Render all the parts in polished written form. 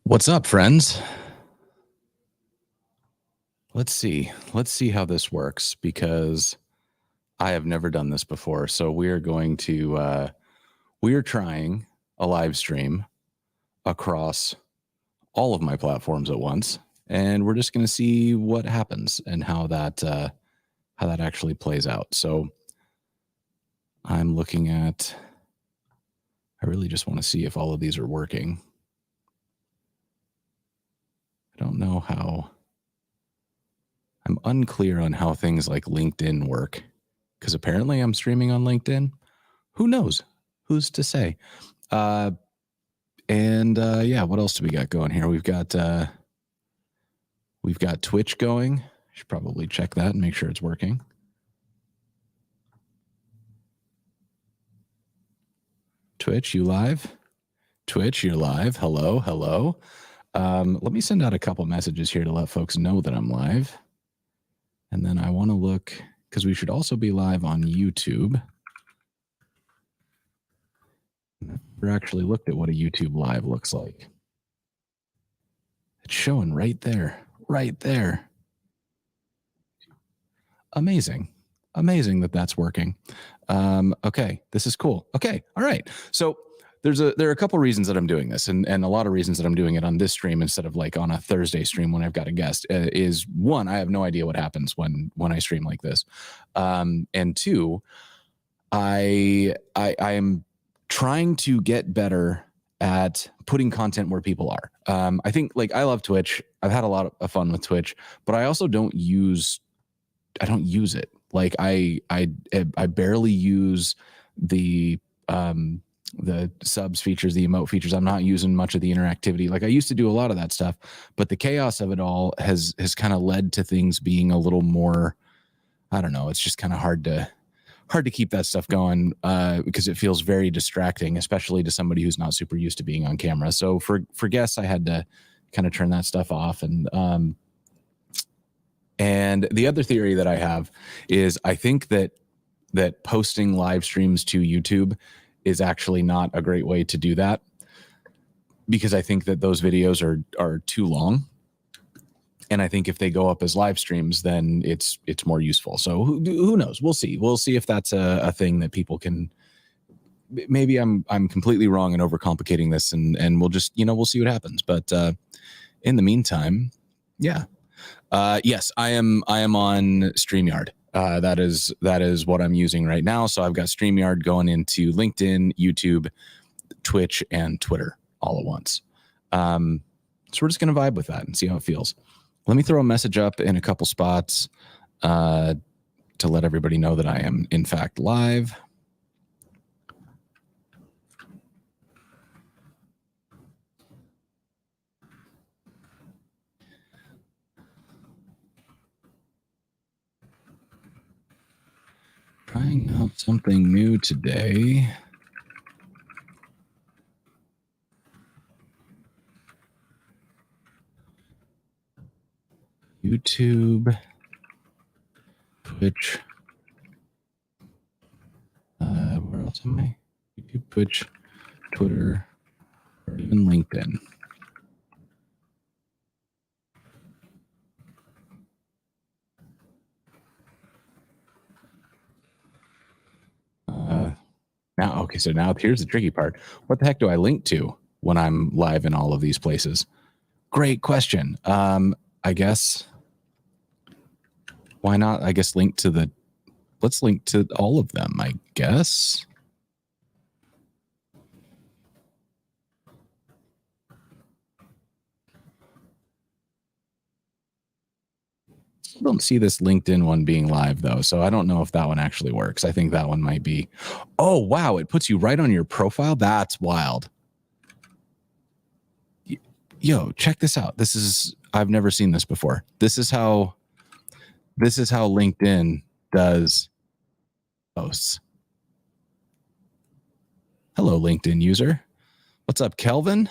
What's up, friends? Let's see how this works, because I have never done this before. So we are going to we are trying a live stream across all of my platforms at once, and we're just going to see what happens and how that actually plays out. So I'm looking at, I really just want to see if all of these are working. I don't know how. I'm unclear on how things like LinkedIn work, because apparently I'm streaming on LinkedIn. Who knows? Who's to say? Yeah, what else do we got going here? We've got Twitch going. Should probably check that and make sure it's working. Twitch, you live? Twitch, you're live. Hello, hello. Let me send out a couple messages here to let folks know that I'm live. And then I want to look, because we should also be live on YouTube. I've never actually looked at what a YouTube live looks like. It's showing right there, right there. Amazing. Amazing that that's working. Okay, this is cool. Okay, all right. So there are a couple reasons that I'm doing this, and a lot of reasons that I'm doing it on this stream instead of like on a Thursday stream when I've got a guest. Is one, I have no idea what happens when I stream like this, and two, I am trying to get better at putting content where people are. I think, like, I love Twitch. I've had a lot of fun with Twitch, but I also don't use it. Like I barely use the subs features, the emote features. I'm not using much of the interactivity. Like I used to do a lot of that stuff, but the chaos of it all has kind of led to things being a little more, I don't know. It's just kind of hard to keep that stuff going because it feels very distracting, especially to somebody who's not super used to being on camera. So for guests, I had to kind of turn that stuff off. And the other theory that I have is I think that posting live streams to YouTube is actually not a great way to do that, because I think that those videos are too long. And I think if they go up as live streams, then it's more useful. So who knows? We'll see. We'll see if that's a thing that people can. Maybe I'm completely wrong and overcomplicating this, and we'll just, we'll see what happens. But in the meantime, yeah. Yes, I am on StreamYard. That is what I'm using right now. So I've got StreamYard going into LinkedIn, YouTube, Twitch, and Twitter all at once. So we're just going to vibe with that and see how it feels. Let me throw a message up in a couple spots to let everybody know that I am, in fact, live. Trying out something new today. YouTube, Twitch. Where else am I? YouTube, Twitch, Twitter, or even LinkedIn. So now here's the tricky part. What the heck do I link to when I'm live in all of these places? Great question. I guess, why not? I guess let's link to all of them, I guess. I don't see this LinkedIn one being live though, so I don't know if that one actually works. I think that one might be. Oh, wow. It puts you right on your profile. That's wild. Yo, check this out. I've never seen this before. This is how LinkedIn does posts. Hello, LinkedIn user. What's up, Kelvin?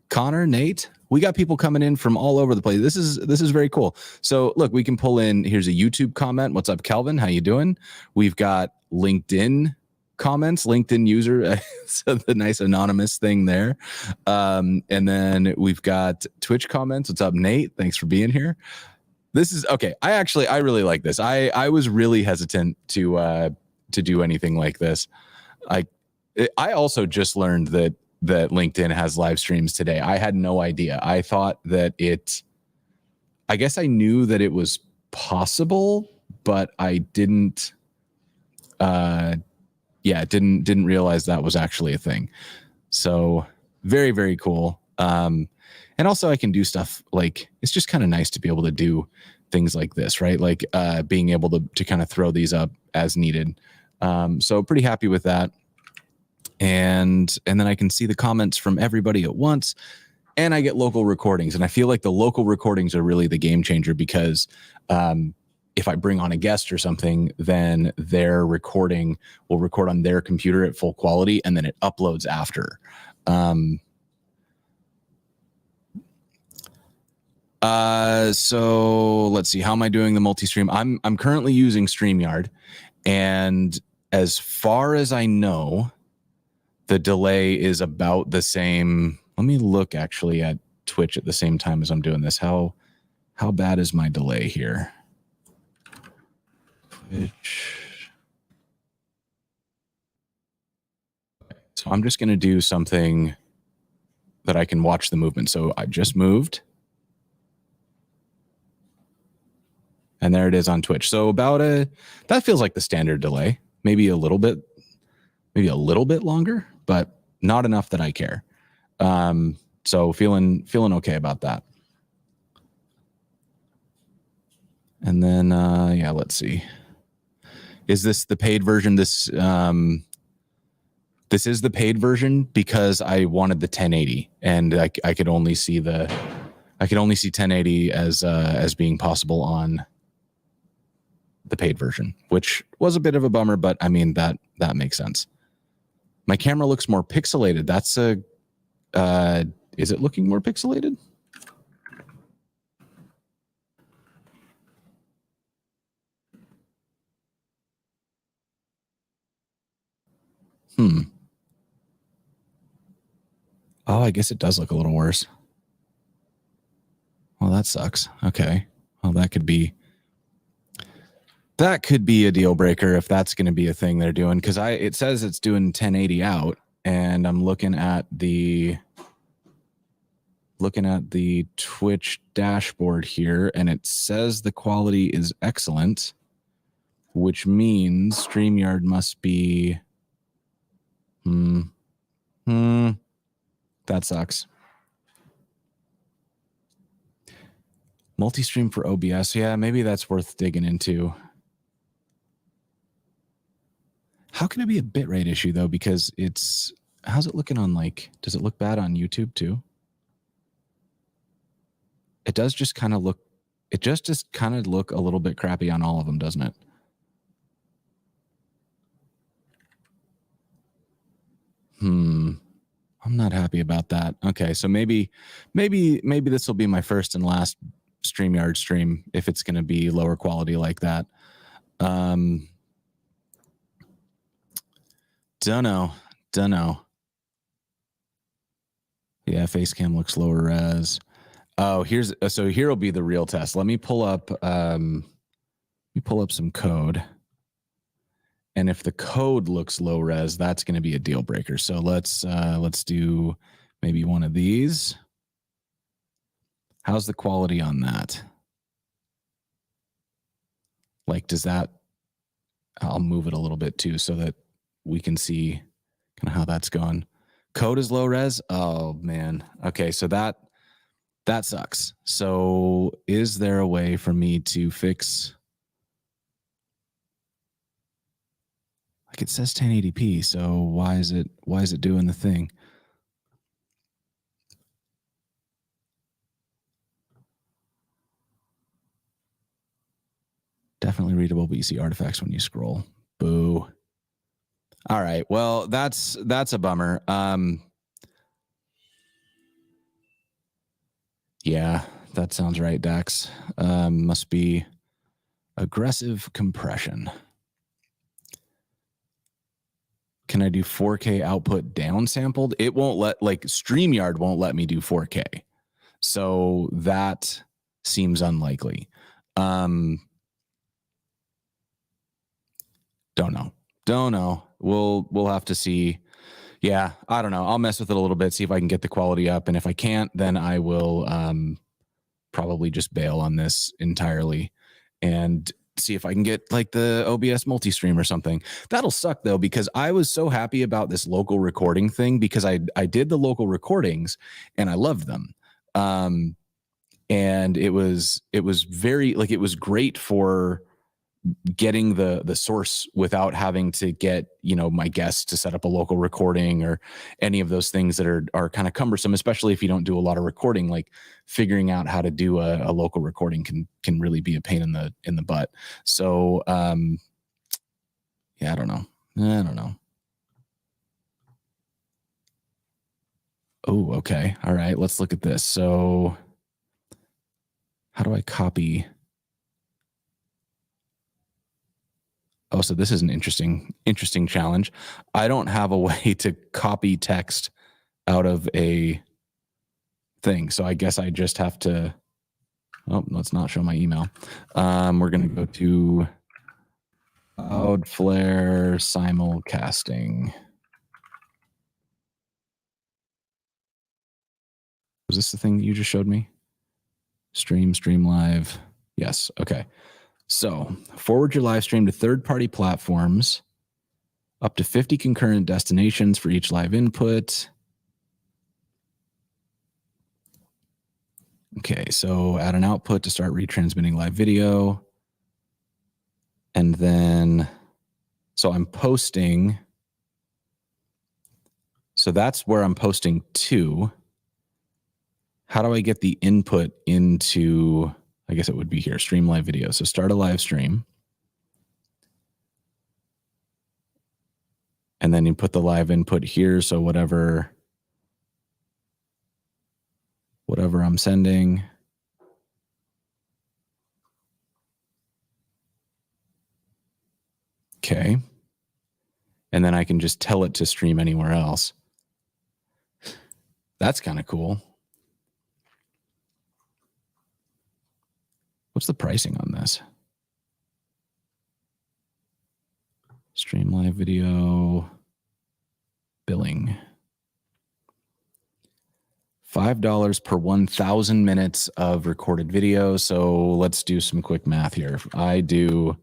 Connor, Nate? We got people coming in from all over the place. This is very cool. So look, we can pull in. Here's a YouTube comment. What's up, Kelvin? How you doing? We've got LinkedIn comments, LinkedIn user, so the nice anonymous thing there. And then we've got Twitch comments. What's up, Nate? Thanks for being here. This is okay. I really like this. I was really hesitant to do anything like this. I also just learned that LinkedIn has live streams today. I had no idea. I thought that I guess I knew that it was possible, but I didn't didn't realize that was actually a thing. So very, very cool. And also I can do stuff like, it's just kind of nice to be able to do things like this, right? Like being able to kind of throw these up as needed. So pretty happy with that. And then I can see the comments from everybody at once, and I get local recordings. And I feel like the local recordings are really the game changer, because if I bring on a guest or something, then their recording will record on their computer at full quality, and then it uploads after. So let's see, how am I doing the multi-stream? I'm currently using StreamYard, and as far as I know, the delay is about the same. Let me look actually at Twitch at the same time as I'm doing this. How bad is my delay here? Twitch. So I'm just going to do something that I can watch the movement. So I just moved. And there it is on Twitch. So that feels like the standard delay. Maybe a little bit longer, but not enough that I care. So feeling okay about that. And then, yeah, let's see. Is this the paid version? This is the paid version because I wanted the 1080, and I could only see 1080 as being possible on the paid version, which was a bit of a bummer, but I mean, that makes sense. My camera looks more pixelated. That's is it looking more pixelated? Oh, I guess it does look a little worse. Well, that sucks. Okay. Well, that could be a deal breaker if that's going to be a thing they're doing, because it says it's doing 1080 out, and I'm looking at the Twitch dashboard here, and it says the quality is excellent, which means StreamYard must be that sucks. Multi-stream for OBS. Yeah, maybe that's worth digging into. How can it be a bitrate issue though? Because how's it looking on, like, does it look bad on YouTube too? It does just kind of look, it just kind of look a little bit crappy on all of them, doesn't it? I'm not happy about that. Okay, so maybe this will be my first and last StreamYard stream if it's going to be lower quality like that. Don't know. Yeah, Facecam looks lower res. Oh, so here will be the real test. Let me pull up some code. And if the code looks low res, that's going to be a deal breaker. So let's do maybe one of these. How's the quality on that? Like, does that, I'll move it a little bit too so that we can see kind of how that's going. Code is low res. Oh man. Okay. So that sucks. So is there a way for me to fix, like, it says 1080p. So why is it doing the thing? Definitely readable, but you see artifacts when you scroll. Boo. All right. Well, that's a bummer. Yeah, that sounds right, Dax. Must be aggressive compression. can I do 4K output downsampled? It won't let, like StreamYard won't let me do 4K. So that seems unlikely. Don't know. We'll have to see. Yeah, I don't know. I'll mess with it a little bit, see if I can get the quality up. And if I can't, then I will probably just bail on this entirely and see if I can get like the OBS multistream or something. That'll suck though, because I was so happy about this local recording thing because I did the local recordings and I loved them. And it was very, like, it was great for getting the source without having to get, you know, my guests to set up a local recording or any of those things that are kind of cumbersome, especially if you don't do a lot of recording. Like figuring out how to do a local recording can really be a pain in the butt. So yeah, I don't know. Oh, okay. All right, let's look at this. So how do I copy? Oh, so this is an interesting challenge. I don't have a way to copy text out of a thing. So I guess I just have to, oh, let's not show my email. We're going to go to Cloudflare simulcasting. Was this the thing that you just showed me? Stream live. Yes. Okay. So forward your live stream to third-party platforms, up to 50 concurrent destinations for each live input. Okay, so add an output to start retransmitting live video. And then, so I'm posting. So that's where I'm posting to. How do I get the input into, I guess it would be here, stream live video. So start a live stream. And then you put the live input here. So whatever I'm sending. Okay. And then I can just tell it to stream anywhere else. That's kind of cool. What's the pricing on this? Stream live video billing. $5 per 1,000 minutes of recorded video. So let's do some quick math here. If I do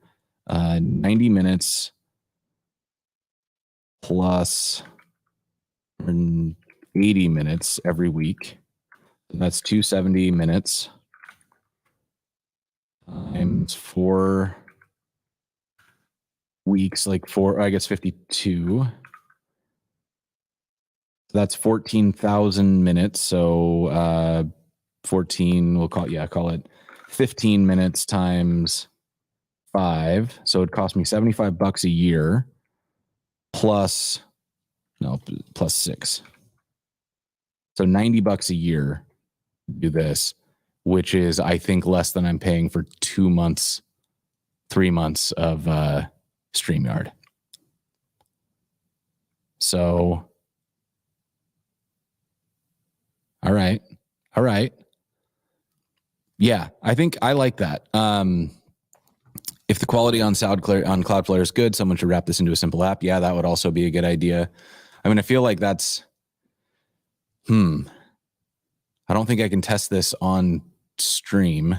90 minutes plus 80 minutes every week. That's 270 minutes times 4 weeks, like I guess 52. That's 14,000 minutes. So 14, we'll call it 15 minutes times 5. So it cost me $75 a year plus 6. So $90 a year to do this, which is, I think, less than I'm paying for 2 months, 3 months of StreamYard. So, all right. Yeah, I think I like that. If the quality on Cloudflare is good, someone should wrap this into a simple app. Yeah, that would also be a good idea. I mean, I feel like that's, I don't think I can test this on stream.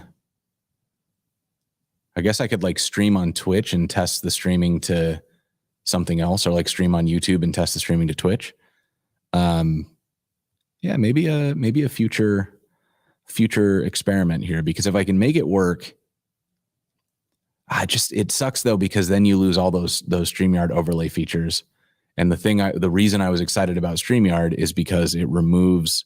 I guess I could like stream on Twitch and test the streaming to something else, or like stream on YouTube and test the streaming to Twitch. Yeah, maybe a future experiment here, because if I can make it work, it sucks though, because then you lose all those StreamYard overlay features. And the reason I was excited about StreamYard is because it removes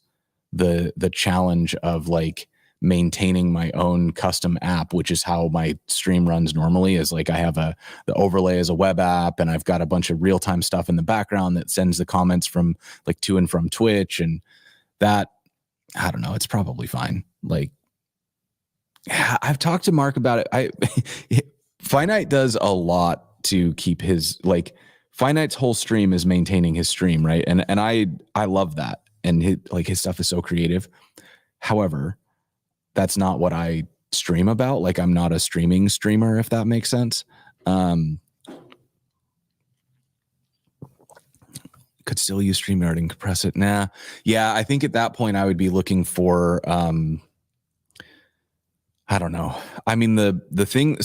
the challenge of like maintaining my own custom app, which is how my stream runs normally. Is like I have the overlay as a web app, and I've got a bunch of real-time stuff in the background that sends the comments from like to and from Twitch, and that, I don't know, it's probably fine. Like, I've talked to Mark about it. Finite does a lot to keep his, like, Finite's whole stream is maintaining his stream, right? And I love that. And his stuff is so creative. However, that's not what I stream about. Like, I'm not a streaming streamer, if that makes sense. Could still use StreamYard and compress it. Nah. Yeah, I think at that point I would be looking for I don't know. I mean, the thing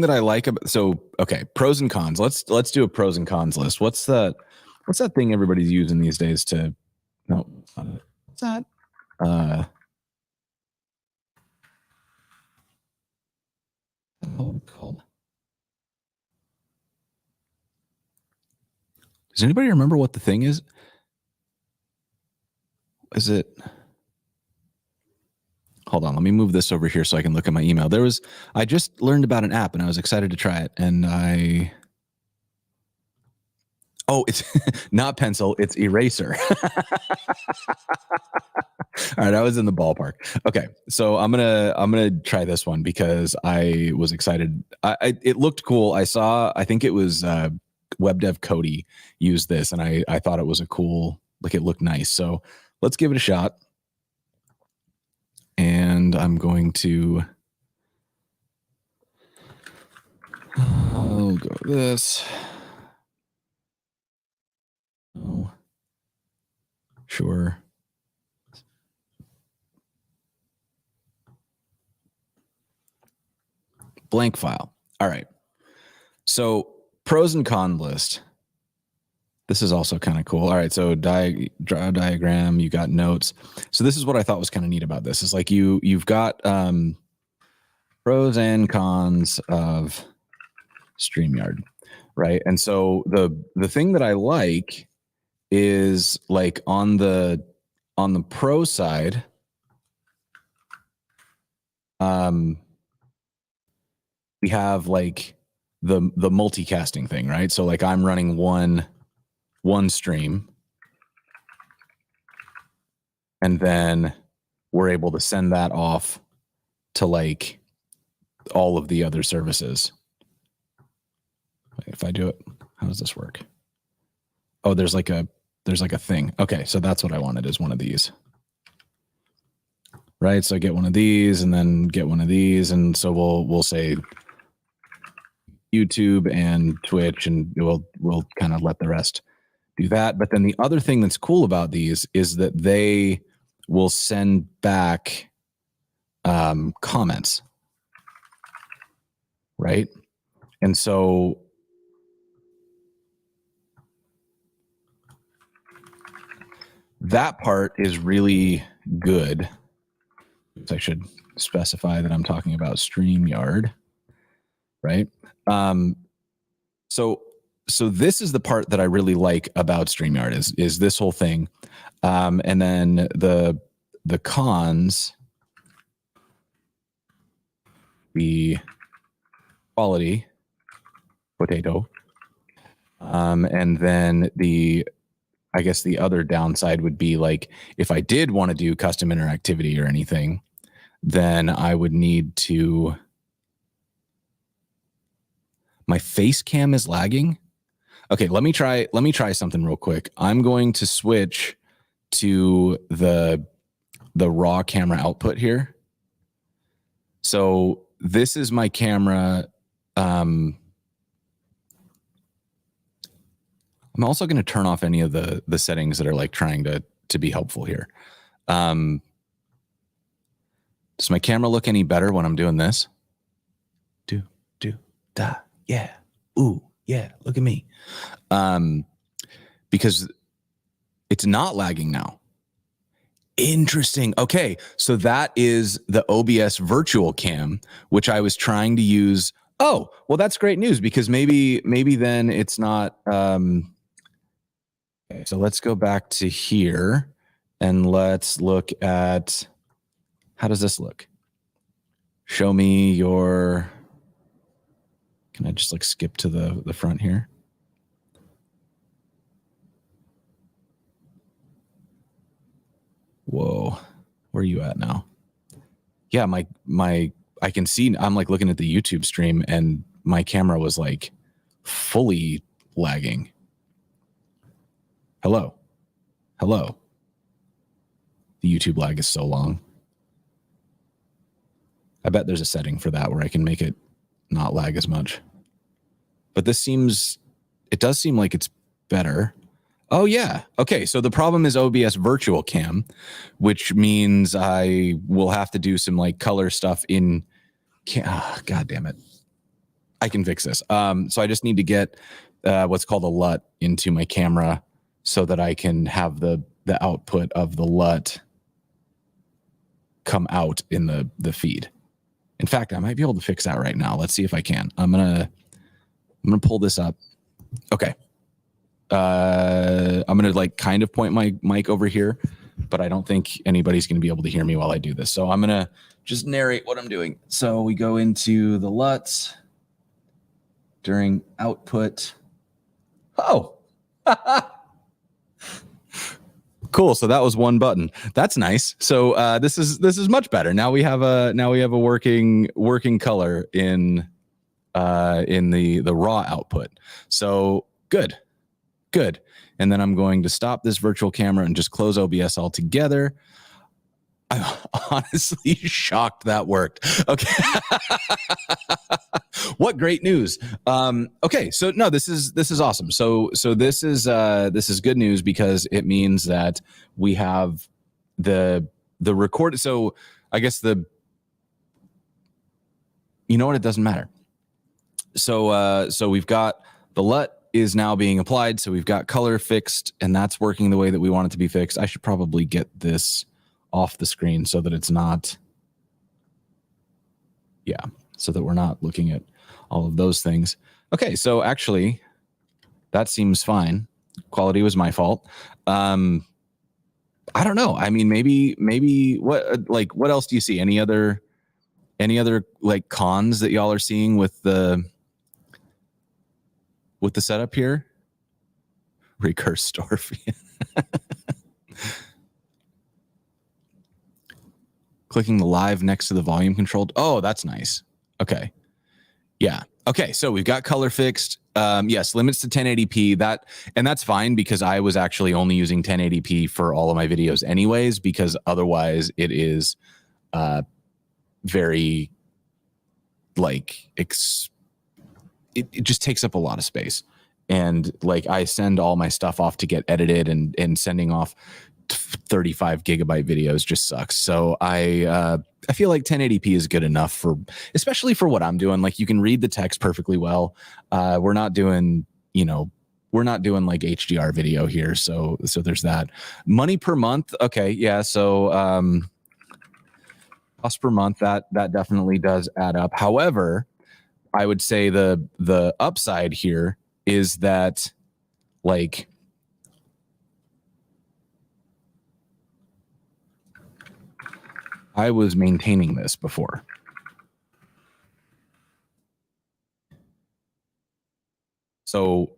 that I like about, okay, pros and cons. Let's do a pros and cons list. What's that thing everybody's using these days to no what's that? Called? Does anybody remember what the thing is? Is it? Hold on, let me move this over here so I can look at my email. I just learned about an app and I was excited to try it. And it's not pencil, it's eraser. All right, I was in the ballpark. Okay, so I'm gonna try this one because I was excited. It looked cool. I think it was web dev Cody used this, and I thought it was a cool, like, it looked nice. So let's give it a shot. And I'm going to I'll go with this. Oh, sure. Blank file. All right. So pros and con list. This is also kind of cool. All right. So draw a diagram. You got notes. So this is what I thought was kind of neat about this. Is like you've got pros and cons of StreamYard, right? And so the thing that I like is, like, on the pro side, we have like the multicasting thing, right? So like I'm running one stream, and then we're able to send that off to like all of the other services. If I do it, how does this work? Oh, there's like a thing. Okay, so that's what I wanted, is one of these. Right, so get one of these and then get one of these, and so we'll say YouTube and Twitch, and we'll kind of let the rest do that. But then the other thing that's cool about these is that they will send back comments, right? And so that part is really good. I should specify that I'm talking about StreamYard, right? So this is the part that I really like about StreamYard is this whole thing. And then the cons, the quality, potato. And then I guess the other downside would be, like, if I did want to do custom interactivity or anything, then I would need to, my face cam is lagging. Okay, let me try something real quick. I'm going to switch to the raw camera output here. So this is my camera. I'm also going to turn off any of the settings that are like trying to be helpful here. Does my camera look any better when I'm doing this? Do, da, yeah. Ooh, yeah, look at me. Because it's not lagging now. Interesting. Okay, so that is the OBS virtual cam, which I was trying to use. Oh, well, that's great news, because maybe then it's not. Okay, so let's go back to here and let's look at, how does this look? Show me your. Can I just like skip to the front here? Whoa, where are you at now? Yeah, my I can see, I'm like looking at the YouTube stream and my camera was like fully lagging. Hello. Hello. The YouTube lag is so long. I bet there's a setting for that where I can make it not lag as much. But this seems, it does seem like it's better. Oh yeah. Okay. So the problem is OBS virtual cam, which means I will have to do some like color stuff in, God damn it. I can fix this. So I just need to get what's called a LUT into my camera so that I can have the output of the LUT come out in the feed. In fact, I might be able to fix that right now. Let's see if I can. I'm gonna pull this up. Okay. I'm gonna like kind of point my mic over here, but I don't think anybody's gonna be able to hear me while I do this. So I'm gonna just narrate what I'm doing. So we go into the LUTs during output. Oh, cool. So that was one button. That's nice. So this is much better. Now we have a working color in the raw output. So good. And then I'm going to stop this virtual camera and just close OBS altogether. I'm honestly shocked that worked. Okay. What great news. Okay. So no, this is awesome. So this is good news because it means that we have the record. So I guess you know what? It doesn't matter. So we've got the LUT is now being applied. So we've got color fixed and that's working the way that we want it to be fixed. I should probably get this off the screen so that it's not, so that we're not looking at all of those things. Okay, so actually that seems fine. Quality was my fault. I don't know. I mean, maybe what else do you see? Any other like cons that y'all are seeing with the setup here? Recurse store. Clicking the live next to the volume controlled. Oh, that's nice. Okay. Yeah. Okay. So we've got color fixed. Yes, limits to 1080p. That's fine because I was actually only using 1080p for all of my videos anyways, because otherwise it is very like it just takes up a lot of space. And like I send all my stuff off to get edited and sending off 35 gigabyte videos just sucks. So I feel like 1080p is good enough especially for what I'm doing. Like you can read the text perfectly well. We're not doing like HDR video here. So there's that. Money per month. Okay. Yeah. So cost per month, that definitely does add up. However, I would say the upside here is that like I was maintaining this before. So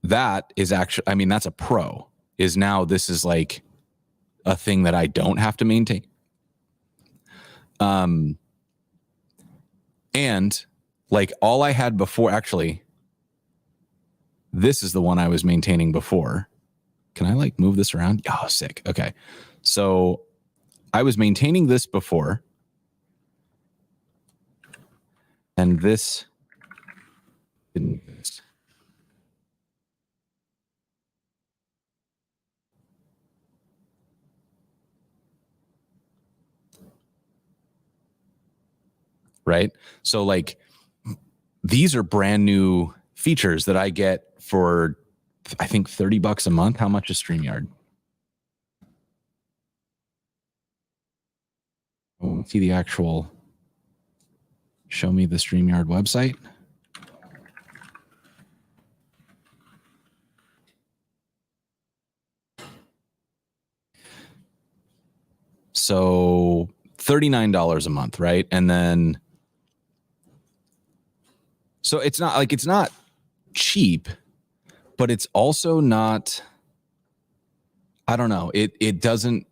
that is actually, I mean, that's a pro. Is now this is like a thing that I don't have to maintain. And like all I had before, actually, this is the one I was maintaining before. Can I like move this around? Oh, sick. Okay. So I was maintaining this before. And this didn't exist. Right? So like these are brand new features that I get for I think $30 a month. How much is StreamYard? Oh, see the actual, show me the StreamYard website. So $39 a month, right? And then, so it's not cheap, but it's also not, I don't know. It doesn't,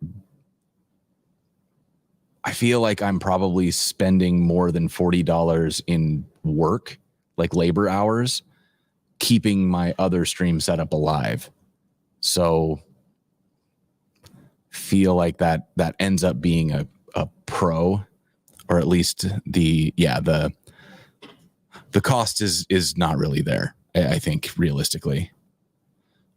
I feel like I'm probably spending more than $40 in work, like labor hours, keeping my other stream setup alive. So feel like that ends up being a pro, or at least the cost is not really there, I think, realistically.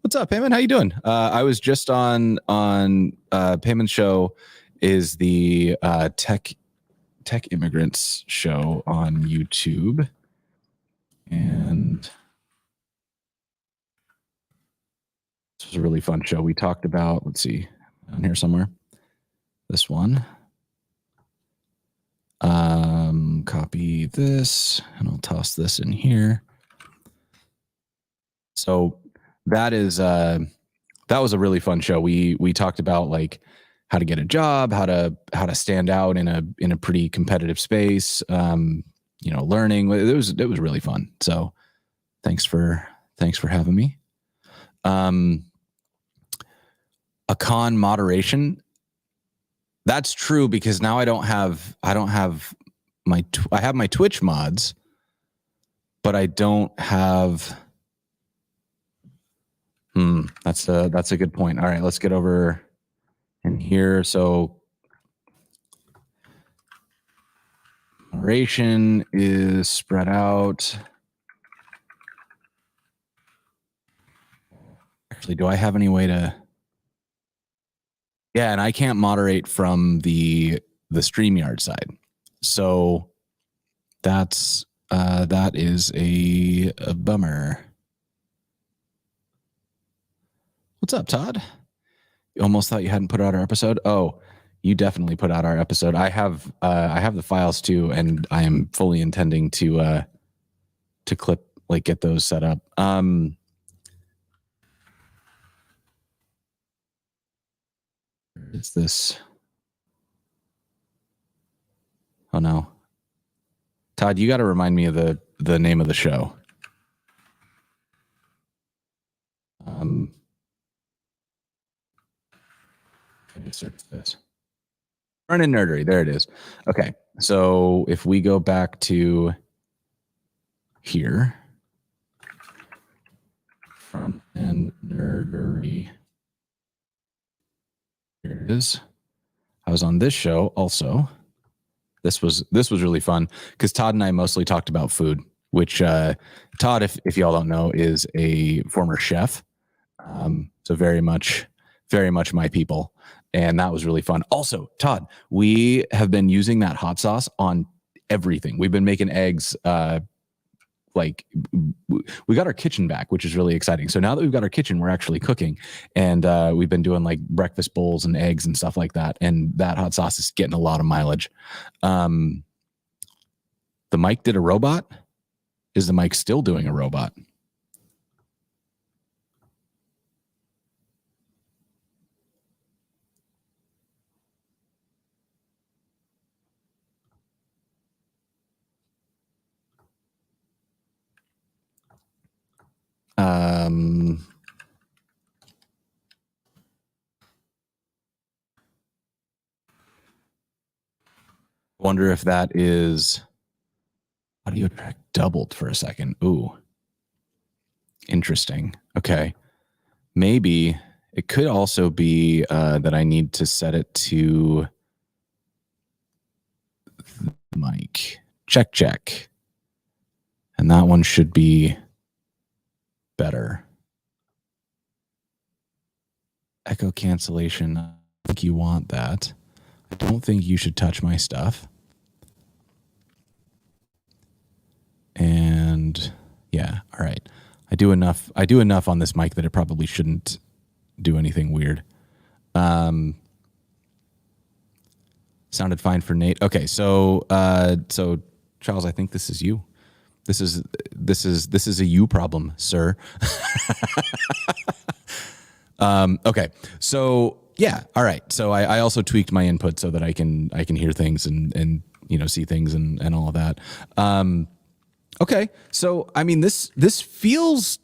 What's up, Payman? How you doing? I was just on Payman's show is the tech immigrants show on YouTube, and this was a really fun show. We talked about, let's see, down here somewhere, this one. Copy this, and I'll toss this in here. So that is that was a really fun show. We talked about like how to get a job, how to stand out in a pretty competitive space. Learning. It was really fun. So thanks for having me. A con moderation. That's true, because now I have my Twitch mods, but I don't have. That's a good point. All right, let's get over in here. So moderation is spread out. Actually, do I have any way to? Yeah, and I can't moderate from the StreamYard side. So that is a bummer. What's up, Todd? You almost thought you hadn't put out our episode. Oh, you definitely put out our episode. I have the files too, and I am fully intending to clip, like, get those set up. Is this? Oh no, Todd, you got to remind me of the name of the show. Search this. Front End Nerdery. There it is. Okay, so if we go back to here, Front End Nerdery. Here it is. I was on this show also. This was really fun because Todd and I mostly talked about food, which Todd, if y'all don't know, is a former chef. So very much my people. And that was really fun. Also, Todd, we have been using that hot sauce on everything. We've been making eggs. We got our kitchen back, which is really exciting. So now that we've got our kitchen, we're actually cooking, and we've been doing like breakfast bowls and eggs and stuff like that. And that hot sauce is getting a lot of mileage. The mic did a robot. Is the mic still doing a robot? Wonder if that is audio track doubled for a second. Ooh, interesting. Okay, maybe it could also be that I need to set it to the mic. Check. And that one should be better. Echo cancellation. I think you want that. I don't think you should touch my stuff. And yeah, all right. I do enough on this mic that it probably shouldn't do anything weird. Sounded fine for Nate. Okay, so Charles, I think this is you. This is a you problem, sir. Okay, so yeah, all right. So I also tweaked my input so that I can hear things and see things and all of that. Okay, so I mean this feels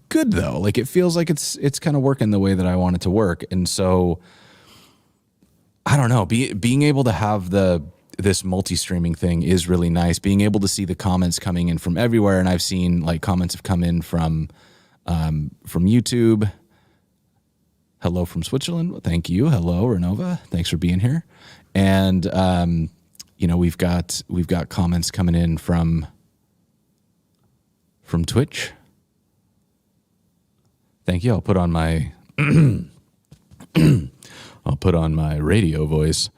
good though. Like it feels like it's kind of working the way that I want it to work, and so I don't know. Being able to have this multi-streaming thing is really nice. Being able to see the comments coming in from everywhere, and I've seen like comments have come in from YouTube. hello from Switzerland. Thank you. Hello, Renova. Thanks for being here. And we've got comments coming in from Twitch. Thank you. I'll put on my radio voice.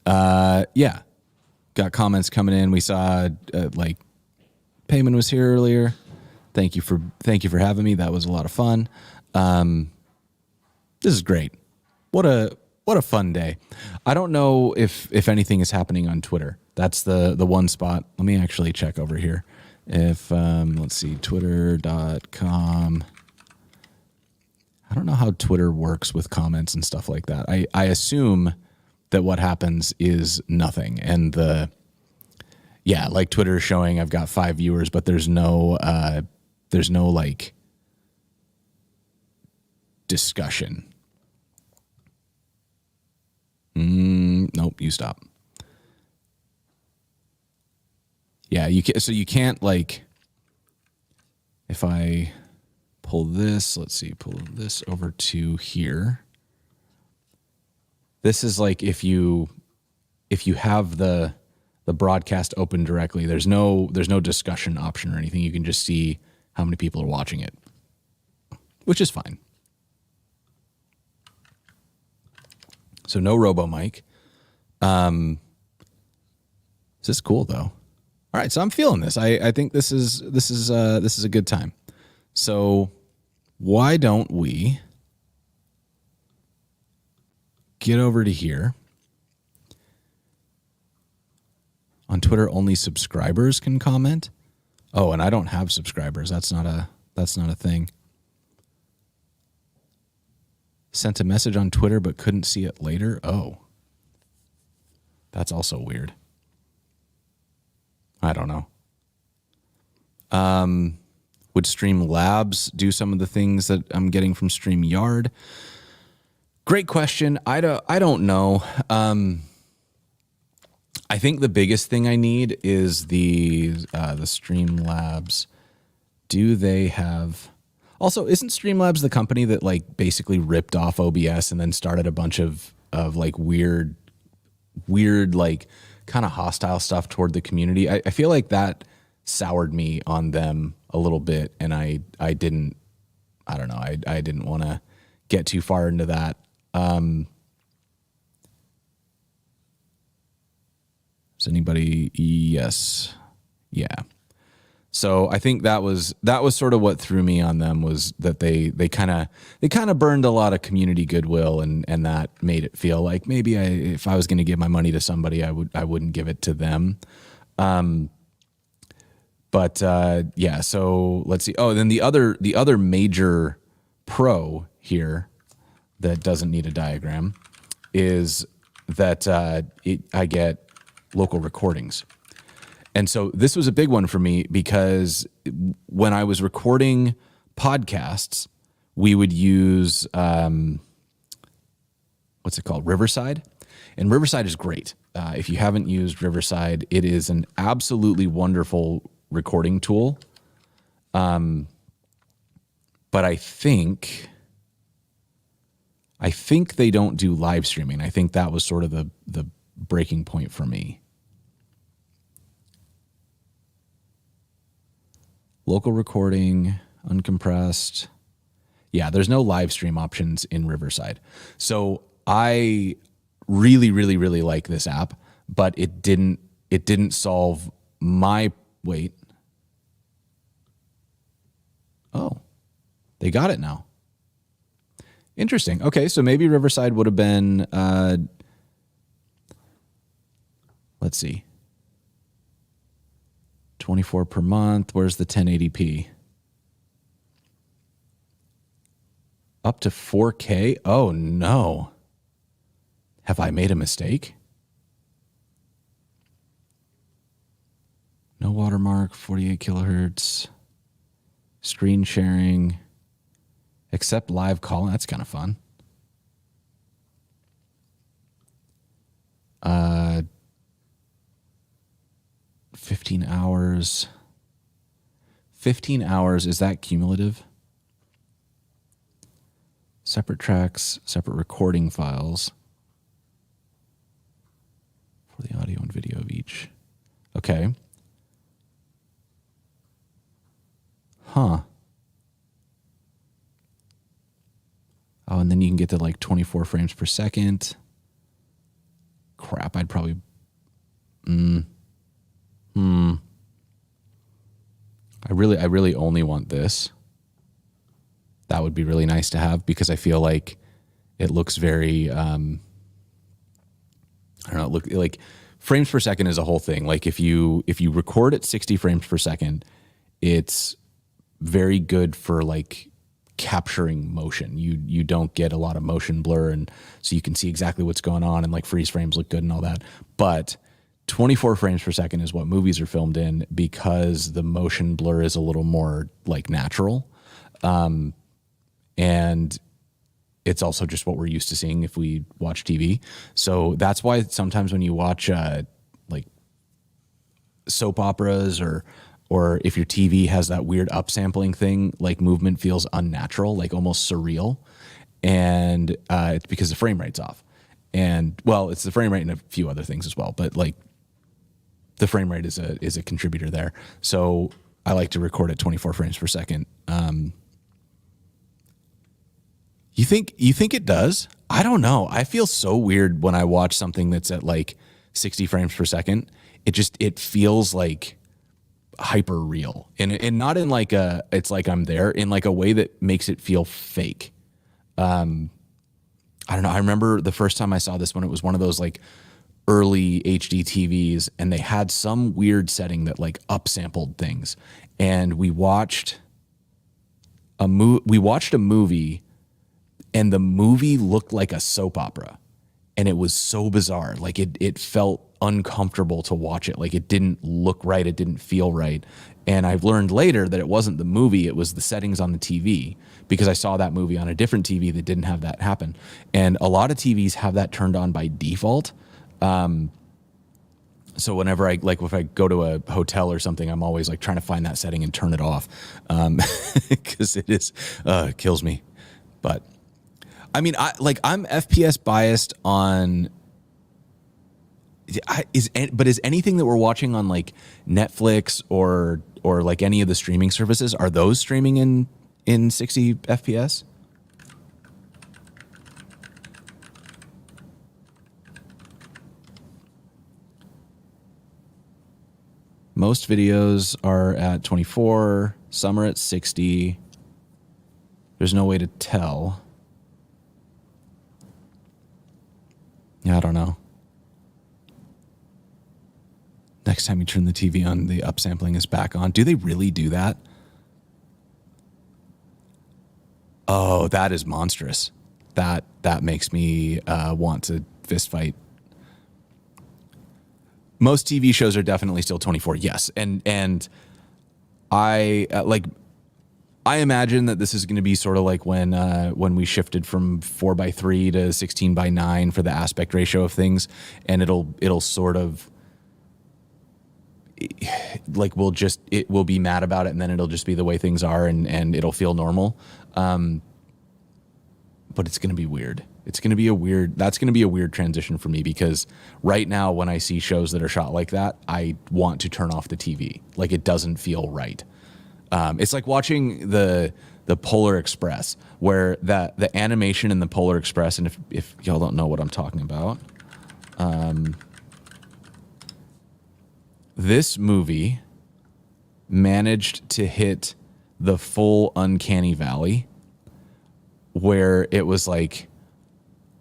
Yeah. Got comments coming in. We saw Payman was here earlier. Thank you for having me. That was a lot of fun. This is great. What a fun day. I don't know if anything is happening on Twitter. That's the one spot. Let me actually check over here. If let's see, twitter.com. I don't know how Twitter works with comments and stuff like that. I assume that what happens is nothing. And like Twitter is showing I've got 5 viewers, but there's no like discussion. Nope, you stop. Yeah, you can't like, if I pull this, let's see, pull this over to here. This is like if you have the broadcast open directly, there's no discussion option or anything. You can just see how many people are watching it, which is fine. So no robo mic. This is cool though. All right, so I'm feeling this. I think this is a good time. So why don't we get over to here? On Twitter, only subscribers can comment. Oh, and I don't have subscribers. That's not a thing. Sent a message on Twitter but couldn't see it later. Oh. That's also weird. I don't know. Would Streamlabs do some of the things that I'm getting from StreamYard? Great question. I don't know. I think the biggest thing I need is the Streamlabs. Do they have? Also, isn't Streamlabs the company that like basically ripped off OBS and then started a bunch of like weird like kind of hostile stuff toward the community? I feel like that soured me on them a little bit, and I didn't want to get too far into that. Is anybody? Yes. Yeah. So I think that was sort of what threw me on them, was that they kind of burned a lot of community goodwill, and that made it feel like maybe if I was going to give my money to somebody, I wouldn't give it to them. But yeah, so let's see. Oh, then the other major pro here that doesn't need a diagram is that I get local recordings. And so this was a big one for me, because when I was recording podcasts, we would use, what's it called? Riverside. And Riverside is great. If you haven't used Riverside, it is an absolutely wonderful recording tool. But I think they don't do live streaming. I think that was sort of the breaking point for me. Local recording, uncompressed. Yeah, there's no live stream options in Riverside. So I really, really, really like this app, but it didn't solve my wait. Oh, they got it now. Interesting. Okay, so maybe Riverside would have been, let's see, 24 per month. Where's the 1080p? Up to 4K? Oh, no. Have I made a mistake? No watermark, 48 kilohertz. Screen sharing. Accept live call. That's kind of fun. 15 hours. 15 hours, is that cumulative? separate tracks, separate recording files for the audio and video of each. Okay. Huh. Oh, and then you can get to like 24 frames per second. Crap, I'd probably... I really only want this. That would be really nice to have because I feel like it looks very, I don't know, look like frames per second is a whole thing. Like if you record at 60 frames per second, it's very good for like capturing motion. You don't get a lot of motion blur, and so you can see exactly what's going on, and like freeze frames look good and all that. But 24 frames per second is what movies are filmed in because the motion blur is a little more like natural. And it's also just what we're used to seeing if we watch TV. So that's why sometimes when you watch like soap operas or if your TV has that weird upsampling thing, like movement feels unnatural, like almost surreal. And it's because the frame rate's off. And well, it's the frame rate and a few other things as well, but like the frame rate is a contributor there. So I like to record at 24 frames per second. You think it does? I don't know. I feel so weird when I watch something that's at like 60 frames per second. It feels like hyper real, and not in like it's like I'm there, in like a way that makes it feel fake. I don't know. I remember the first time I saw this when it was one of those like early HD TVs, and they had some weird setting that like upsampled things, and we watched a movie, and the movie looked like a soap opera, and it was so bizarre. Like it felt uncomfortable to watch it. Like it didn't look right. It didn't feel right. And I've learned later that it wasn't the movie, it was the settings on the TV, because I saw that movie on a different TV that didn't have that happen. And a lot of TVs have that turned on by default. So whenever if I go to a hotel or something, I'm always like trying to find that setting and turn it off. Cause it kills me. But I mean, I'm FPS biased on, is anything that we're watching on like Netflix or like any of the streaming services, are those streaming in 60 FPS? Most videos are at 24, some are at 60. There's no way to tell. Yeah, I don't know. Next time you turn the TV on, the upsampling is back on. Do they really do that? Oh, that is monstrous. That makes me want to fist fight. Most TV shows are definitely still 24, yes. And I I imagine that this is going to be sort of like when we shifted from 4:3 to 16:9 for the aspect ratio of things, and it'll sort of like we'll be mad about it, and then it'll just be the way things are, and it'll feel normal. But it's going to be weird. That's going to be a weird transition for me, because right now when I see shows that are shot like that, I want to turn off the TV. Like, it doesn't feel right. It's like watching the Polar Express, where the animation in the Polar Express, and if y'all don't know what I'm talking about, this movie managed to hit the full uncanny valley, where it was like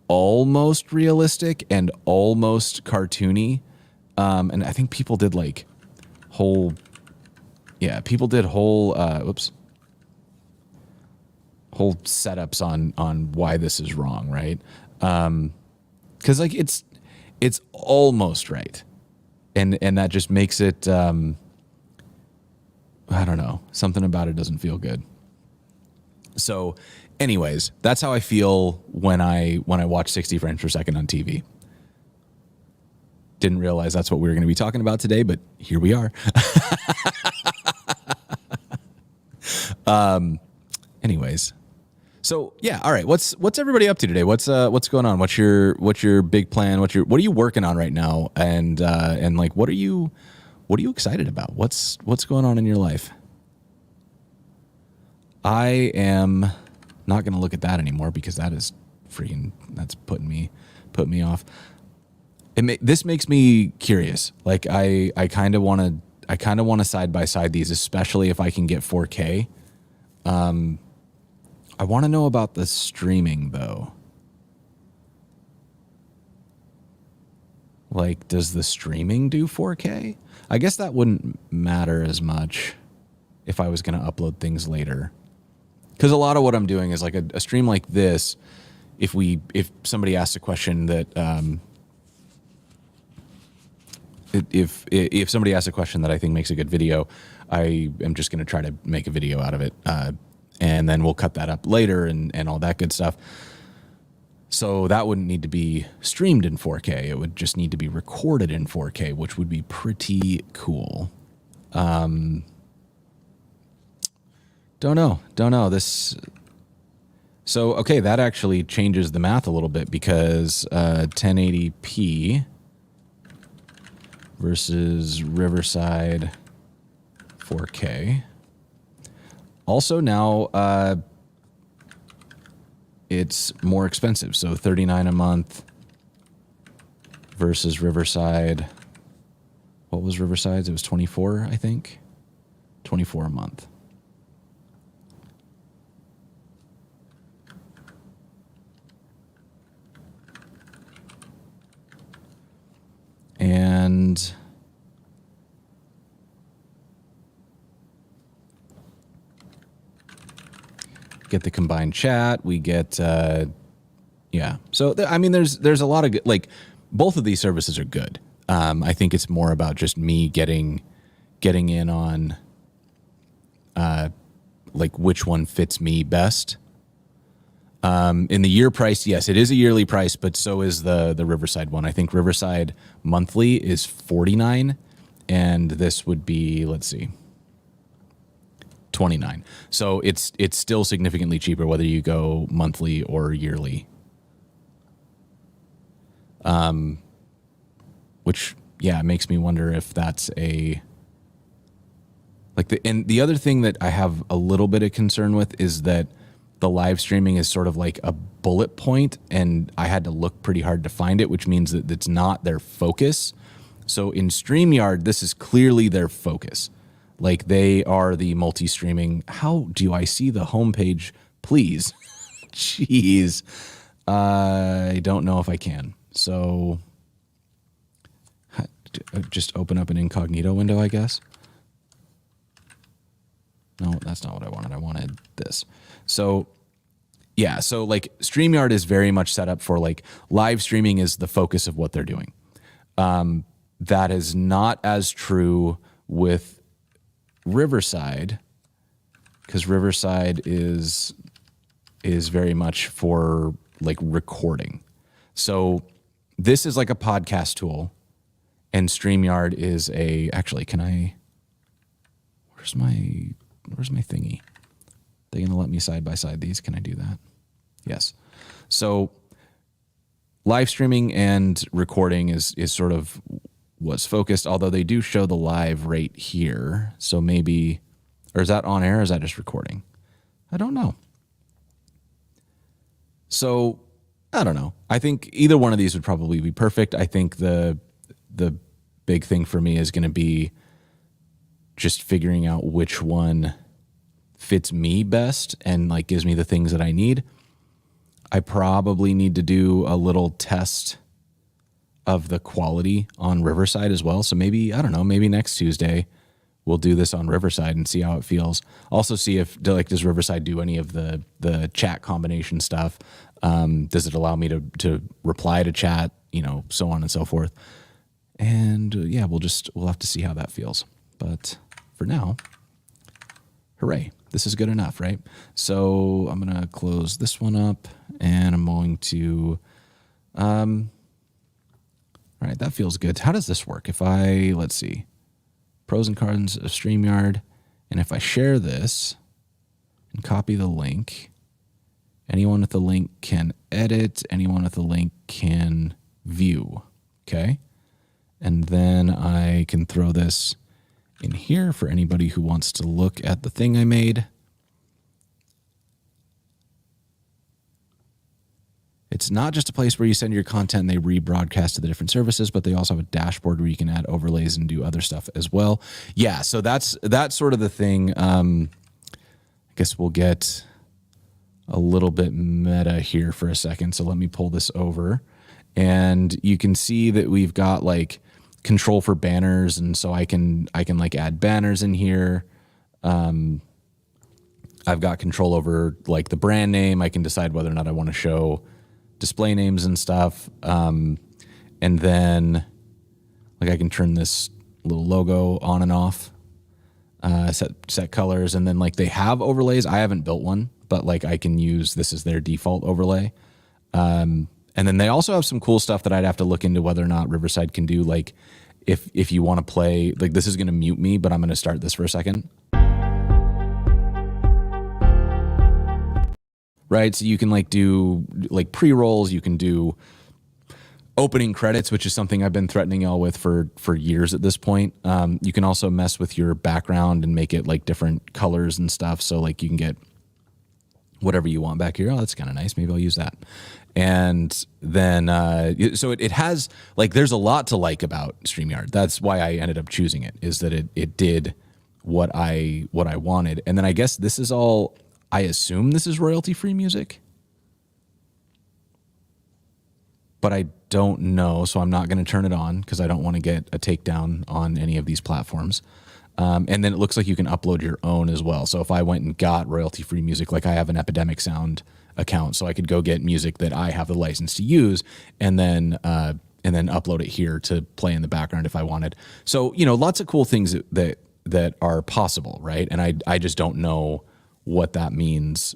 almost realistic and almost cartoony. And I think people did like whole setups on why this is wrong, right? Because like it's almost right, and that just makes it I don't know, something about it doesn't feel good. So anyways, that's how I feel when I watch 60 frames per second on TV. Didn't realize that's what we were going to be talking about today, but here we are. Anyways, So yeah, all right. What's everybody up to today? What's going on? What's your big plan? What are you working on right now? And like what are you excited about? What's going on in your life? I am not going to look at that anymore because that is that's putting me off. This makes me curious. Like I kind of want to side by side these, especially if I can get 4K. I want to know about the streaming though. Like, does the streaming do 4K? I guess that wouldn't matter as much if I was going to upload things later. Because a lot of what I'm doing is like a stream like this. If somebody asks a question that if somebody asks a question that I think makes a good video, I am just going to try to make a video out of it, and then we'll cut that up later and all that good stuff. So that wouldn't need to be streamed in 4K. It would just need to be recorded in 4K, which would be pretty cool. Don't know this. So, okay, that actually changes the math a little bit because 1080p versus Riverside 4K. Also now it's more expensive. So $39 a month versus Riverside. What was Riverside's? It was 24, I think. 24 a month. And get the combined chat. We get, yeah. So, I mean, there's a lot of good, like, both of these services are good. I think it's more about just me getting in on, like, which one fits me best. In the year price, yes, it is a yearly price, but so is the Riverside one. I think Riverside monthly is $49, and this would be, let's see, $29. So it's still significantly cheaper whether you go monthly or yearly. Which, yeah, makes me wonder if that's and the other thing that I have a little bit of concern with is that the live streaming is sort of like a bullet point, and I had to look pretty hard to find it, which means that it's not their focus. So in StreamYard, this is clearly their focus. Like, they are the multi-streaming. How do I see the homepage, please? Jeez. I don't know if I can. So just open up an incognito window, I guess. No, that's not what I wanted. I wanted this. So, yeah, so like StreamYard is very much set up for like live streaming is the focus of what they're doing. That is not as true with Riverside, because Riverside is very much for like recording. So this is like a podcast tool, and StreamYard is actually, where's my thingy? They're going to let me side by side these. Can I do that? Yes. So live streaming and recording is sort of what's focused, although they do show the live rate here. So maybe, or is that on air or is that just recording? I don't know. So I don't know. I think either one of these would probably be perfect. I think the big thing for me is going to be just figuring out which one fits me best and like gives me the things that I need. I probably need to do a little test of the quality on Riverside as well. So maybe, I don't know, maybe next Tuesday we'll do this on Riverside and see how it feels. Also see if, like, does Riverside do any of the chat combination stuff? Does it allow me to reply to chat, so on and so forth. And yeah, we'll have to see how that feels. But for now, hooray. This is good enough, right? So I'm going to close this one up, and I'm going to, all right, that feels good. How does this work? If let's see, pros and cons of StreamYard, and if I share this and copy the link Anyone with a link can edit. Anyone with a link can view. Okay. And then I can throw this in here for anybody who wants to look at the thing I made. It's not just a place where you send your content and they rebroadcast to the different services, but they also have a dashboard where you can add overlays and do other stuff as well. Yeah, so that's sort of the thing. I guess we'll get a little bit meta here for a second. So let me pull this over. And you can see that we've got like control for banners. And so I can like add banners in here. I've got control over like the brand name. I can decide whether or not I want to show display names and stuff. And then like I can turn this little logo on and off, set colors. And then like they have overlays. I haven't built one, but like I can use, this is their default overlay. And then they also have some cool stuff that I'd have to look into whether or not Riverside can do. Like if you want to play, like this is going to mute me, but I'm going to start this for a second. Right, so you can like do like pre-rolls, you can do opening credits, which is something I've been threatening y'all with for years at this point. You can also mess with your background and make it like different colors and stuff. So like you can get whatever you want back here. Oh, that's kind of nice. Maybe I'll use that. And then, so it has like, there's a lot to like about StreamYard. That's why I ended up choosing it, is that it did what I wanted. And then I guess this is all, I assume this is royalty-free music, but I don't know, so I'm not going to turn it on because I don't want to get a takedown on any of these platforms. And then it looks like you can upload your own as well. So if I went and got royalty-free music, like I have an Epidemic Sound account, so I could go get music that I have the license to use and then upload it here to play in the background if I wanted. So, you know, lots of cool things that are possible, right? And I just don't know what that means.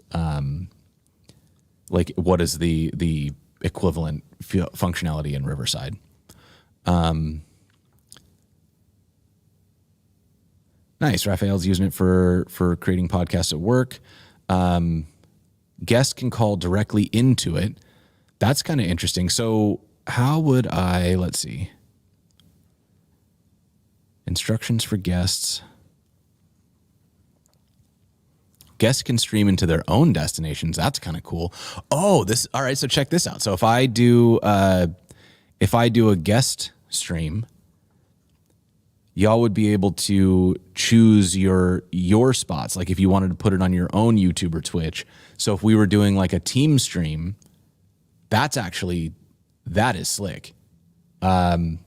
Like what is the equivalent functionality in Riverside? Nice. Raphael's using it for creating podcasts at work. Guests can call directly into it. That's kind of interesting. So how would I, let's see. Instructions for guests. Guests can stream into their own destinations. That's kind of cool. Oh, all right. So check this out. So if I do a guest stream, y'all would be able to choose your spots. Like if you wanted to put it on your own YouTube or Twitch. So if we were doing like a team stream, that is slick. Oh,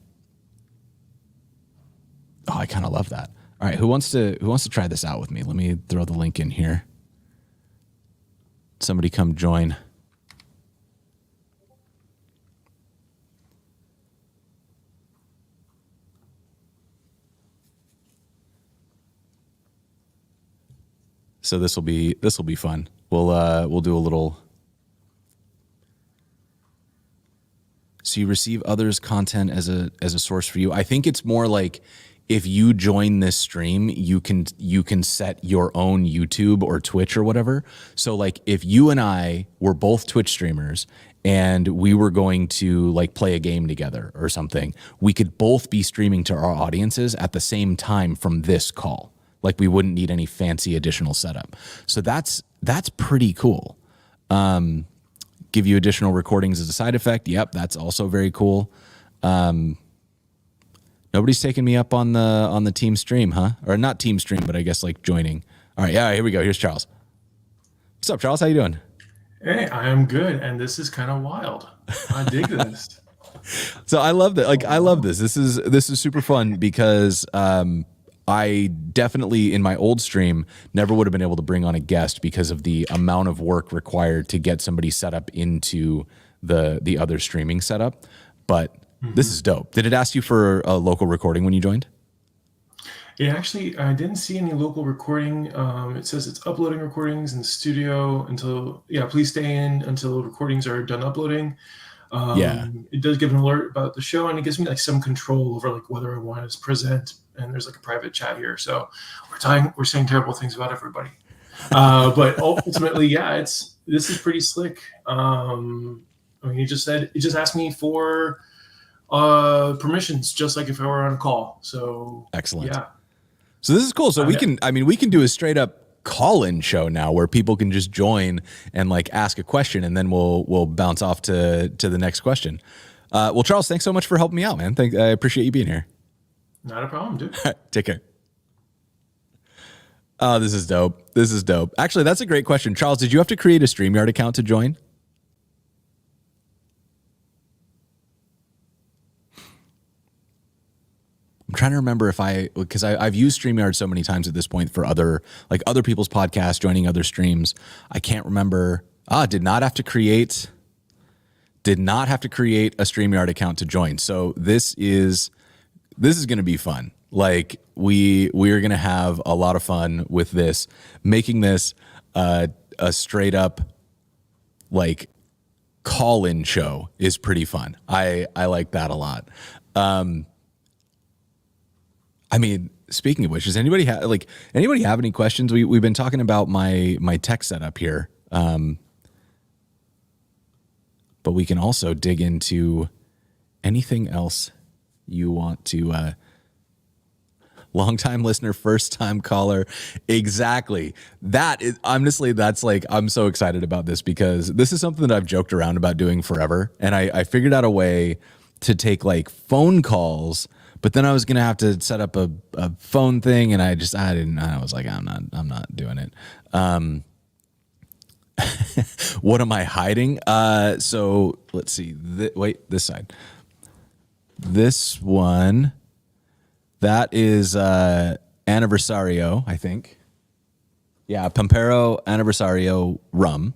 I kind of love that. All right, who wants to try this out with me? Let me throw the link in here. Somebody come join. So this will be fun. We'll do a little. So you receive others' content as a source for you. I think it's more like, if you join this stream, you can set your own YouTube or Twitch or whatever. So like if you and I were both Twitch streamers and we were going to like play a game together or something, we could both be streaming to our audiences at the same time from this call. Like we wouldn't need any fancy additional setup. So that's pretty cool. Give you additional recordings as a side effect. Yep, that's also very cool. Nobody's taking me up on the team stream, huh? Or not team stream, but I guess like joining. All right, yeah, here we go. Here's Charles. What's up, Charles? How you doing? Hey, I am good, and this is kind of wild. I dig this. So I love that. Like I love this. This is super fun because I definitely in my old stream never would have been able to bring on a guest because of the amount of work required to get somebody set up into the other streaming setup. But this is dope. Did it ask you for a local recording when you joined? Yeah, actually, I didn't see any local recording. It says it's uploading recordings in the studio please stay in until recordings are done uploading. It does give an alert about the show, and it gives me like some control over like whether I want to present. And there's like a private chat here, so we're saying terrible things about everybody. But ultimately, yeah, it's this is pretty slick. I mean, he just asked me for permissions, just like if I were on a call. So Excellent. yeah. So this is cool. So we can do a straight up call-in show now where people can just join and like ask a question, and then we'll bounce off to the next question. Well, Charles, thanks so much for helping me out, man. I appreciate you being here. Not a problem, dude. Take care. Oh, this is dope. This is dope. Actually, that's a great question. Charles, did you have to create a StreamYard account to join? I'm trying to remember because I've used StreamYard so many times at this point for other people's podcasts, joining other streams. I can't remember. Did not have to create a StreamYard account to join. So this is going to be fun. Like we are going to have a lot of fun with this, making this a straight up like call-in show is pretty fun. I like that a lot. I mean, speaking of which, does anybody have any questions? We've been talking about my tech setup here, but we can also dig into anything else you want to. Long-time listener, first-time caller, exactly. That is honestly, that's like I'm so excited about this because this is something that I've joked around about doing forever, and I figured out a way to take like phone calls. But then I was gonna have to set up a phone thing, and I was like, I'm not doing it. What am I hiding? So let's see. This side. This one, that is Anniversario, I think. Yeah, Pampero Anniversario rum,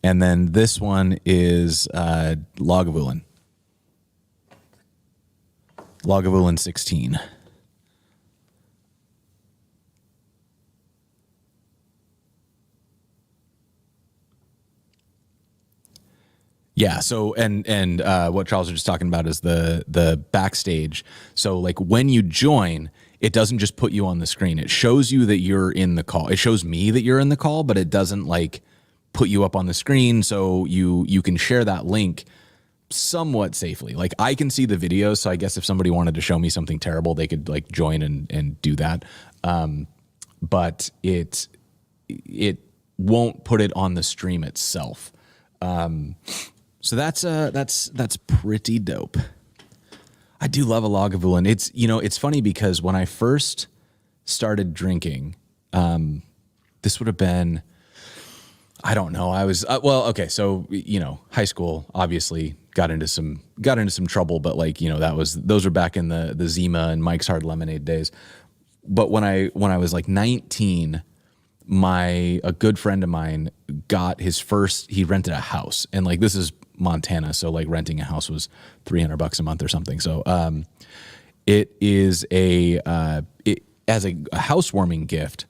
and then this one is Lagavulin. Lagavulin 16. Yeah. So and what Charles was just talking about is the backstage. So like when you join, it doesn't just put you on the screen. It shows you that you're in the call. It shows me that you're in the call, but it doesn't like put you up on the screen. So you can share that link somewhat safely. Like I can see the video, so I guess if somebody wanted to show me something terrible, they could like join and do that. But it won't put it on the stream itself. So that's pretty dope. I do love a Lagavulin. It's funny because when I first started drinking, this would have been, I don't know. I was okay. So high school, obviously got into some trouble, but like those were back in the Zima and Mike's Hard Lemonade days. But when I was like 19, a good friend of mine got he rented a house, and like this is Montana, so like renting a house was $300 a month or something. So it is as a housewarming gift,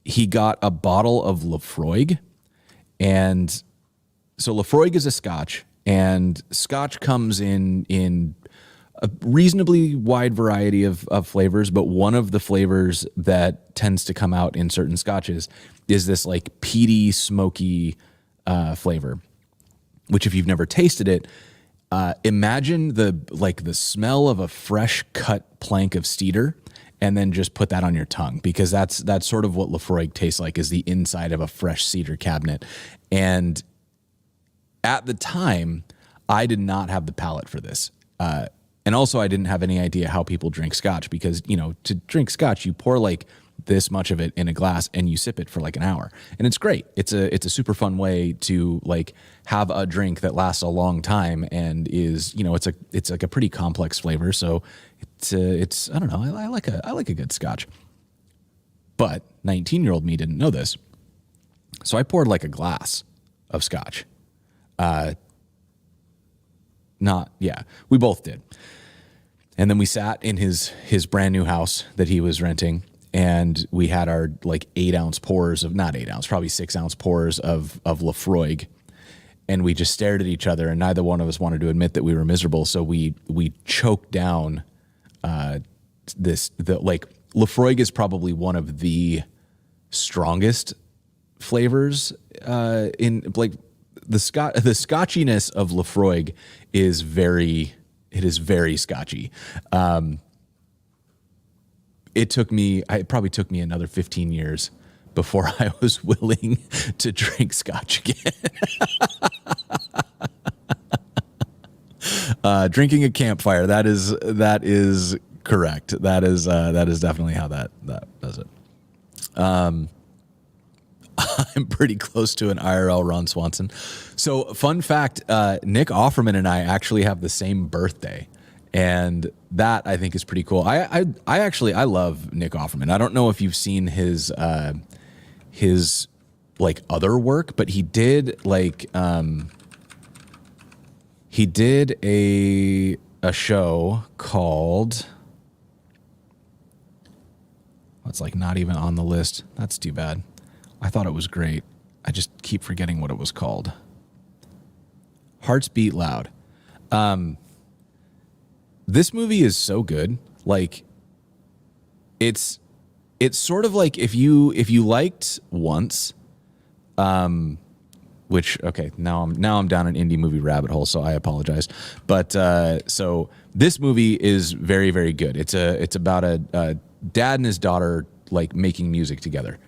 he got a bottle of Lafroig. And so Lafroig is a Scotch, and Scotch comes in a reasonably wide variety of flavors, but one of the flavors that tends to come out in certain Scotches is this like peaty, smoky flavor, which if you've never tasted it, imagine the smell of a fresh cut plank of cedar, and then just put that on your tongue, because that's sort of what Lafroig tastes like, is the inside of a fresh cedar cabinet. And at the time, I did not have the palate for this. And also I didn't have any idea how people drink Scotch, because, to drink Scotch, you pour like this much of it in a glass and you sip it for like an hour. And it's great. It's a super fun way to like have a drink that lasts a long time and is, it's like a pretty complex flavor. So it's I don't know. I like a good Scotch. But 19-year-old me didn't know this. So I poured like a glass of Scotch. We both did. And then we sat in his brand new house that he was renting, and we had our like 8-ounce pours of, not 8 ounce, probably 6-ounce pours of Lafroig. And we just stared at each other, and neither one of us wanted to admit that we were miserable. So we choked down Lafroig is probably one of the strongest flavors in like the scotchiness of Lefroy is very scotchy. It probably took me another 15 years before I was willing to drink scotch again. Drinking a campfire, that is correct. That is definitely how that does it. I'm pretty close to an IRL Ron Swanson. So fun fact, Nick Offerman and I actually have the same birthday. And that I think is pretty cool. I love Nick Offerman. I don't know if you've seen his like other work, but he did a show called, it's like not even on the list. That's too bad. I thought it was great. I just keep forgetting what it was called. Hearts Beat Loud. This movie is so good. Like, it's sort of like if you liked Once, which, okay, now I'm down an indie movie rabbit hole, so I apologize. But so this movie is very, very good. It's about a dad and his daughter like making music together.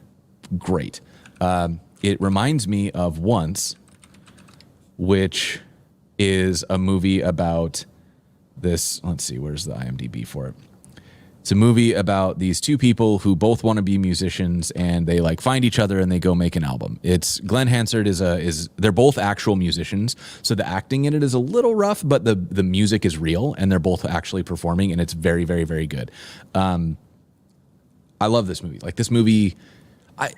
Great. It reminds me of Once, which is a movie about this. Let's see, where's the IMDb for it? It's a movie about these two people who both want to be musicians, and they like find each other and they go make an album. It's Glenn Hansard is they're both actual musicians, so the acting in it is a little rough, but the music is real, and they're both actually performing, and it's very, very, very good. I love this movie. Like, this movie, I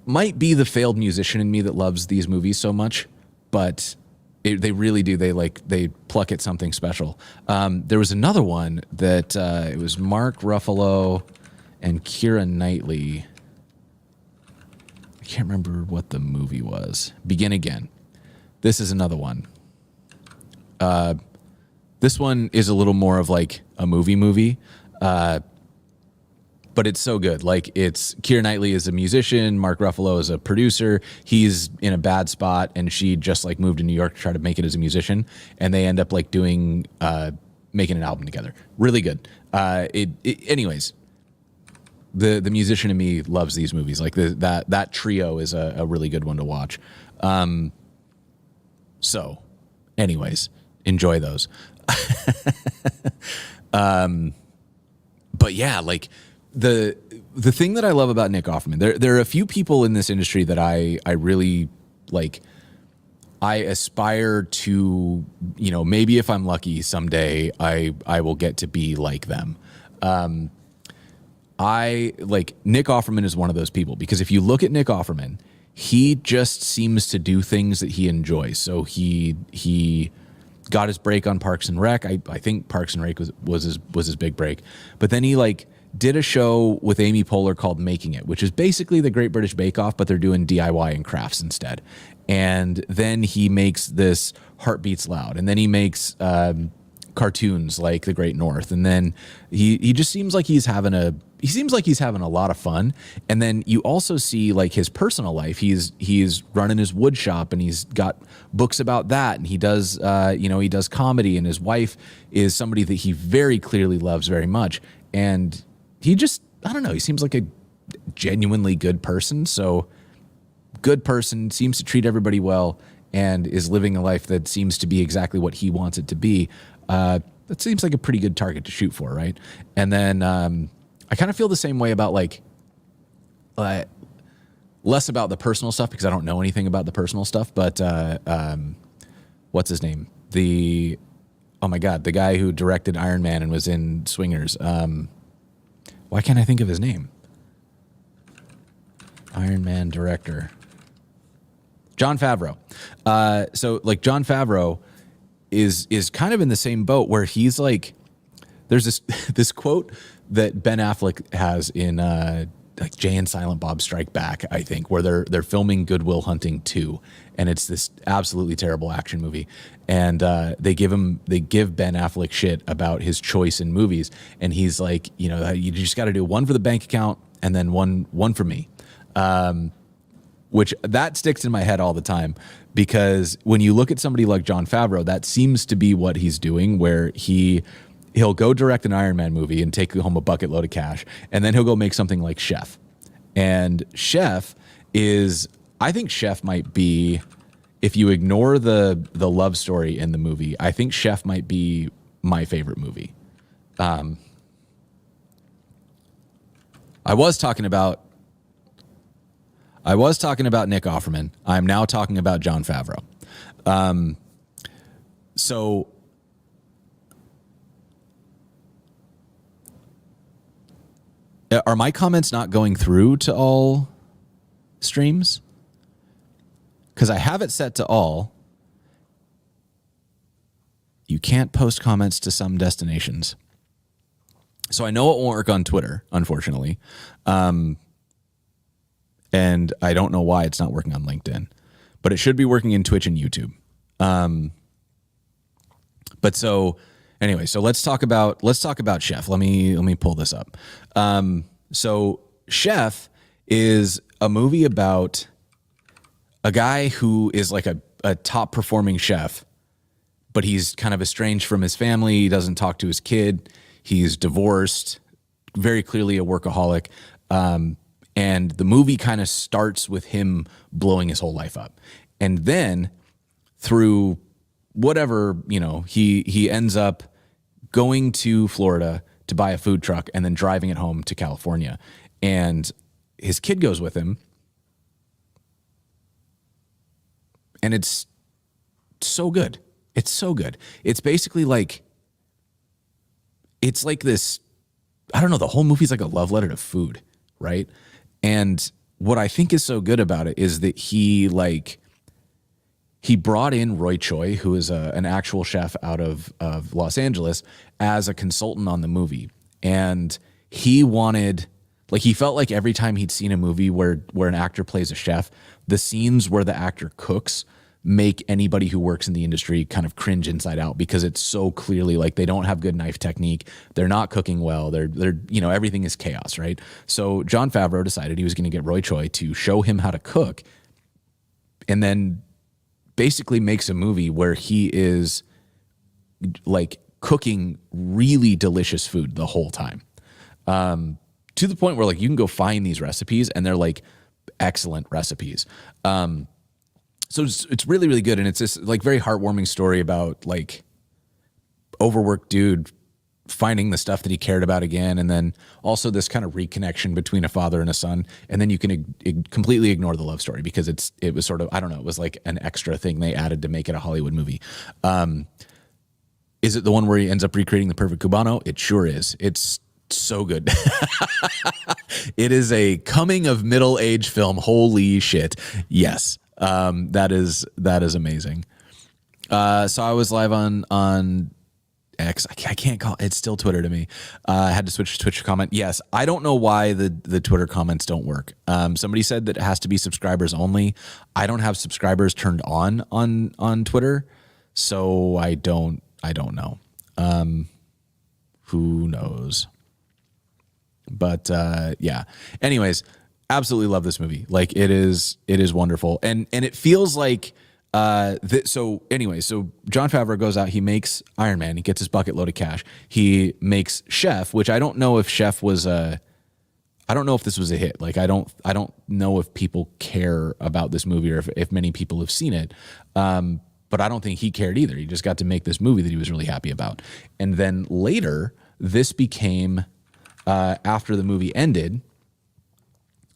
might be the failed musician in me that loves these movies so much, but they really do. They pluck at something special. There was another one that it was Mark Ruffalo and Keira Knightley. I can't remember what the movie was. Begin Again. This is another one. This one is a little more of like a movie. But it's so good. Like, it's Keira Knightley is a musician, Mark Ruffalo is a producer. He's in a bad spot, and she just like moved to New York to try to make it as a musician, and they end up like doing making an album together. Really good. Anyways, the musician in me loves these movies. Like, that trio is a really good one to watch. So, anyways, enjoy those. But yeah, like, the thing that I love about Nick Offerman, there are a few people in this industry that I really like. I aspire to, you know, maybe if I'm lucky someday, I will get to be like them. I like Nick Offerman is one of those people, because if you look at Nick Offerman, he just seems to do things that he enjoys. So he got his break on Parks and Rec. I think Parks and Rec was his big break. But then he like did a show with Amy Poehler called Making It, which is basically the Great British Bake Off, but they're doing DIY and crafts instead. And then he makes this Heart Beats Loud, and then he makes cartoons like The Great North, and then he just seems like he's having a lot of fun. And then you also see like his personal life. He's running his wood shop, and he's got books about that, and he does he does comedy, and his wife is somebody that he very clearly loves very much. And he just, I don't know, he seems like a genuinely good person. So good person, seems to treat everybody well, and is living a life that seems to be exactly what he wants it to be. That seems like a pretty good target to shoot for, right? And then I kind of feel the same way about like less about the personal stuff, because I don't know anything about the personal stuff, but what's his name? Oh my God, the guy who directed Iron Man and was in Swingers. Why can't I think of his name? Iron Man director. Jon Favreau. So like Jon Favreau is kind of in the same boat, where he's like, there's this quote that Ben Affleck has in like Jay and Silent Bob Strike Back, I think, where they're filming Good Will Hunting 2, and it's this absolutely terrible action movie, and they give Ben Affleck shit about his choice in movies, and he's like, you just got to do one for the bank account and then one for me. which that sticks in my head all the time, because when you look at somebody like Jon Favreau, that seems to be what he's doing, where he'll go direct an Iron Man movie and take home a bucket load of cash, and then he'll go make something like Chef. And Chef is, I think Chef might be, if you ignore the love story in the movie, I think Chef might be my favorite movie. I was talking about Nick Offerman. I'm now talking about Jon Favreau. So are my comments not going through to all streams? Because I have it set to all. You can't post comments to some destinations. So I know it won't work on Twitter, unfortunately. And I don't know why it's not working on LinkedIn. But it should be working in Twitch and YouTube. But so anyway, so let's talk about Chef. Let me pull this up. So Chef is a movie about a guy who is like a top performing chef, but he's kind of estranged from his family. He doesn't talk to his kid. He's divorced, very clearly a workaholic. And the movie kind of starts with him blowing his whole life up. And then through whatever, he ends up going to Florida to buy a food truck and then driving it home to California. And his kid goes with him. And it's so good. It's so good. It's basically like, it's like this, I don't know, the whole movie's like a love letter to food, right? And what I think is so good about it is that he brought in Roy Choi, who is an actual chef out of Los Angeles, as a consultant on the movie. And he felt like every time he'd seen a movie where an actor plays a chef, the scenes where the actor cooks make anybody who works in the industry kind of cringe inside out, because it's so clearly like they don't have good knife technique. They're not cooking well. They're everything is chaos, right? So Jon Favreau decided he was going to get Roy Choi to show him how to cook, and then basically makes a movie where he is like cooking really delicious food the whole time. To the point where like you can go find these recipes and they're like excellent recipes. So it's really, really good. And it's this like very heartwarming story about like overworked dude finding the stuff that he cared about again. And then also this kind of reconnection between a father and a son. And then you can completely ignore the love story because it was sort of, I don't know, it was like an extra thing they added to make it a Hollywood movie. Is it the one where he ends up recreating the perfect Cubano? It sure is. It's so good. It is a coming of middle age film. Holy shit. Yes. That is amazing. So I was live on X. I can't call it's still Twitter to me. I had to switch to Twitch comment. Yes. I don't know why the Twitter comments don't work. Somebody said that it has to be subscribers only. I don't have subscribers turned on Twitter. So I don't know. Who knows? But yeah. Anyways, absolutely love this movie. Like it is wonderful, and it feels like so Jon Favreau goes out, he makes Iron Man, he gets his bucket load of cash, he makes Chef, which I don't know if Chef was I don't know if this was a hit. Like I don't know if people care about this movie or if many people have seen it. But I don't think he cared either. He just got to make this movie that he was really happy about. And then later, this became after the movie ended,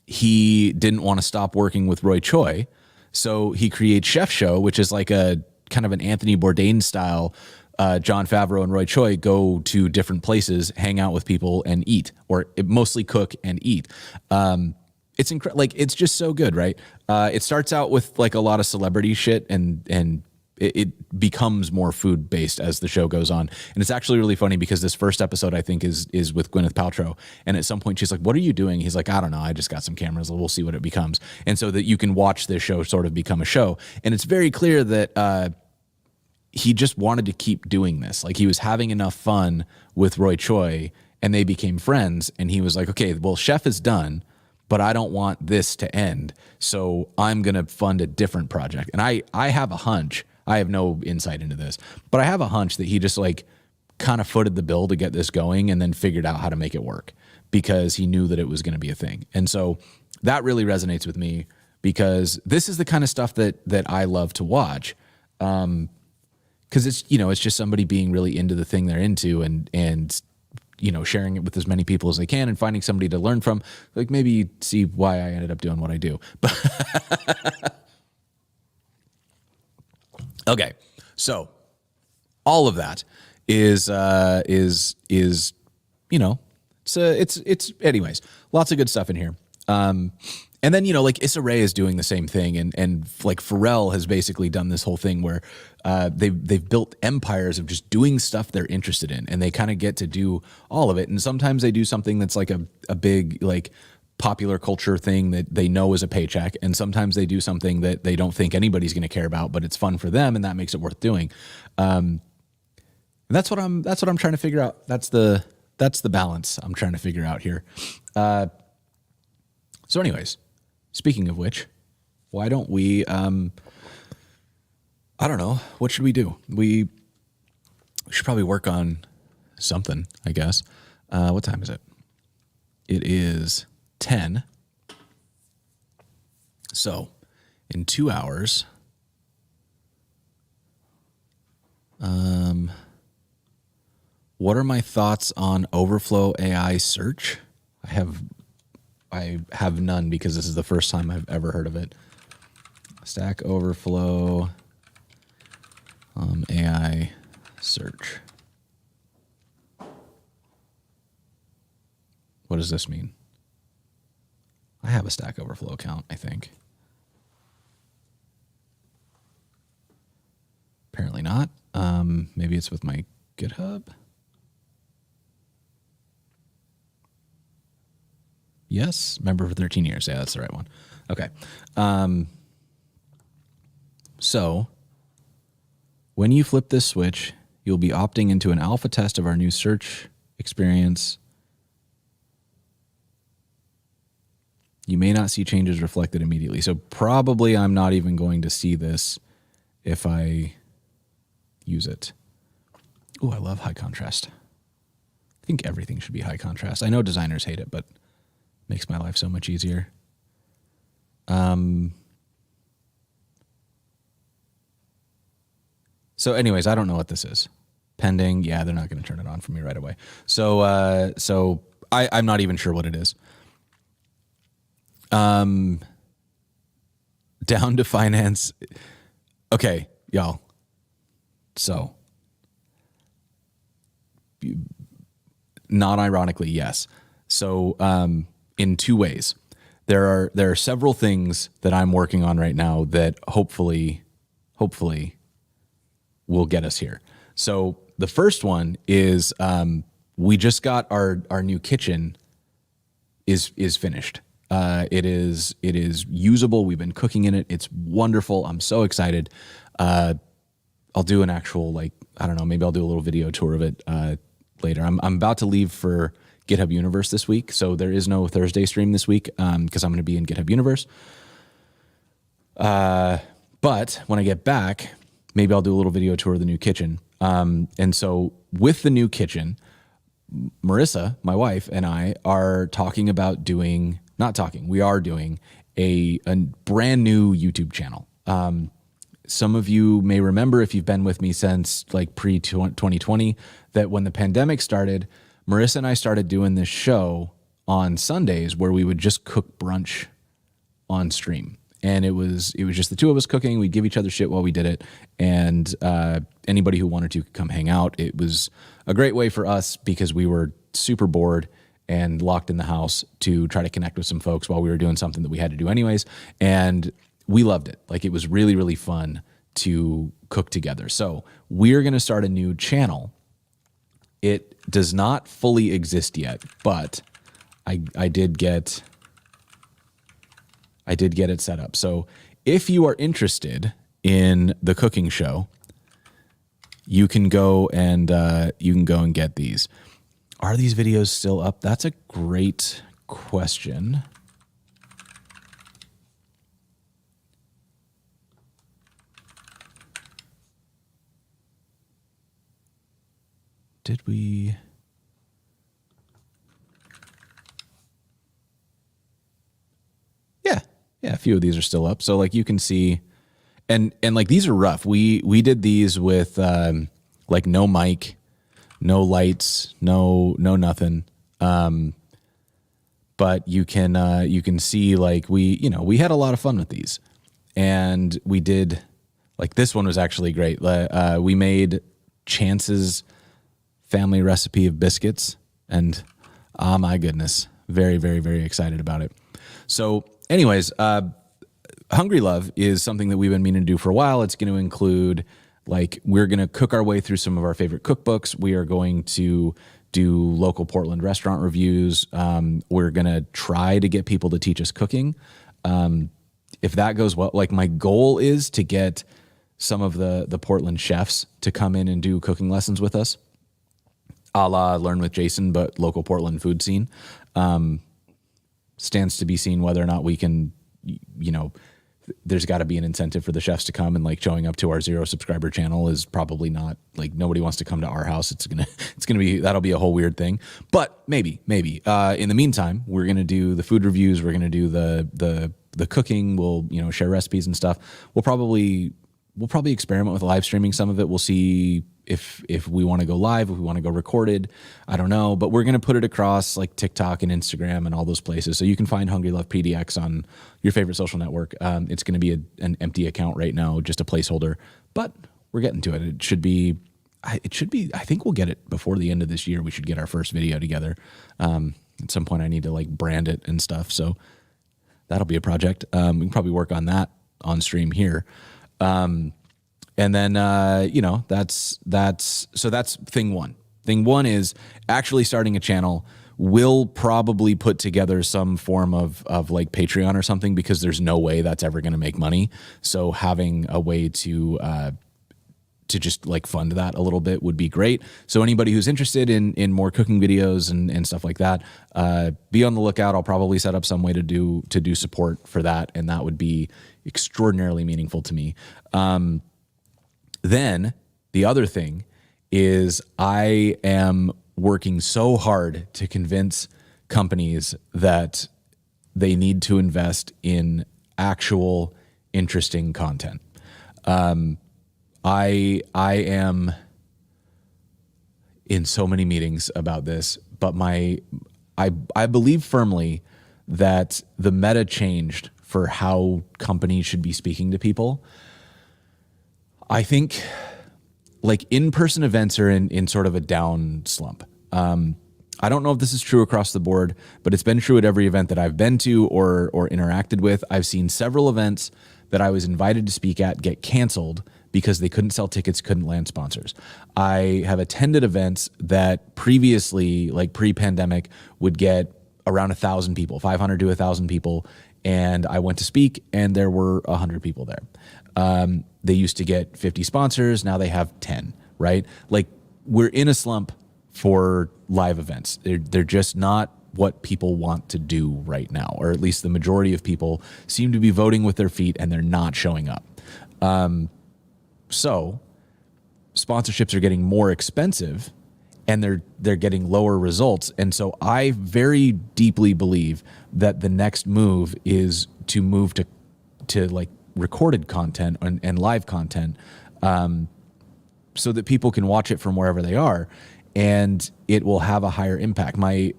he didn't want to stop working with Roy Choi. So he creates Chef Show, which is like a kind of an Anthony Bourdain style. Jon Favreau and Roy Choi go to different places, hang out with people and eat, or mostly cook and eat. It's incredible. Like, it's just so good, right? It starts out with like a lot of celebrity shit and it becomes more food based as the show goes on. And it's actually really funny because this first episode, I think, is with Gwyneth Paltrow. And at some point she's like, "What are you doing?" He's like, "I don't know. I just got some cameras. We'll see what it becomes." And so that you can watch this show sort of become a show. And it's very clear that he just wanted to keep doing this. Like, he was having enough fun with Roy Choi and they became friends. And he was like, okay, well, Chef is done, but I don't want this to end. So I'm going to fund a different project. And I have a hunch. I have no insight into this, but I have a hunch that he just like kind of footed the bill to get this going and then figured out how to make it work because he knew that it was going to be a thing. And so that really resonates with me because this is the kind of stuff that I love to watch. Cause it's, you know, it's just somebody being really into the thing they're into and, you know, sharing it with as many people as they can and finding somebody to learn from, like maybe see why I ended up doing what I do. But okay. So all of that is, you know, it's anyways, lots of good stuff in here. And then, you know, like Issa Rae is doing the same thing. And like Pharrell has basically done this whole thing where they've built empires of just doing stuff they're interested in. And they kind of get to do all of it. And sometimes they do something that's like a big, like popular culture thing that they know is a paycheck. And sometimes they do something that they don't think anybody's going to care about, but it's fun for them. And that makes it worth doing. And that's what I'm trying to figure out. That's the balance I'm trying to figure out here. So anyways, speaking of which, why don't we, I don't know, what should we do? We should probably work on something, I guess. What time is it? It is 10. So in 2 hours, what are my thoughts on Overflow AI search? I have none because this is the first time I've ever heard of it. Stack Overflow AI search. What does this mean? I have a Stack Overflow account, I think. Apparently not. Maybe it's with my GitHub. Yes, member for 13 years. Yeah, that's the right one. Okay. So when you flip this switch, you'll be opting into an alpha test of our new search experience. You may not see changes reflected immediately. So probably I'm not even going to see this if I use it. Oh, I love high contrast. I think everything should be high contrast. I know designers hate it, but makes my life so much easier. So anyways, I don't know what this is. Pending. Yeah, they're not going to turn it on for me right away. So I'm not even sure what it is. Down to finance. Okay, y'all. So not ironically, yes. So, in two ways, there are several things that I'm working on right now that hopefully will get us here. So the first one is we just got our new kitchen is finished. It is usable. We've been cooking in it. It's wonderful. I'm so excited. I'll do an actual, like, I don't know, maybe I'll do a little video tour of it later. I'm about to leave for GitHub Universe this week, so there is no Thursday stream this week because I'm going to be in GitHub Universe. But when I get back, maybe I'll do a little video tour of the new kitchen. And so with the new kitchen, Marissa, my wife, and I are talking about doing, not talking, we are doing a brand new YouTube channel. Some of you may remember, if you've been with me since like pre-2020, that when the pandemic started, Marissa and I started doing this show on Sundays where we would just cook brunch on stream. And it was just the two of us cooking. We'd give each other shit while we did it. And anybody who wanted to could come hang out. It was a great way for us because we were super bored and locked in the house to try to connect with some folks while we were doing something that we had to do anyways. And we loved it. Like, it was really, really fun to cook together. So we're going to start a new channel. It does not fully exist yet, but I did get it set up. So if you are interested in the cooking show, you can go and get these. Are these videos still up? That's a great question. did we? Yeah, a few of these are still up. So like you can see, and like these are rough. We did these with like no mic, no lights, no nothing. But you can see like we had a lot of fun with these, and we did like this one was actually great. We made Chance's family recipe of biscuits, and oh my goodness, very, very, very excited about it. So anyways, Hungry Love is something that we've been meaning to do for a while. It's going to include like we're going to cook our way through some of our favorite cookbooks. We are going to do local Portland restaurant reviews. We're going to try to get people to teach us cooking. If that goes well, like my goal is to get some of the Portland chefs to come in and do cooking lessons with us, a la Learn with Jason, but local Portland food scene. Stands to be seen whether or not we can, there's got to be an incentive for the chefs to come, and like showing up to our 0 subscriber channel is probably not like nobody wants to come to our house. It's going to be, that'll be a whole weird thing, but maybe, in the meantime, we're going to do the food reviews. We're going to do the cooking. We'll, share recipes and stuff. We'll probably experiment with live streaming some of it. We'll see if we want to go live, if we want to go recorded, I don't know, but we're going to put it across like TikTok and Instagram and all those places. So you can find Hungry Love PDX on your favorite social network. It's going to be an empty account right now, just a placeholder, but we're getting to it. It should be, I think we'll get it before the end of this year. We should get our first video together. At some point I need to like brand it and stuff. So that'll be a project. We can probably work on that on stream here. And then, that's thing one. Thing one is actually starting a channel. We'll probably put together some form of like Patreon or something, because there's no way that's ever going to make money. So having a way to just like fund that a little bit would be great. So anybody who's interested in more cooking videos and stuff like that, be on the lookout. I'll probably set up some way to do support for that. And that would be extraordinarily meaningful to me. Then the other thing is I am working so hard to convince companies that they need to invest in actual interesting content. I am in so many meetings about this, but I believe firmly that the meta changed for how companies should be speaking to people. I think like in-person events are in sort of a down slump. I don't know if this is true across the board, but it's been true at every event that I've been to or interacted with. I've seen several events that I was invited to speak at get canceled because they couldn't sell tickets, couldn't land sponsors. I have attended events that previously, like pre-pandemic, would get around 1,000 people, 500 to 1,000 people, and I went to speak and there were 100 people there. They used to get 50 sponsors. Now they have 10, right? Like we're in a slump for live events. They're just not what people want to do right now, or at least the majority of people seem to be voting with their feet and they're not showing up. So sponsorships are getting more expensive and they're getting lower results. And so I very deeply believe that the next move is to move to like recorded content and live content, so that people can watch it from wherever they are and it will have a higher impact. My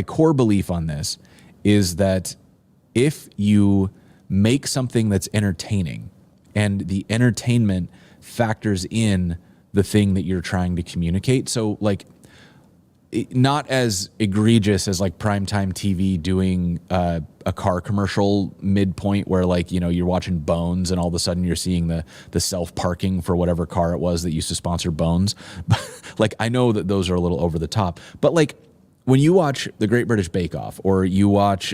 core belief on this is that if you make something that's entertaining and the entertainment factors in the thing that you're trying to communicate. So like not as egregious as like primetime TV doing a car commercial midpoint where like, you're watching Bones and all of a sudden you're seeing the self-parking for whatever car it was that used to sponsor Bones. Like I know that those are a little over the top, but like when you watch the Great British Bake Off or you watch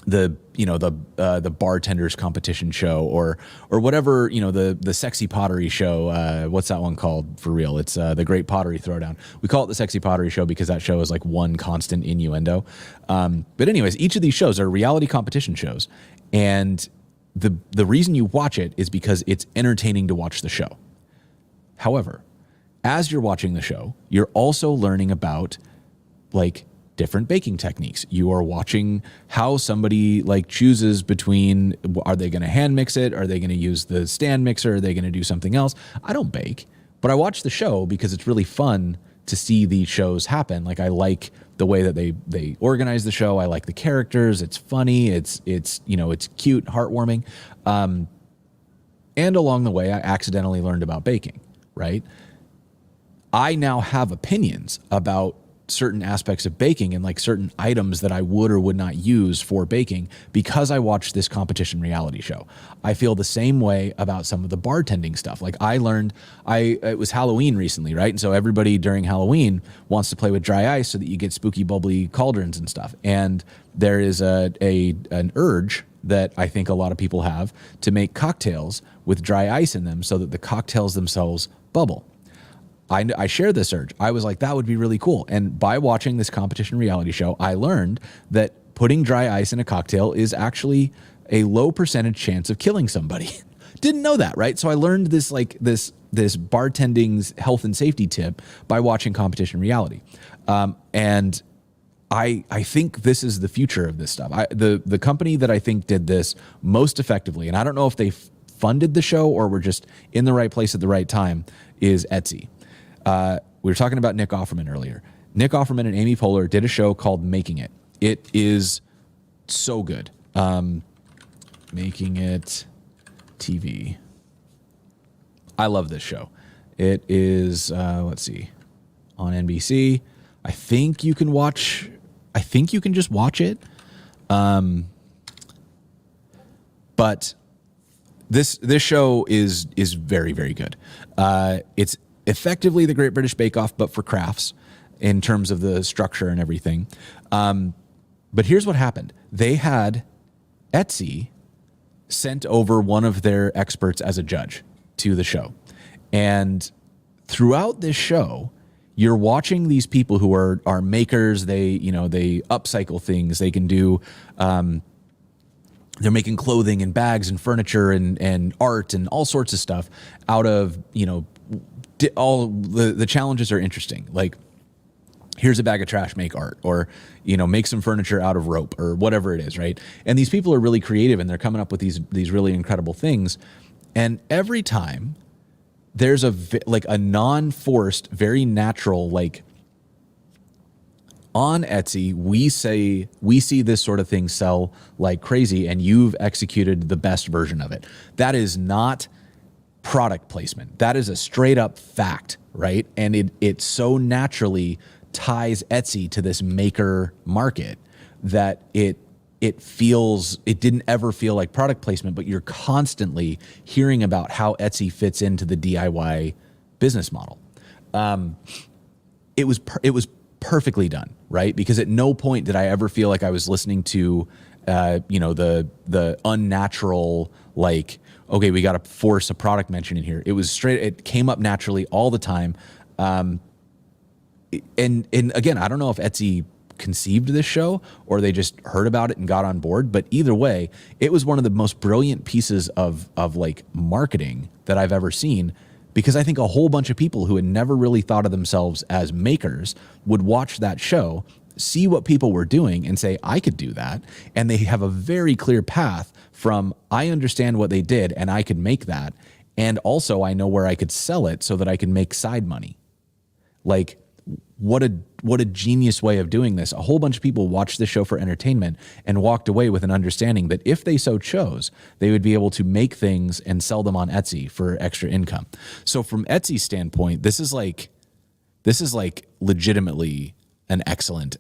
the bartenders competition show or whatever, the sexy pottery show. What's that one called for real? It's the Great Pottery Throwdown. We call it the sexy pottery show because that show is like one constant innuendo. But anyways, each of these shows are reality competition shows. And the reason you watch it is because it's entertaining to watch the show. However, as you're watching the show, you're also learning about like different baking techniques. You are watching how somebody like chooses between, are they going to hand mix it? Are they going to use the stand mixer? Are they going to do something else? I don't bake, but I watch the show because it's really fun to see these shows happen. Like I like the way that they organize the show. I like the characters. It's funny. It's cute, heartwarming. And along the way, I accidentally learned about baking, right? I now have opinions about certain aspects of baking and like certain items that I would or would not use for baking because I watched this competition reality show. I feel the same way about some of the bartending stuff. Like I learned, it was Halloween recently, right? And so everybody during Halloween wants to play with dry ice so that you get spooky, bubbly cauldrons and stuff. And there is an urge that I think a lot of people have to make cocktails with dry ice in them so that the cocktails themselves bubble. I share this urge. I was like, that would be really cool. And by watching this competition reality show, I learned that putting dry ice in a cocktail is actually a low percentage chance of killing somebody. Didn't know that, right? So I learned this bartending's health and safety tip by watching competition reality. And I think this is the future of this stuff. The company that I think did this most effectively, and I don't know if they funded the show or were just in the right place at the right time, is Etsy. We were talking about Nick Offerman earlier. Nick Offerman and Amy Poehler did a show called Making It. It is so good. Making It TV. I love this show. It is, let's see, on NBC. I think you can just watch it. But this show is very, very good. It's effectively the Great British Bake Off, but for crafts in terms of the structure and everything. But here's what happened. They had Etsy sent over one of their experts as a judge to the show. And throughout this show, you're watching these people who are makers. They upcycle things. They can do, they're making clothing and bags and furniture and art and all sorts of stuff out of, all the challenges are interesting. Like, here's a bag of trash, make art, or, make some furniture out of rope or whatever it is. Right. And these people are really creative and they're coming up with these really incredible things. And every time there's a non-forced, very natural, like, on Etsy, we see this sort of thing sell like crazy and you've executed the best version of it. That is not product placement. That is a straight up fact, right? And it so naturally ties Etsy to this maker market that it didn't ever feel like product placement, but you're constantly hearing about how Etsy fits into the DIY business model. It was perfectly done, right? Because at no point did I ever feel like I was listening to, the unnatural, like, okay, we got to force a product mention in here. It was straight. It came up naturally all the time. And again, I don't know if Etsy conceived this show or they just heard about it and got on board, but either way, it was one of the most brilliant pieces of like marketing that I've ever seen, because I think a whole bunch of people who had never really thought of themselves as makers would watch that show, see what people were doing and say, I could do that. And they have a very clear path from, I understand what they did and I could make that. And also I know where I could sell it so that I can make side money. Like, what a genius way of doing this. A whole bunch of people watched this show for entertainment and walked away with an understanding that if they so chose, they would be able to make things and sell them on Etsy for extra income. So from Etsy's standpoint, this is like legitimately an excellent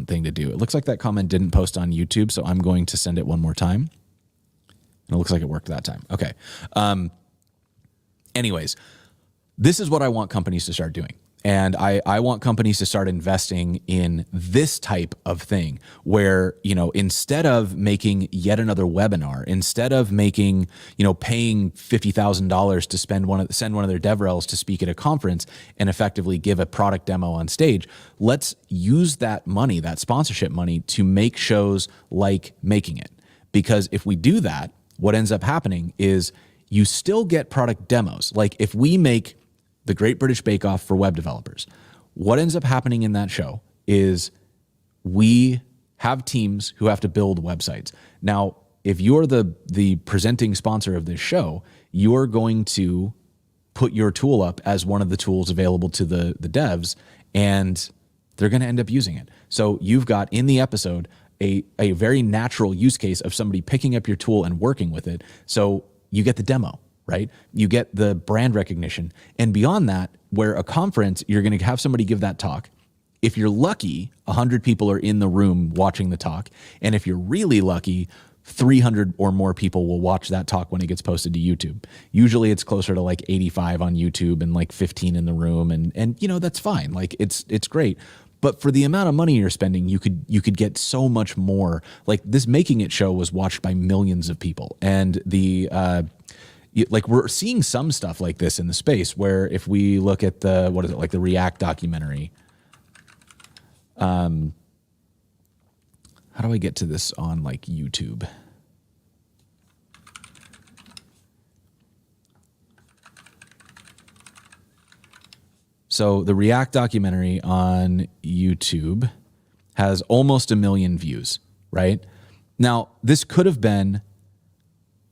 thing to do. It looks like that comment didn't post on YouTube, so I'm going to send it one more time. And it looks like it worked that time. Okay. Anyways, this is what I want companies to start doing. And I want companies to start investing in this type of thing where, instead of making yet another webinar, instead of making, paying $50,000 to send one of their DevRels to speak at a conference and effectively give a product demo on stage, let's use that money, that sponsorship money, to make shows like Making It. Because if we do that, what ends up happening is you still get product demos. Like if we make the Great British Bake Off for web developers. What ends up happening in that show is we have teams who have to build websites. Now, if you're the presenting sponsor of this show, you're going to put your tool up as one of the tools available to the devs, and they're going to end up using it. So you've got in the episode a very natural use case of somebody picking up your tool and working with it. So you get the demo, right? You get the brand recognition. And beyond that, where a conference, you're going to have somebody give that talk. If you're lucky, 100 people are in the room watching the talk. And if you're really lucky, 300 or more people will watch that talk when it gets posted to YouTube. Usually it's closer to like 85 on YouTube and like 15 in the room. And you know, that's fine. Like it's great. But for the amount of money you're spending, you could get so much more. Like this Making It show was watched by millions of people. And like we're seeing some stuff like this in the space where if we look at the, what is it, like the React documentary. How do I get to this on like YouTube? So the React documentary on YouTube has almost 1 million views, right? Now, this could have been,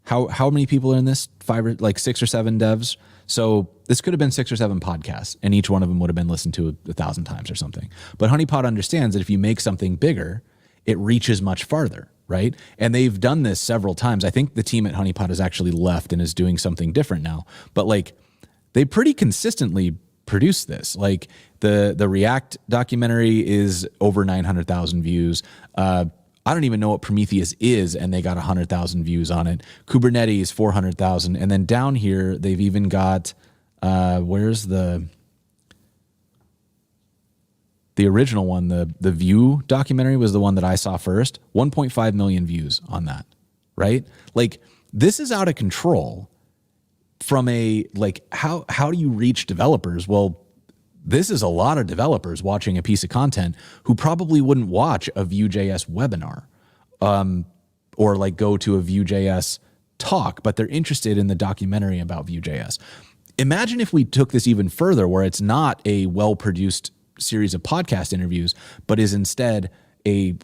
how many people are in this? 6 or 7 devs. So this could have been 6 or 7 podcasts, and each one of them would have been listened to 1,000 times or something. But Honeypot understands that if you make something bigger, it reaches much farther, right? And they've done this several times. I think the team at Honeypot has actually left and is doing something different now. But like, they pretty consistently produce this. Like the React documentary is over 900,000 views. I don't even know what Prometheus is, and they got 100,000 views on it. Kubernetes, 400,000. And then down here, they've even got, where's the original one? The View documentary was the one that I saw first. 1.5 million views on that, right? Like, this is out of control from how do you reach developers? Well, this is a lot of developers watching a piece of content who probably wouldn't watch a Vue.js webinar or like go to a Vue.js talk, but they're interested in the documentary about Vue.js. Imagine if we took this even further, where it's not a well-produced series of podcast interviews, but is instead a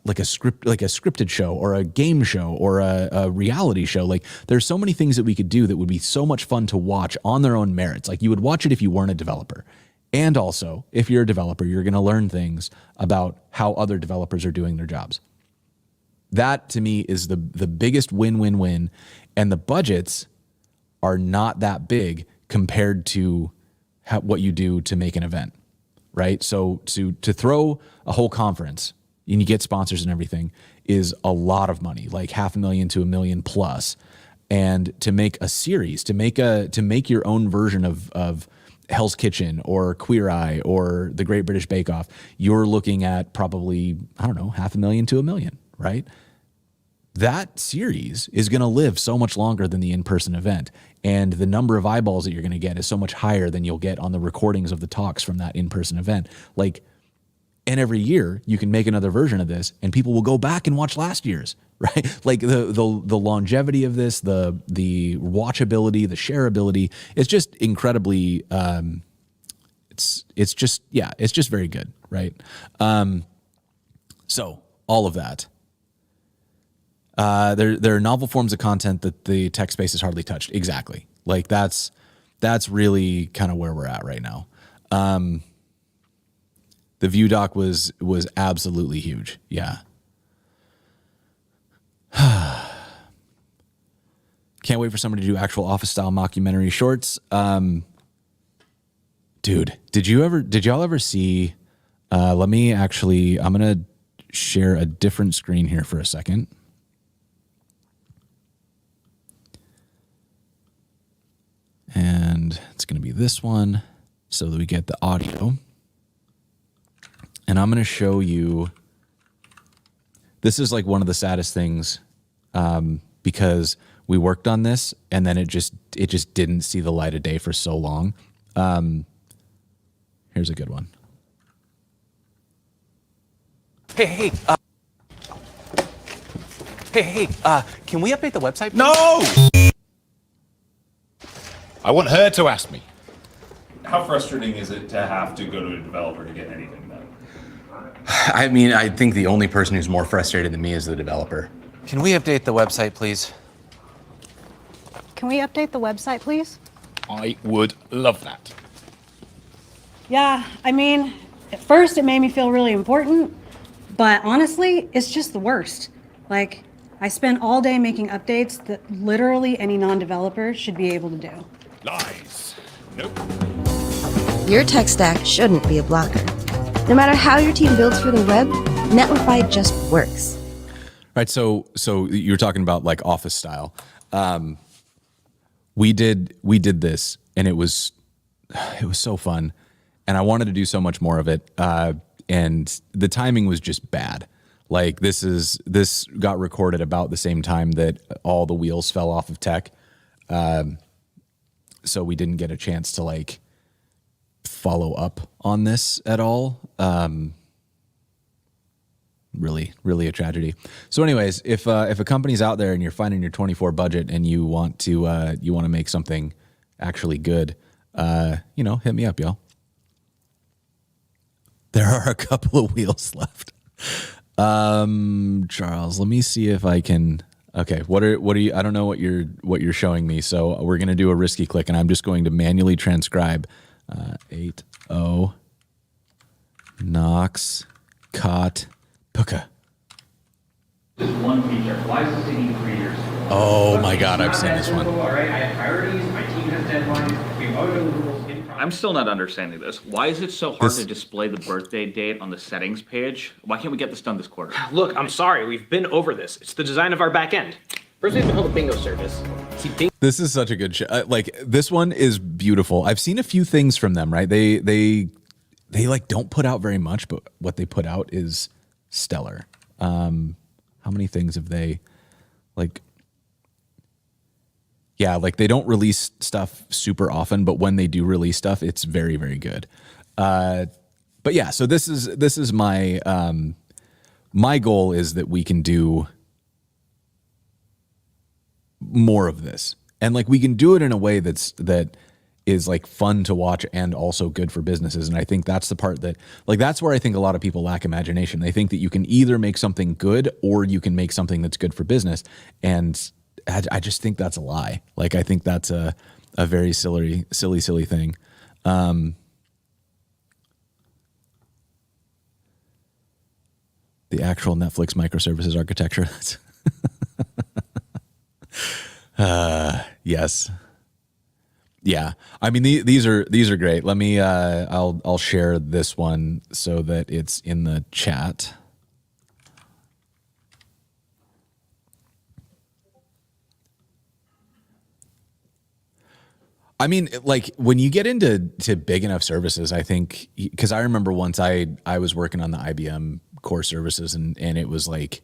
scripted show or a game show or a reality show. Like there's so many things that we could do that would be so much fun to watch on their own merits. Like you would watch it if you weren't a developer. And also, if you're a developer, you're going to learn things about how other developers are doing their jobs. That to me is the biggest win-win-win. And the budgets are not that big compared to what you do to make an event, right? So to throw a whole conference and you get sponsors and everything is a lot of money, like $500,000 to $1 million plus. And to make a series, to make your own version of Hell's Kitchen or Queer Eye or the Great British Bake Off, you're looking at probably, I don't know, $500,000 to $1 million, right? That series is going to live so much longer than the in-person event. And the number of eyeballs that you're going to get is so much higher than you'll get on the recordings of the talks from that in-person event. And every year you can make another version of this and people will go back and watch last year's, right? Like the longevity of this, the watchability, the shareability, it's just incredibly, it's just very good, right? So all of that. There are novel forms of content that the tech space has hardly touched. Exactly. Like that's really kind of where we're at right now. The Vue doc was absolutely huge. Yeah. Can't wait for somebody to do actual office style mockumentary shorts. Dude, did y'all ever see, I'm going to share a different screen here for a second. And it's going to be this one so that we get the audio. And I'm going to show you, this is like one of the saddest things because we worked on this and then it just didn't see the light of day for so long. Here's a good one. Hey, can we update the website, please? No! I want her to ask me. How frustrating is it to have to go to a developer to get anything done? I mean, I think the only person who's more frustrated than me is the developer. Can we update the website, please? Can we update the website, please? I would love that. Yeah, I mean, at first it made me feel really important, but honestly, it's just the worst. Like, I spent all day making updates that literally any non-developer should be able to do. Lies. Nope. Your tech stack shouldn't be a blocker. No matter how your team builds for the web, Netlify just works. Right. So you're talking about like office style. We did this, and it was so fun, and I wanted to do so much more of it. And the timing was just bad. Like this got recorded about the same time that all the wheels fell off of tech. So we didn't get a chance to like follow up on this at all. Really a tragedy. So anyways, if a company's out there and you're finding your 24 budget and you want to make something actually good, hit me up, y'all. There are a couple of wheels left. Charles, let me see if I can. Okay, what are you? I don't know what you're showing me. So we're gonna do a risky click, and I'm just going to manually transcribe 8-0 Knox Cot Puka. This one feature. Why is this taking 3 years? Oh my God, I've seen this one. All right, I have priorities. My team has deadlines. We have other deliverables in progress. I'm still not understanding this. Why is it so hard to display the birthday date on the settings page? Why can't we get this done this quarter? Look, I'm sorry. We've been over this. It's the design of our back end. First, we have to build a bingo service. See, This is such a good show. Like this one is beautiful. I've seen a few things from them. Right? They like don't put out very much, but what they put out is stellar. How many things have they like? Yeah, like they don't release stuff super often, but when they do release stuff, it's very, very good. But yeah, so this is my my goal is that we can do more of this, and like we can do it in a way that is like fun to watch and also good for businesses. And I think that's the part that like that's where I think a lot of people lack imagination. They think that you can either make something good or you can make something that's good for business, and I just think that's a lie. Like I think that's a very silly thing. The actual Netflix microservices architecture. Yes. Yeah. I mean, these are great. Let me, I'll share this one so that it's in the chat. I mean, like when you get into big enough services, I think, because I remember once I was working on the IBM core services and it was like,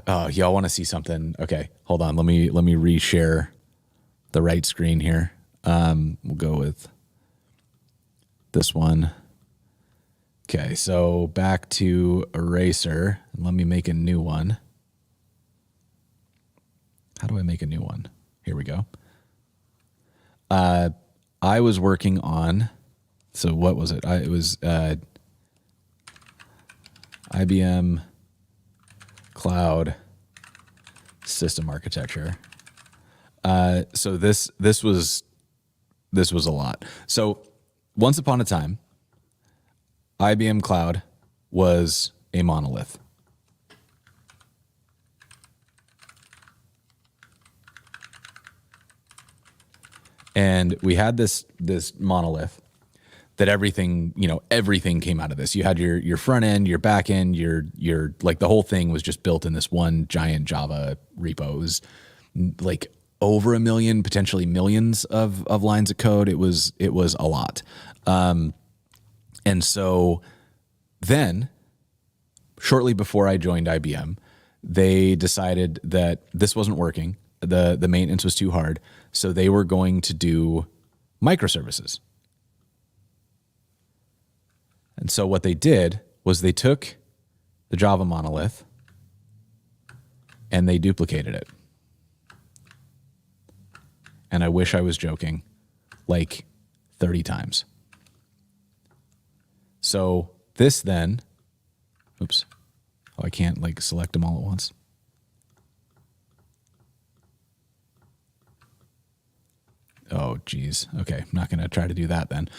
oh, y'all want to see something? Okay, hold on. Let me reshare the right screen here. We'll go with this one. Okay, so back to Eraser. Let me make a new one. How do I make a new one? Here we go. I was working on, so what was it? It was IBM Cloud System Architecture. So this was a lot. So once upon a time, IBM Cloud was a monolith. And we had this monolith that everything came out of this. You had your front end, your back end, your like the whole thing was just built in this one giant Java repo. It was like over 1 million, potentially millions of lines of code. It was a lot. And so then shortly before I joined IBM, they decided that this wasn't working. The maintenance was too hard. So they were going to do microservices. And so what they did was they took the Java monolith and they duplicated it. and I wish I was joking, like 30 times. So this then, oops, oh, I can't like select them all at once. Oh, geez. Okay, I'm not going to try to do that then.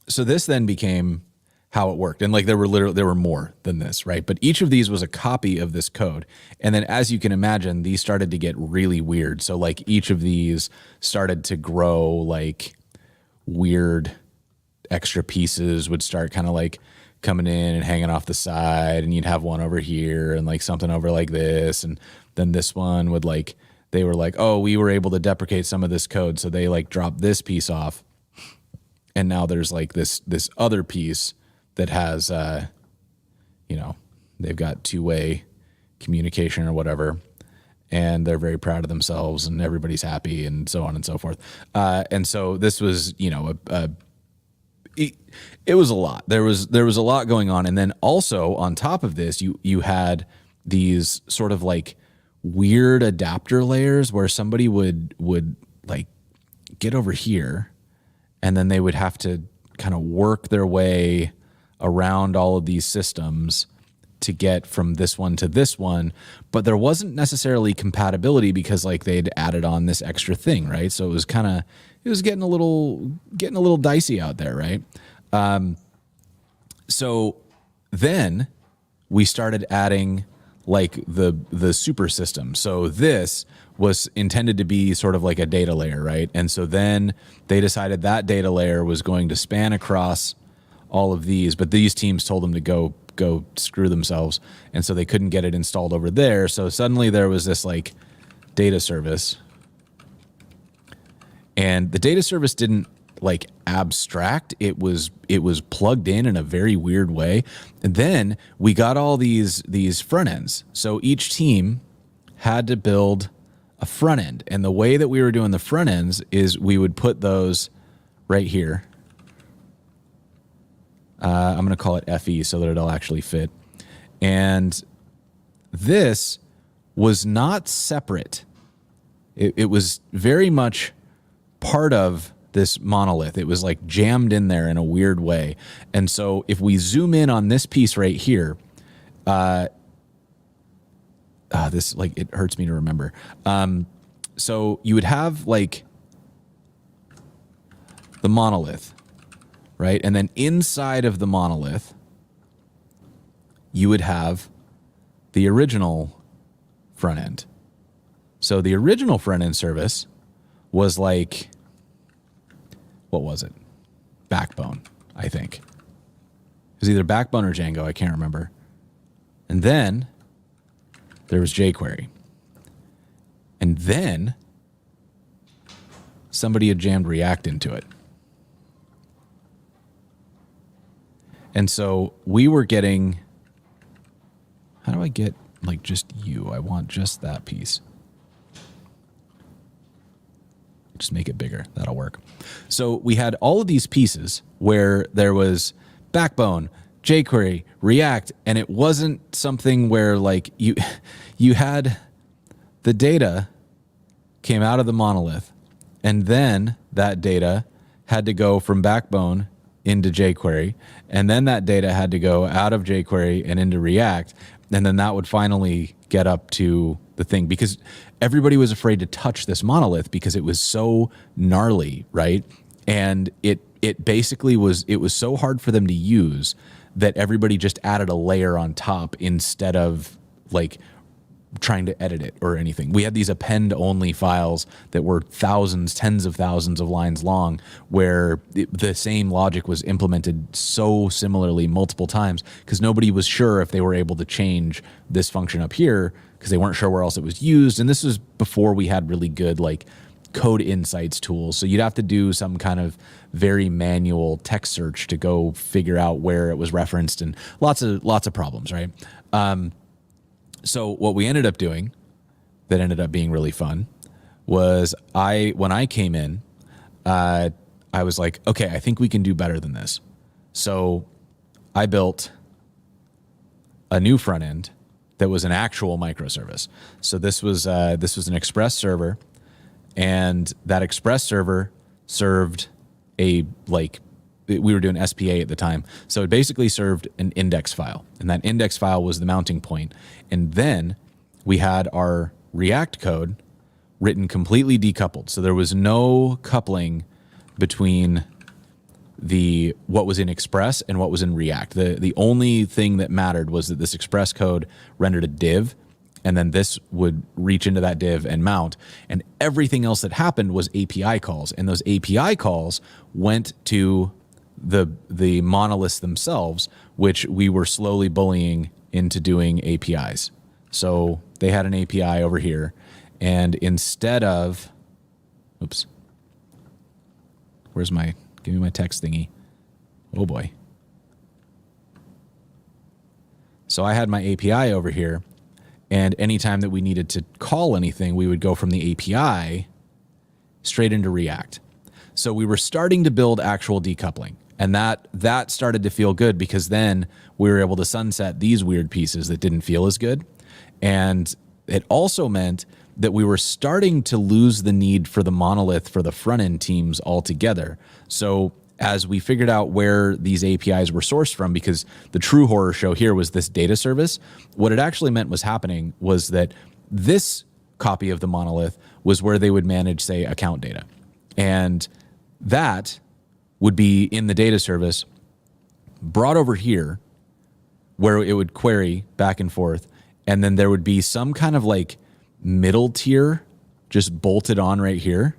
So this then became how it worked. And like there were more than this, right? But each of these was a copy of this code. And then as you can imagine, these started to get really weird. So like each of these started to grow, like weird extra pieces would start kind of like coming in and hanging off the side, and you'd have one over here and like something over like this. And then this one would like, they were like, oh, we were able to deprecate some of this code. So they like dropped this piece off. And now there's like this other piece that has, they've got two-way communication or whatever, and they're very proud of themselves, and everybody's happy, and so on and so forth. And so this was, it was a lot. There was a lot going on, and then also on top of this, you had these sort of like weird adapter layers where somebody would like get over here, and then they would have to kind of work their way around all of these systems to get from this one to this one, but there wasn't necessarily compatibility because like they'd added on this extra thing, right? So it was getting a little dicey out there, right? So then we started adding like the super system. So this was intended to be sort of like a data layer, right? And so then they decided that data layer was going to span across all of these, but these teams told them to go screw themselves, and so they couldn't get it installed over there. So suddenly there was this like data service, and the data service didn't like abstract. It was plugged in a very weird way. And then we got all these front ends. So each team had to build a front end, and the way that we were doing the front ends is we would put those right here. I'm going to call it FE so that it'll actually fit. And this was not separate. It was very much part of this monolith. It was like jammed in there in a weird way. And so if we zoom in on this piece right here, this like, it hurts me to remember. So you would have like the monolith, right? And then inside of the monolith, you would have the original front end. So the original front end service was like, what was it? Backbone, I think. It was either Backbone or Django, I can't remember. And then there was jQuery. And then somebody had jammed React into it. And so we were getting, how do I get like just you? I want just that piece. Just make it bigger. That'll work. So we had all of these pieces where there was Backbone, jQuery, React, and it wasn't something where like you had the data came out of the monolith, and then that data had to go from Backbone into jQuery, and then that data had to go out of jQuery and into React, and then that would finally get up to the thing, because everybody was afraid to touch this monolith because it was so gnarly, right? And it basically was so hard for them to use that everybody just added a layer on top instead of like trying to edit it or anything. We had these append only files that were thousands, tens of thousands of lines long, where the same logic was implemented so similarly multiple times because nobody was sure if they were able to change this function up here because they weren't sure where else it was used. And this was before we had really good like code insights tools. So you'd have to do some kind of very manual text search to go figure out where it was referenced, and lots of problems, right? So what we ended up doing that ended up being really fun was when I came in, I was like, okay, I think we can do better than this. So I built a new front end that was an actual microservice. So this was an Express server, And that Express server served we were doing SPA at the time. So it basically served an index file, and that index file was the mounting point. And then we had our React code written completely decoupled. So there was no coupling between what was in Express and what was in React. The only thing that mattered was that this Express code rendered a div, and then this would reach into that div and mount. And everything else that happened was API calls. And those API calls went to the monoliths themselves, which we were slowly bullying into doing APIs. So they had an API over here, and instead of, oops, give me my text thingy. Oh boy. So I had my API over here, and anytime that we needed to call anything, we would go from the API straight into React. So we were starting to build actual decoupling. And that started to feel good, because then we were able to sunset these weird pieces that didn't feel as good. And it also meant that we were starting to lose the need for the monolith for the front end teams altogether. So as we figured out where these APIs were sourced from, because the true horror show here was this data service, what it actually meant was happening was that this copy of the monolith was where they would manage, say, account data. And that would be in the data service, brought over here, where it would query back and forth, and then there would be some kind of like middle tier just bolted on right here.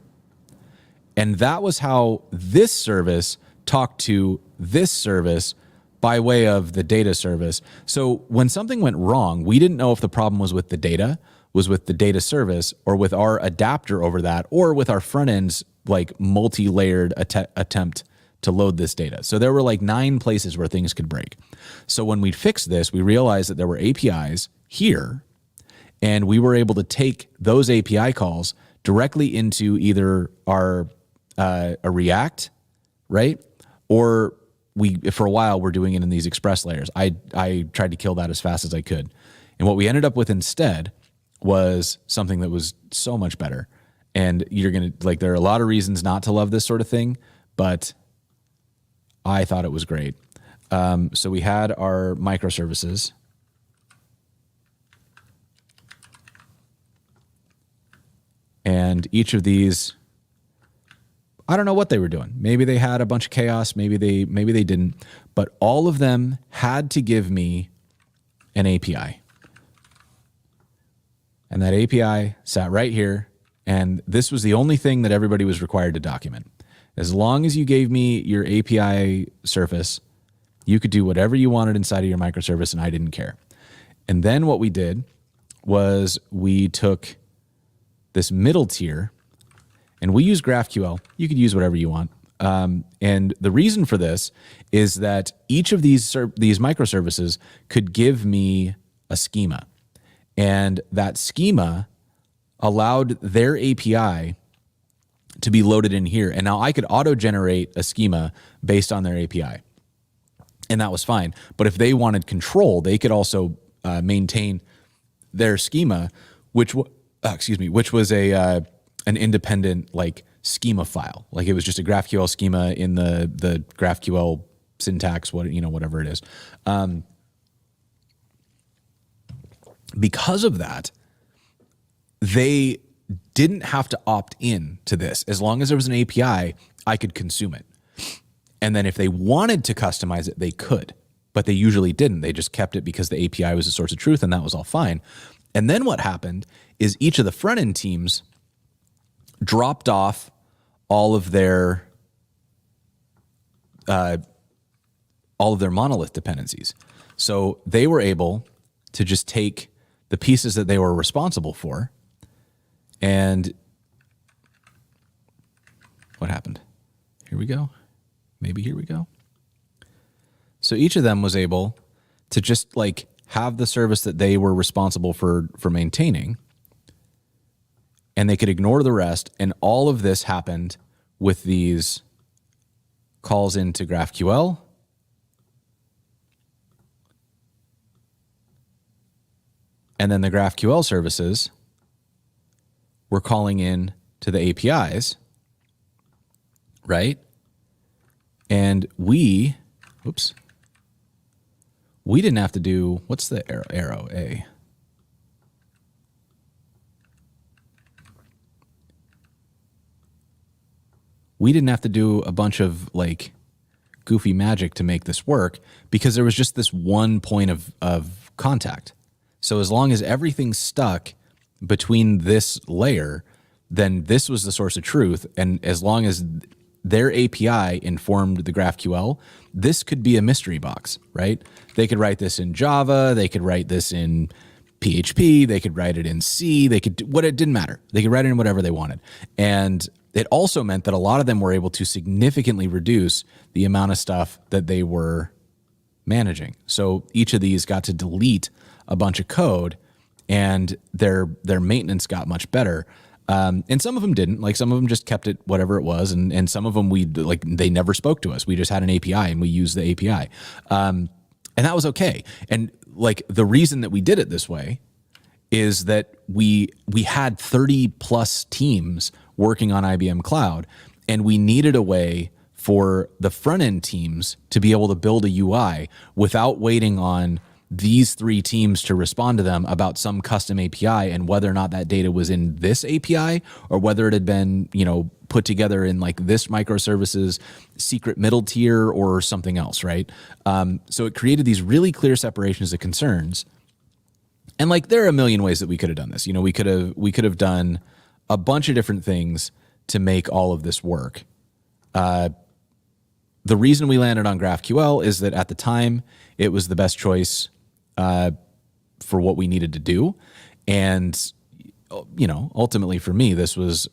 And that was how this service talked to this service by way of the data service. So when something went wrong, we didn't know if the problem was with the data, was with the data service, or with our adapter over that, or with our front end's like multi-layered attempt to load this data. So there were like 9 places where things could break. So when we fixed this, we realized that there were APIs here, and we were able to take those API calls directly into either our a React, right? Or for a while, we're doing it in these Express layers. I tried to kill that as fast as I could. And what we ended up with instead was something that was so much better. And there are a lot of reasons not to love this sort of thing, but I thought it was great. So we had our microservices. And each of these, I don't know what they were doing. Maybe they had a bunch of chaos. Maybe they didn't. But all of them had to give me an API. And that API sat right here. And this was the only thing that everybody was required to document. As long as you gave me your API surface, you could do whatever you wanted inside of your microservice, and I didn't care. And then what we did was we took this middle tier, and we use GraphQL. You could use whatever you want. And the reason for this is that each of these microservices could give me a schema. And that schema allowed their API to be loaded in here. And now I could auto-generate a schema based on their API. And that was fine. But if they wanted control, they could also maintain their schema, which was an independent like schema file. Like it was just a GraphQL schema in the GraphQL syntax, whatever it is. Because of that, they didn't have to opt in to this. As long as there was an API, I could consume it. And then if they wanted to customize it, they could, but they usually didn't. They just kept it because the API was the source of truth, and that was all fine. And then what happened is each of the front end teams dropped off all of their monolith dependencies. So they were able to just take the pieces that they were responsible for. And what happened? Here we go. Maybe here we go. So each of them was able to just like have the service that they were responsible for maintaining, and they could ignore the rest. And all of this happened with these calls into GraphQL. And then the GraphQL services were calling in to the APIs, right? And we didn't have to do, what's the arrow A? We didn't have to do a bunch of like goofy magic to make this work because there was just this one point of contact. So as long as everything stuck between this layer, then this was the source of truth. And as long as their API informed the GraphQL, this could be a mystery box, right? They could write this in Java. They could write this in PHP. They could write it in C. They could, it didn't matter. They could write it in whatever they wanted. And it also meant that a lot of them were able to significantly reduce the amount of stuff that they were managing. So each of these got to delete a bunch of code, and their maintenance got much better. And some of them didn't. Like some of them just kept it whatever it was, and some of them they never spoke to us. We just had an API and we used the API, and that was okay. And like the reason that we did it this way is that we had 30 plus teams working on IBM Cloud, and we needed a way for the front end teams to be able to build a UI without waiting on these 3 teams to respond to them about some custom API and whether or not that data was in this API or whether it had been, put together in like this microservices secret middle tier or something else, right? So it created these really clear separations of concerns. And like there are a million ways that we could have done this. We could have done a bunch of different things to make all of this work. The reason we landed on GraphQL is that at the time it was the best choice for what we needed to do. And, ultimately for me, this was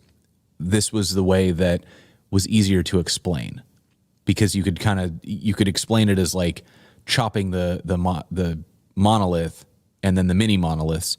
the way that was easier to explain because you could explain it as like chopping the monolith and then the mini monoliths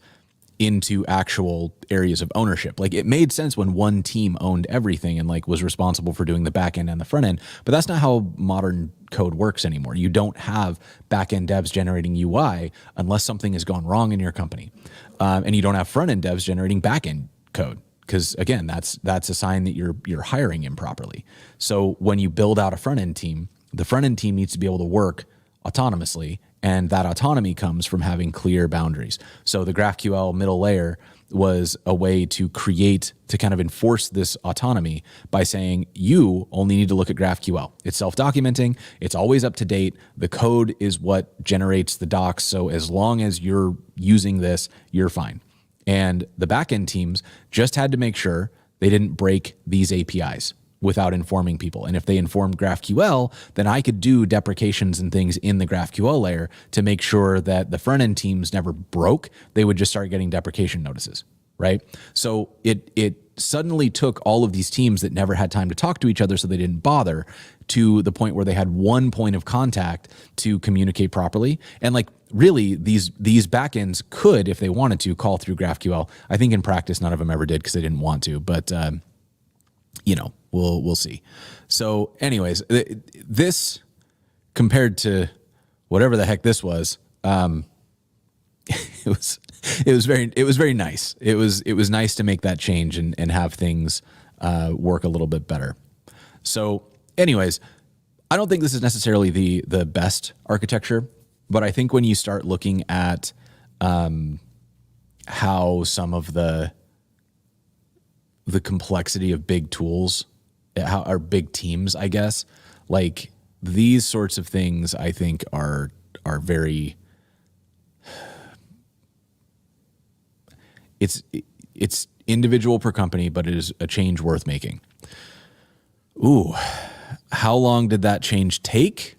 into actual areas of ownership. Like it made sense when one team owned everything and like was responsible for doing the back end and the front end, but that's not how modern code works anymore. You don't have back end devs generating UI unless something has gone wrong in your company. And you don't have front end devs generating back end code because again, that's a sign that you're hiring improperly. So when you build out a front end team, the front end team needs to be able to work autonomously, and that autonomy comes from having clear boundaries. So the GraphQL middle layer was a way to kind of enforce this autonomy by saying you only need to look at GraphQL. It's self-documenting. It's always up to date. The code is what generates the docs. So as long as you're using this, you're fine. And the backend teams just had to make sure they didn't break these APIs without informing people. And if they informed GraphQL, then I could do deprecations and things in the GraphQL layer to make sure that the front end teams never broke. They would just start getting deprecation notices, right? So it suddenly took all of these teams that never had time to talk to each other, so they didn't bother, to the point where they had one point of contact to communicate properly. And like really these backends could, if they wanted to, call through GraphQL. I think in practice, none of them ever did because they didn't want to, but we'll see. So anyways, this compared to whatever the heck this was, it was very nice. It was nice to make that change and have things work a little bit better. So anyways, I don't think this is necessarily the best architecture, but I think when you start looking at how some of the complexity of big tools, or big teams, I guess, like these sorts of things, I think are very. It's individual per company, but it is a change worth making. Ooh, how long did that change take?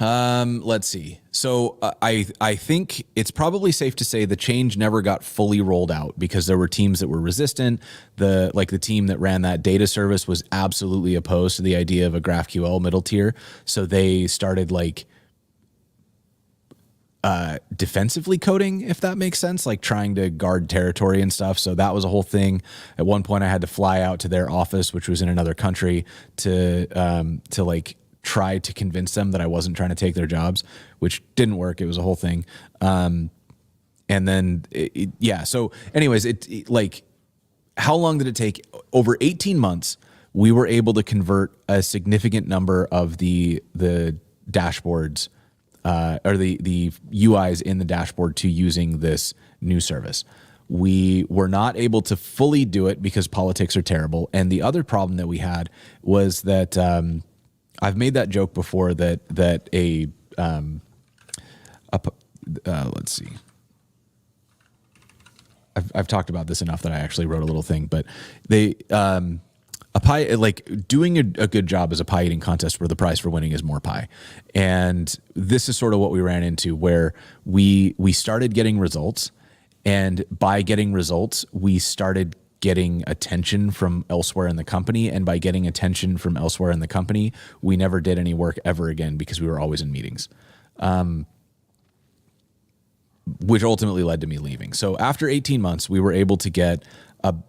Let's see. So I think it's probably safe to say the change never got fully rolled out because there were teams that were resistant. The team that ran that data service was absolutely opposed to the idea of a GraphQL middle tier. So they started defensively coding, if that makes sense, like trying to guard territory and stuff. So that was a whole thing. At one point I had to fly out to their office, which was in another country, to try to convince them that I wasn't trying to take their jobs, which didn't work. It was a whole thing. And then, so anyways, how long did it take? Over 18 months, we were able to convert a significant number of the dashboards or the UIs in the dashboard to using this new service. We were not able to fully do it because politics are terrible. And the other problem that we had was that I've made that joke before that let's see. I've talked about this enough that I actually wrote a little thing, but they a pie, like doing a good job is a pie eating contest where the prize for winning is more pie. And this is sort of what we ran into, where we started getting results, and by getting results, we started getting attention from elsewhere in the company. And by getting attention from elsewhere in the company, we never did any work ever again because we were always in meetings. Which ultimately led to me leaving. So after 18 months, we were able to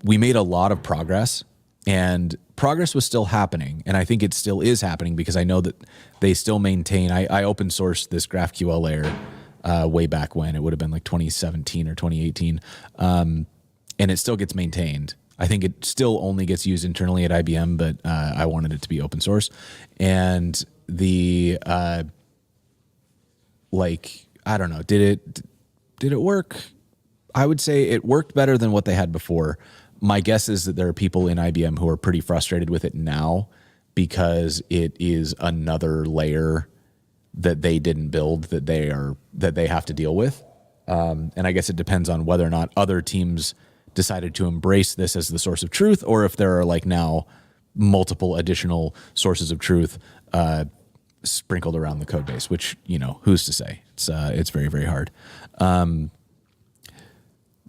we made a lot of progress, and progress was still happening. And I think it still is happening because I know that they still maintain, I open sourced this GraphQL layer way back when. It would have been like 2017 or 2018. And it still gets maintained. I think it still only gets used internally at IBM, but I wanted it to be open source. And I don't know, did it work? I would say it worked better than what they had before. My guess is that there are people in IBM who are pretty frustrated with it now because it is another layer that they didn't build that they have to deal with. And I guess it depends on whether or not other teams decided to embrace this as the source of truth, or if there are like now multiple additional sources of truth sprinkled around the code base, which, who's to say? It's very, very hard.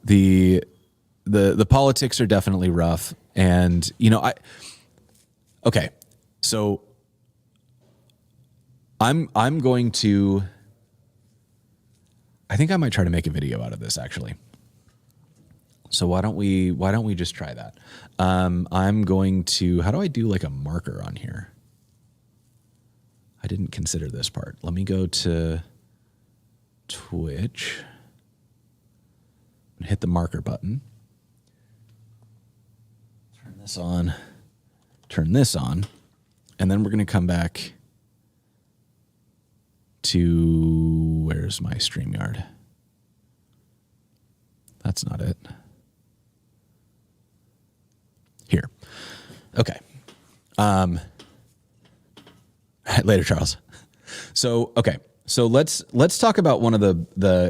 The politics are definitely rough, and so I'm going to, I think I might try to make a video out of this actually. So why don't we just try that? I'm going to, how do I do like a marker on here? I didn't consider this part. Let me go to Twitch and hit the marker button. Turn this on, and then we're going to come back to, where's my StreamYard? That's not it. Here. Okay. Later, Charles. So, okay. So let's talk about one of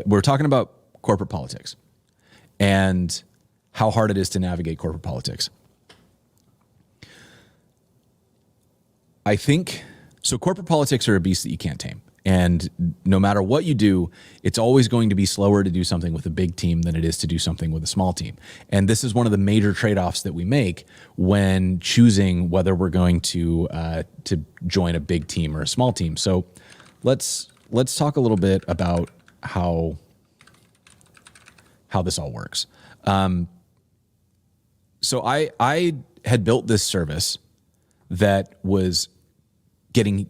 we're talking about corporate politics and how hard it is to navigate corporate politics. I think, so corporate politics are a beast that you can't tame. And no matter what you do, it's always going to be slower to do something with a big team than it is to do something with a small team. And this is one of the major trade-offs that we make when choosing whether we're going to join a big team or a small team. So let's talk a little bit about how this all works. So I had built this service that was getting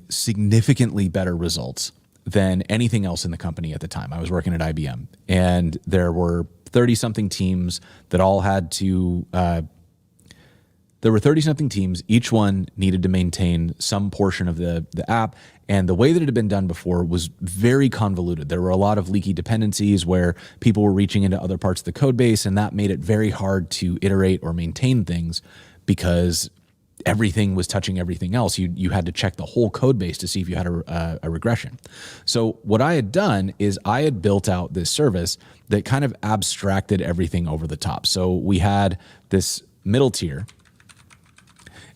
significantly better results than anything else in the company at the time. I was working at IBM, and there were 30-something teams that all had to, there were 30-something teams. Each one needed to maintain some portion of the app, and the way that it had been done before was very convoluted. There were a lot of leaky dependencies where people were reaching into other parts of the code base, and that made it very hard to iterate or maintain things because everything was touching everything else. You had to check the whole code base to see if you had a regression. So what I had done is I had built out this service that kind of abstracted everything over the top. So we had this middle tier,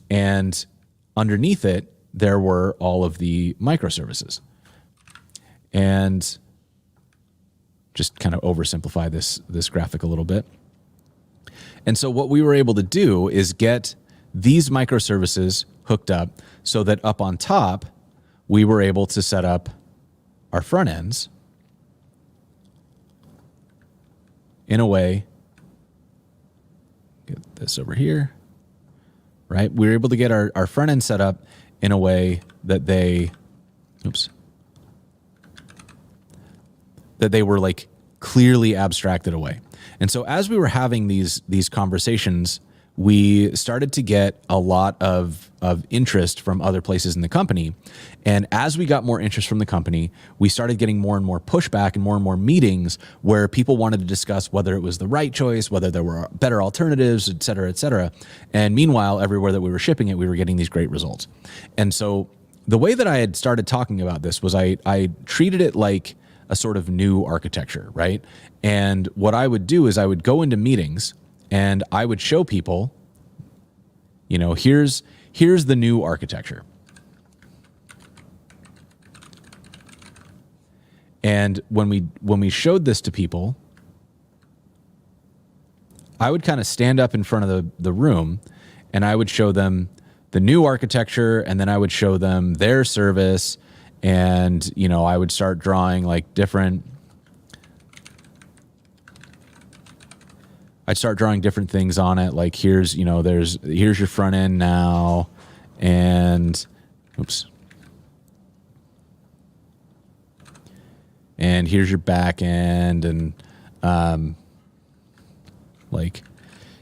and underneath it, there were all of the microservices. And just kind of oversimplify this graphic a little bit. And so what we were able to do is get these microservices hooked up so that up on top, we were able to set up our front ends in a way, get this over here, right? We were able to get our front end set up in a way that that they were like clearly abstracted away. And so as we were having these conversations, we started to get a lot of interest from other places in the company. And as we got more interest from the company, we started getting more and more pushback and more meetings where people wanted to discuss whether it was the right choice, whether there were better alternatives, et cetera, et cetera. And meanwhile, everywhere that we were shipping it, we were getting these great results. And so the way that I had started talking about this was I treated it like a sort of new architecture, right? And what I would do is I would go into meetings and I would show people, you know, here's the new architecture. And when we showed this to people, I would kind of stand up in front of the room and I would show them the new architecture, and then I would show them their service, and, you know, I would start drawing like different things on it. Like here's your front end now, and and here's your back end, and like,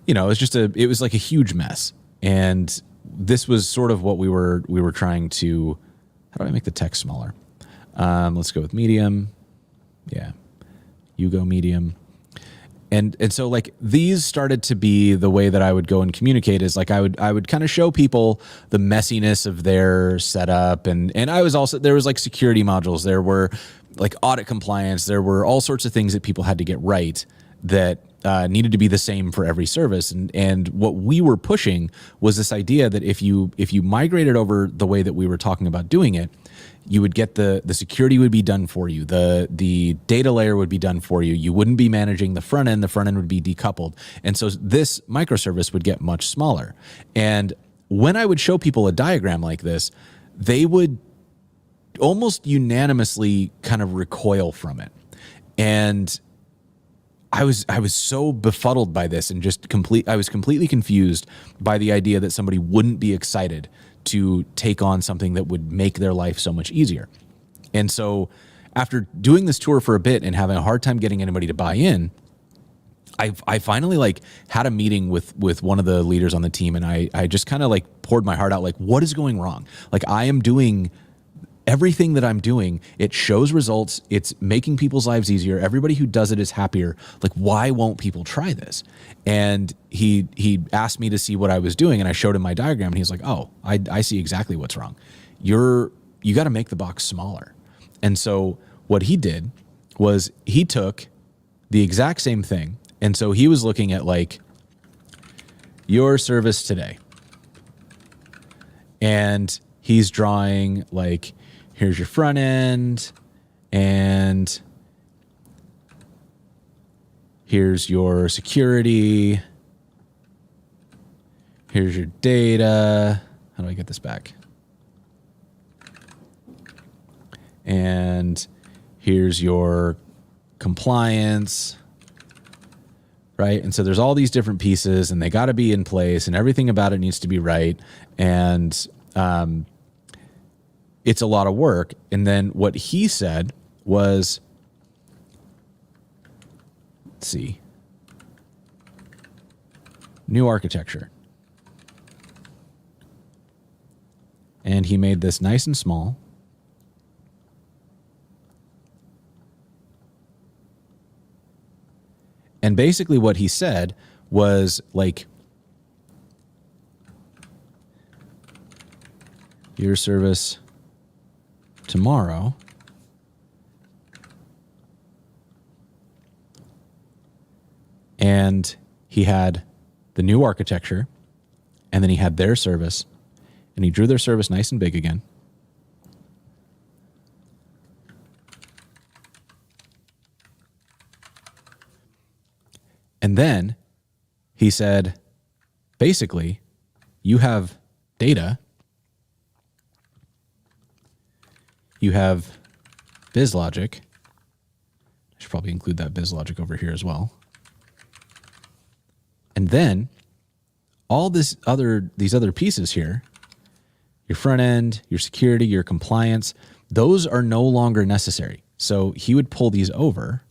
you know, it was like a huge mess. And this was sort of what we were trying to. How do I make the text smaller? Let's go with medium. Yeah, you go medium. And so like these started to be the way that I would go and communicate, is like I would kind of show people the messiness of their setup, and I was also, there was like security modules, there were like audit compliance, there were all sorts of things that people had to get right that needed to be the same for every service. And what we were pushing was this idea that if you migrated over the way that we were talking about doing it, you would get the security would be done for you. The data layer would be done for you. You wouldn't be managing the front end. The front end would be decoupled. And so this microservice would get much smaller. And when I would show people a diagram like this, they would almost unanimously kind of recoil from it. And I was so befuddled by this, and I was completely confused by the idea that somebody wouldn't be excited to take on something that would make their life so much easier. And so after doing this tour for a bit and having a hard time getting anybody to buy in, I finally like had a meeting with one of the leaders on the team, and I just kind of like poured my heart out, like, what is going wrong? Like, I am doing everything that I'm doing, it shows results. It's making people's lives easier. Everybody who does it is happier. Like, why won't people try this? And he asked me to see what I was doing, and I showed him my diagram, and he was like, oh, I see exactly what's wrong. You got to make the box smaller. And so what he did was he took the exact same thing. And so he was looking at like your service today, and he's drawing like, here's your front end, and here's your security, here's your data. How do I get this back? And here's your compliance, right? And so there's all these different pieces, and they got to be in place, and everything about it needs to be right. And it's a lot of work. And then what he said was, let's see, new architecture. And he made this nice and small. And basically what he said was like, your service tomorrow and he had the new architecture, and then he had their service, and he drew their service nice and big again. And then he said, basically, you have data, you have BizLogic. I should probably include that BizLogic over here as well. And then all these other pieces here, your front end, your security, your compliance, those are no longer necessary. So he would pull these over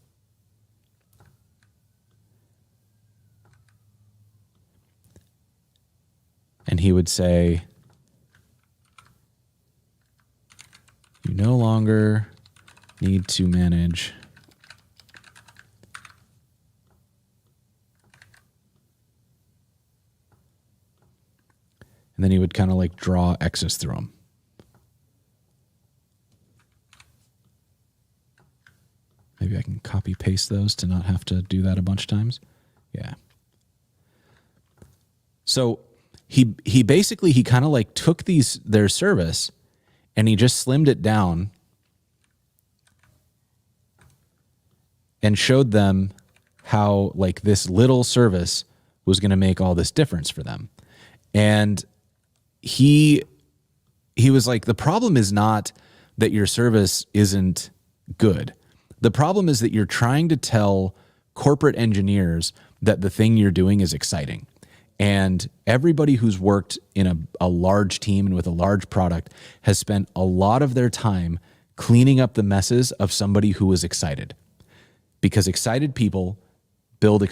and he would say, you no longer need to manage and then he would kind of like draw X's through them. Maybe I can copy paste those to not have to do that a bunch of times. Yeah. So he basically, he kind of like took their service and he just slimmed it down and showed them how like this little service was going to make all this difference for them. And he was like, the problem is not that your service isn't good. The problem is that you're trying to tell corporate engineers that the thing you're doing is exciting. And everybody who's worked in a large team and with a large product has spent a lot of their time cleaning up the messes of somebody who was excited. Because excited people build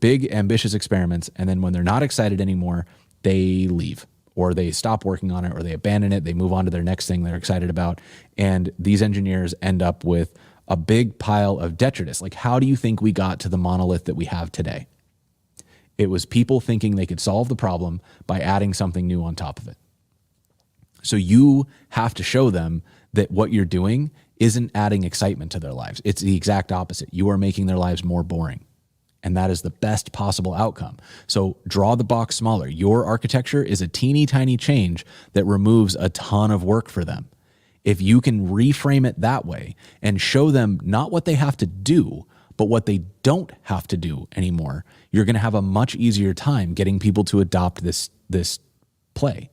big, ambitious experiments, and then when they're not excited anymore, they leave, or they stop working on it, or they abandon it, they move on to their next thing they're excited about. And these engineers end up with a big pile of detritus. Like, how do you think we got to the monolith that we have today? It was people thinking they could solve the problem by adding something new on top of it. So you have to show them that what you're doing isn't adding excitement to their lives. It's the exact opposite. You are making their lives more boring. And that is the best possible outcome. So draw the box smaller. Your architecture is a teeny tiny change that removes a ton of work for them. If you can reframe it that way and show them not what they have to do, but what they don't have to do anymore, you're going to have a much easier time getting people to adopt this play.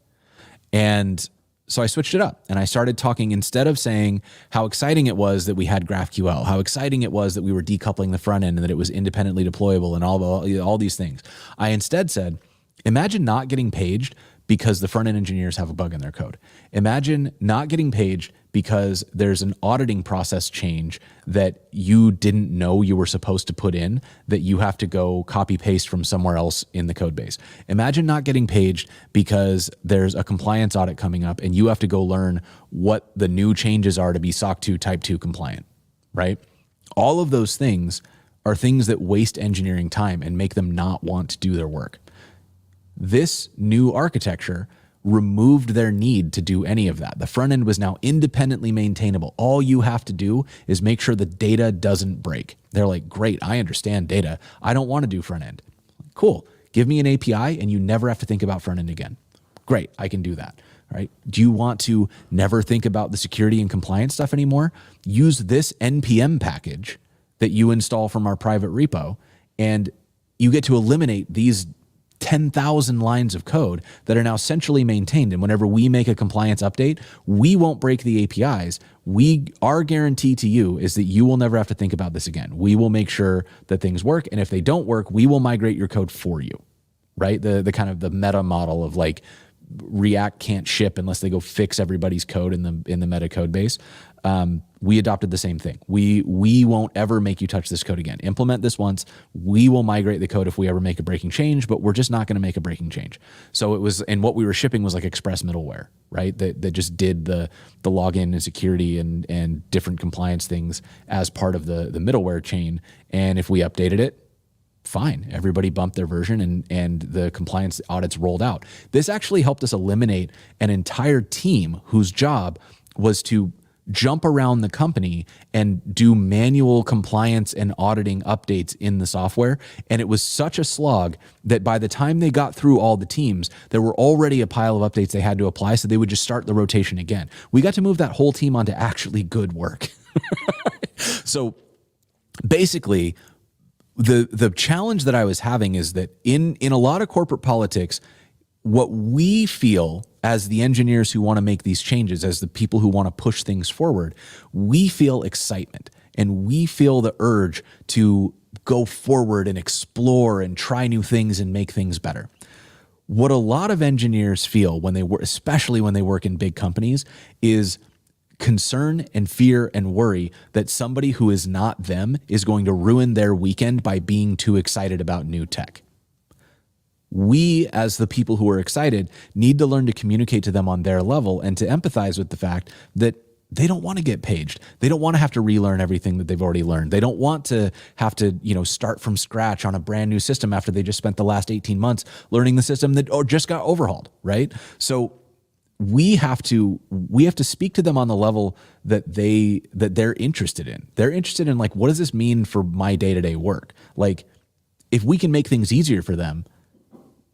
And so I switched it up and I started talking, instead of saying how exciting it was that we had GraphQL, how exciting it was that we were decoupling the front end and that it was independently deployable and all these things. I instead said, imagine not getting paged because the front end engineers have a bug in their code. Imagine not getting paged because there's an auditing process change that you didn't know you were supposed to put in, that you have to go copy paste from somewhere else in the code base. Imagine not getting paged because there's a compliance audit coming up and you have to go learn what the new changes are to be SOC 2 Type 2 compliant, right? All of those things are things that waste engineering time and make them not want to do their work. This new architecture removed their need to do any of that. The front end was now independently maintainable. All you have to do is make sure the data doesn't break. They're like, great, I understand data. I don't want to do front end. Cool. Give me an API and you never have to think about front end again. Great, I can do that. Right? Do you want to never think about the security and compliance stuff anymore? Use this NPM package that you install from our private repo, and you get to eliminate these 10,000 lines of code that are now centrally maintained. And whenever we make a compliance update, we won't break the APIs. Our guarantee to you is that you will never have to think about this again. We will make sure that things work. And if they don't work, we will migrate your code for you, right? The kind of the meta model of like React can't ship unless they go fix everybody's code in the meta code base. We adopted the same thing. We won't ever make you touch this code again. Implement this once. We will migrate the code if we ever make a breaking change, but we're just not going to make a breaking change. So it was, and what we were shipping was like express middleware, right? That just did the login and security and different compliance things as part of the middleware chain. And if we updated it, fine. Everybody bumped their version and the compliance audits rolled out. This actually helped us eliminate an entire team whose job was to jump around the company and do manual compliance and auditing updates in the software. And it was such a slog that by the time they got through all the teams, there were already a pile of updates they had to apply. So they would just start the rotation again. We got to move that whole team onto actually good work. So basically, the challenge that I was having is that in a lot of corporate politics, what we feel as the engineers who want to make these changes, as the people who want to push things forward, we feel excitement and we feel the urge to go forward and explore and try new things and make things better. What a lot of engineers feel when they work, especially when they work in big companies, is concern and fear and worry that somebody who is not them is going to ruin their weekend by being too excited about new tech. we, as the people who are excited, need to learn to communicate to them on their level and to empathize with the fact that they don't want to get paged. They don't want to have to relearn everything that they've already learned. They don't want to have to, start from scratch on a brand new system after they just spent the last 18 months learning the system that just got overhauled, right? So we have to speak to them on the level that they're interested in. They're interested in, like, what does this mean for my day-to-day work? Like, if we can make things easier for them,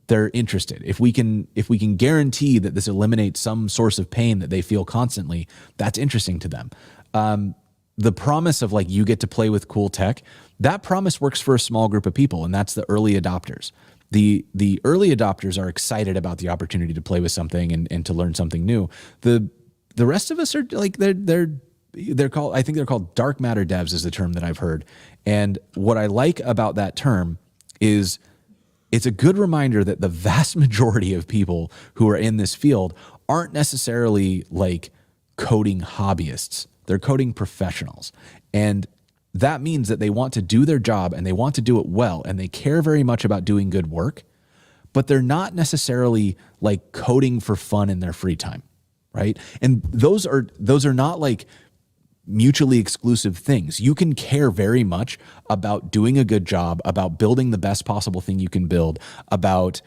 they're interested. If we can guarantee that this eliminates some source of pain that they feel constantly, that's interesting to them. The promise of, like, you get to play with cool tech, that promise works for a small group of people, and that's the early adopters. The early adopters are excited about the opportunity to play with something and to learn something new. The rest of us are like, they're called, I think they're called dark matter devs is the term that I've heard. And what I like about that term is it's a good reminder that the vast majority of people who are in this field aren't necessarily like coding hobbyists. They're coding professionals. And that means that they want to do their job and they want to do it well and they care very much about doing good work, but they're not necessarily like coding for fun in their free time, right? And those are not like mutually exclusive things. You can care very much about doing a good job, about building the best possible thing you can build, about,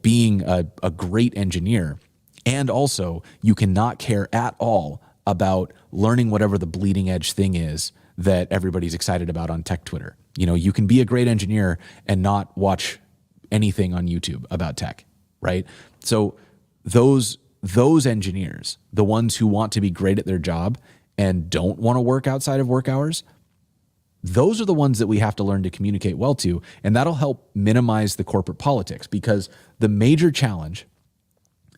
being a great engineer. And also you cannot care at all about learning whatever the bleeding edge thing is that everybody's excited about on tech Twitter. You can be a great engineer and not watch anything on YouTube about tech, right? So those engineers, the ones who want to be great at their job and don't want to work outside of work hours, those are the ones that we have to learn to communicate well to, and that'll help minimize the corporate politics, because the major challenge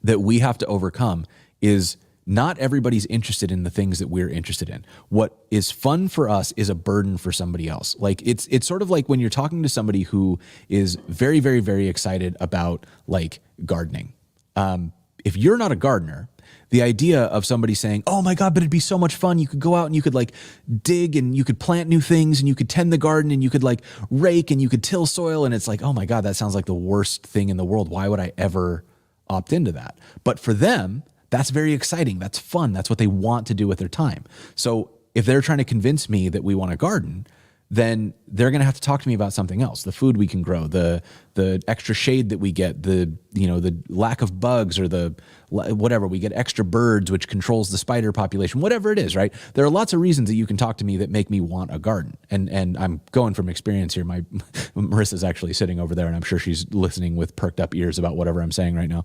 that we have to overcome is not everybody's interested in the things that we're interested in. What is fun for us is a burden for somebody else. Like it's sort of like when you're talking to somebody who is very, very, very excited about like gardening. If you're not a gardener, the idea of somebody saying, oh my God, but it'd be so much fun. You could go out and you could like dig and you could plant new things and you could tend the garden and you could like rake and you could till soil. And it's like, oh my God, that sounds like the worst thing in the world. Why would I ever opt into that? But for them, that's very exciting. That's fun. That's what they want to do with their time. So if they're trying to convince me that we want a garden, then they're going to have to talk to me about something else. The food we can grow, the extra shade that we get, the lack of bugs, or the whatever, we get extra birds, which controls the spider population, whatever it is, right? There are lots of reasons that you can talk to me that make me want a garden. And I'm going from experience here. Marissa's actually sitting over there and I'm sure she's listening with perked up ears about whatever I'm saying right now.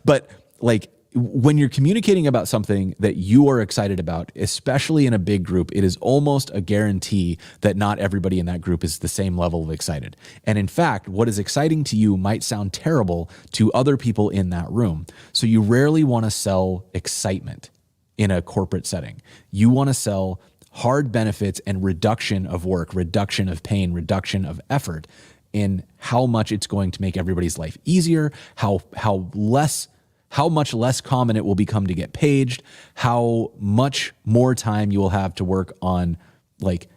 But like, when you're communicating about something that you are excited about, especially in a big group, it is almost a guarantee that not everybody in that group is the same level of excited. And in fact, what is exciting to you might sound terrible to other people in that room. So you rarely want to sell excitement in a corporate setting. You want to sell hard benefits and reduction of work, reduction of pain, reduction of effort in how much it's going to make everybody's life easier, how much less common it will become to get paged, how much more time you will have to work on like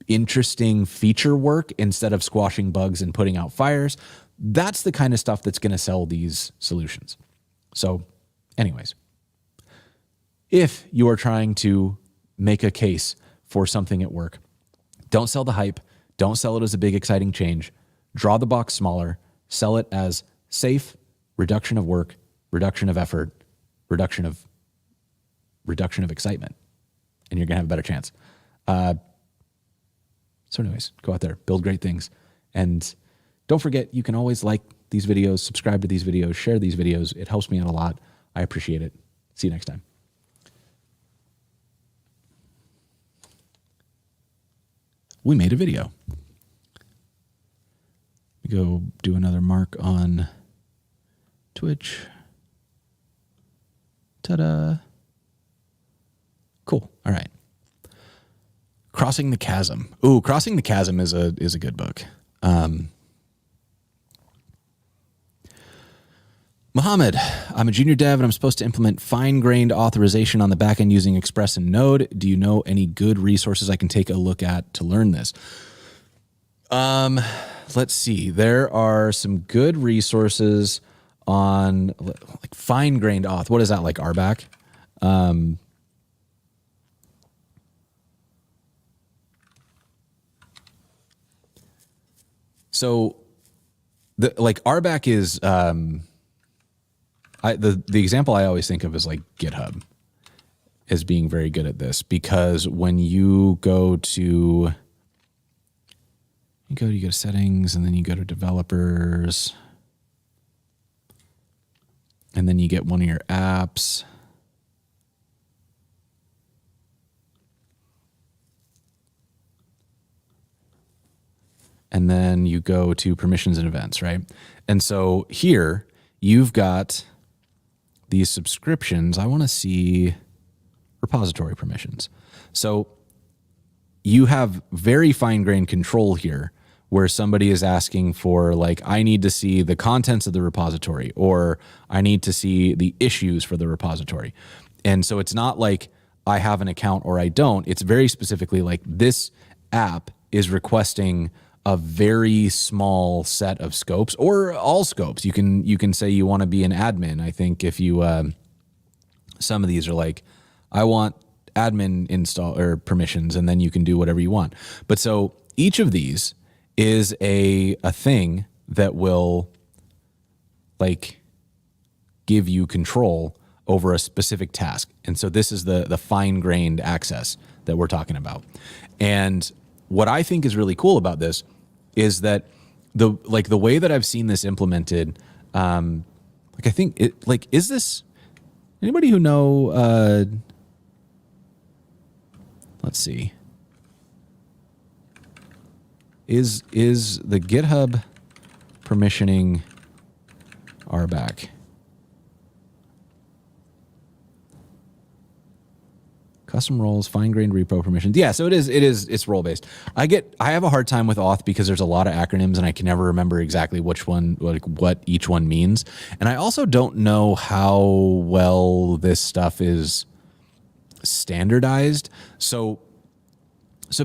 interesting feature work instead of squashing bugs and putting out fires. That's the kind of stuff that's going to sell these solutions. So anyways, if you are trying to make a case for something at work, don't sell the hype. Don't sell it as a big, exciting change. Draw the box smaller. Sell it as safe, reduction of work, reduction of effort, reduction of excitement, and you're going to have a better chance. So anyways, go out there, build great things. And don't forget, you can always like these videos, subscribe to these videos, share these videos. It helps me out a lot. I appreciate it. See you next time. We made a video. We go do another mark on Twitch. Ta-da. Cool. All right. Crossing the Chasm. Ooh, Crossing the Chasm is a good book. Mohammed, I'm a junior dev and I'm supposed to implement fine-grained authorization on the back end using Express and Node. Do you know any good resources I can take a look at to learn this? let's see. There are some good resources on like fine-grained auth. What is that, like RBAC? So the like RBAC is the example I always think of is like GitHub as being very good at this, because when you go to settings, and then you go to developers, and then you get one of your apps. And then you go to permissions and events, right? And so here you've got these subscriptions. I want to see repository permissions. So you have very fine-grained control here, where somebody is asking for, like, I need to see the contents of the repository, or I need to see the issues for the repository. And so it's not like I have an account or I don't. It's very specifically like this app is requesting a very small set of scopes, or all scopes. You can say you want to be an admin. I think if you some of these are like, I want admin install or permissions, and then you can do whatever you want. But so each of these is a thing that will like give you control over a specific task. And so this is the fine-grained access that we're talking about. And what I think is really cool about this is that the way that I've seen this implemented, like I think it, like, is this, anybody who know, let's see, is the GitHub permissioning RBAC? Custom roles, fine-grained repo permissions. Yeah, so it's role-based. I have a hard time with auth because there's a lot of acronyms and I can never remember exactly which one, like what each one means. And I also don't know how well this stuff is standardized. So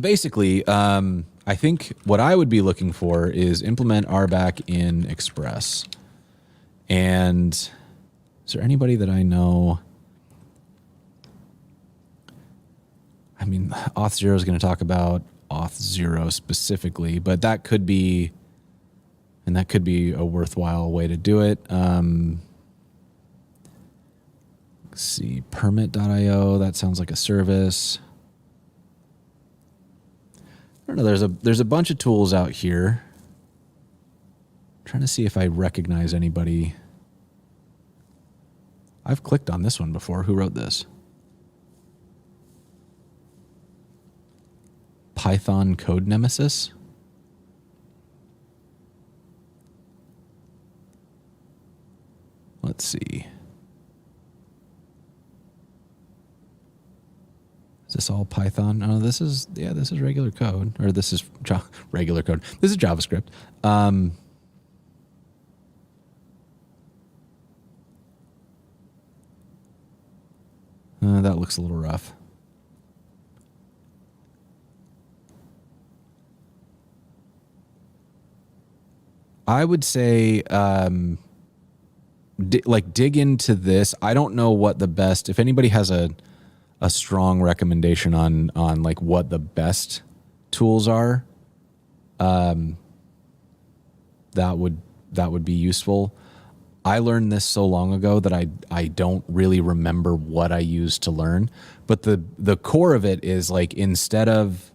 basically, I think what I would be looking for is implement RBAC in Express. And is there anybody that I know? I mean, Auth0 is going to talk about Auth0 specifically, but that could be a worthwhile way to do it. Let's see, permit.io, that sounds like a service. I don't know, there's a bunch of tools out here. I'm trying to see if I recognize anybody. I've clicked on this one before. Who wrote this? Python Code Nemesis. Let's see. Is this all Python? Oh, this is regular code, or this is regular code. This is JavaScript. That looks a little rough. I would say, dig into this. I don't know what the best, if anybody has a strong recommendation on like what the best tools are, that would be useful. I learned this so long ago that I don't really remember what I used to learn, but the core of it is like, instead of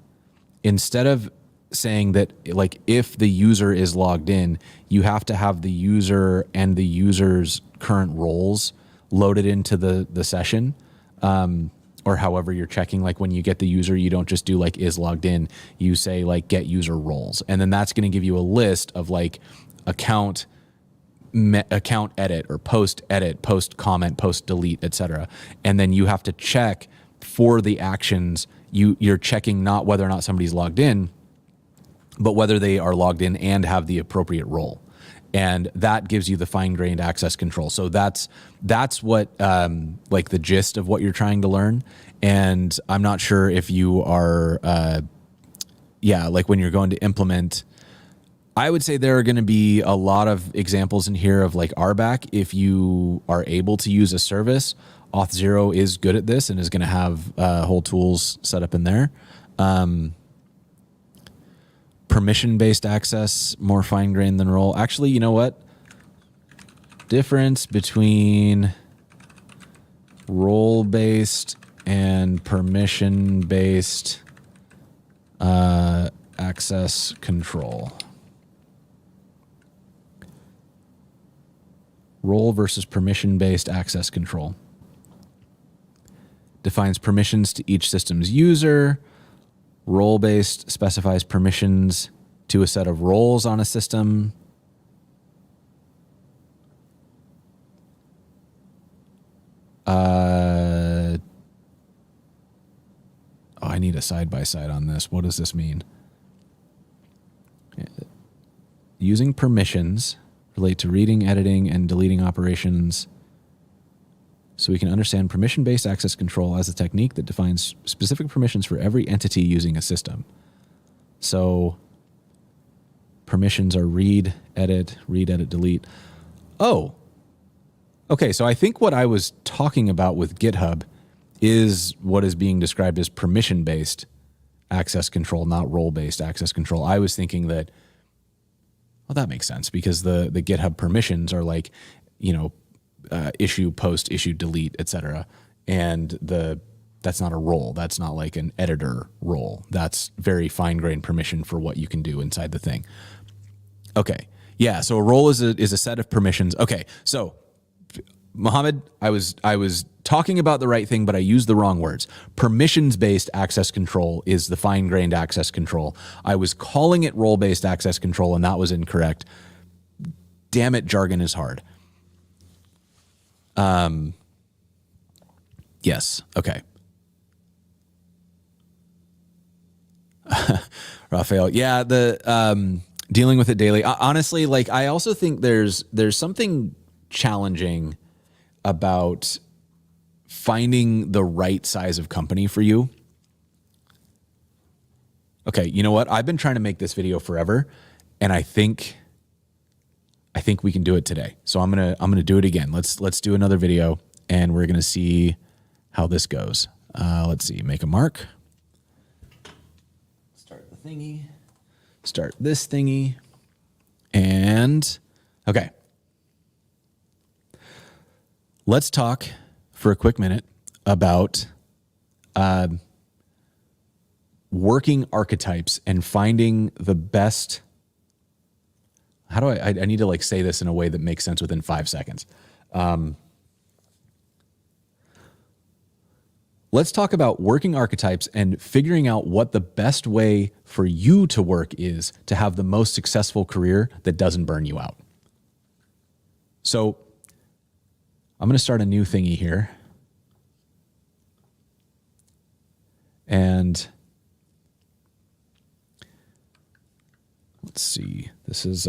saying that, like, if the user is logged in, you have to have the user and the user's current roles loaded into the session, or however you're checking. Like, when you get the user, you don't just do like is logged in, you say like get user roles, and then that's going to give you a list of like account edit, or post edit, post comment, post delete, etc. And then you have to check for the actions. You're checking not whether or not somebody's logged in, but whether they are logged in and have the appropriate role. And that gives you the fine-grained access control. So that's what, like, the gist of what you're trying to learn. And I'm not sure if you are, like when you're going to implement, I would say there are going to be a lot of examples in here of like RBAC. If you are able to use a service, Auth0 is good at this and is going to have whole tools set up in there. Permission-based access, more fine-grained than role. Actually, you know what? Difference between role-based and permission-based access control. Role versus permission-based access control. Defines permissions to each system's user. Role-based specifies permissions to a set of roles on a system. I need a side-by-side on this. What does this mean? Using permissions relate to reading, editing, and deleting operations so we can understand permission-based access control as a technique that defines specific permissions for every entity using a system. So permissions are read, edit, delete. Oh, okay. So I think what I was talking about with GitHub is what is being described as permission-based access control, not role-based access control. I was thinking that, well, that makes sense because the GitHub permissions are like, issue, post, issue, delete, etc. And that's not a role. That's not like an editor role. That's very fine-grained permission for what you can do inside the thing. Okay. Yeah. So a role is a set of permissions. Okay. So Mohammed, I was talking about the right thing, but I used the wrong words. Permissions-based access control is the fine-grained access control. I was calling it role-based access control, and that was incorrect. Damn it, jargon is hard. Yes. Okay. Raphael. Yeah. The dealing with it daily. Honestly, like I also think there's something challenging about finding the right size of company for you. Okay, you know what? I've been trying to make this video forever, and I think we can do it today. So I'm gonna do it again. Let's do another video, and we're gonna see how this goes. Let's see. Make a mark. Start the thingy. Start this thingy, and okay. Let's talk for a quick minute about working archetypes and finding the best. How do I need to like say this in a way that makes sense within 5 seconds. Let's talk about working archetypes and figuring out what the best way for you to work is to have the most successful career that doesn't burn you out. So I'm going to start a new thingy here. And let's see. This is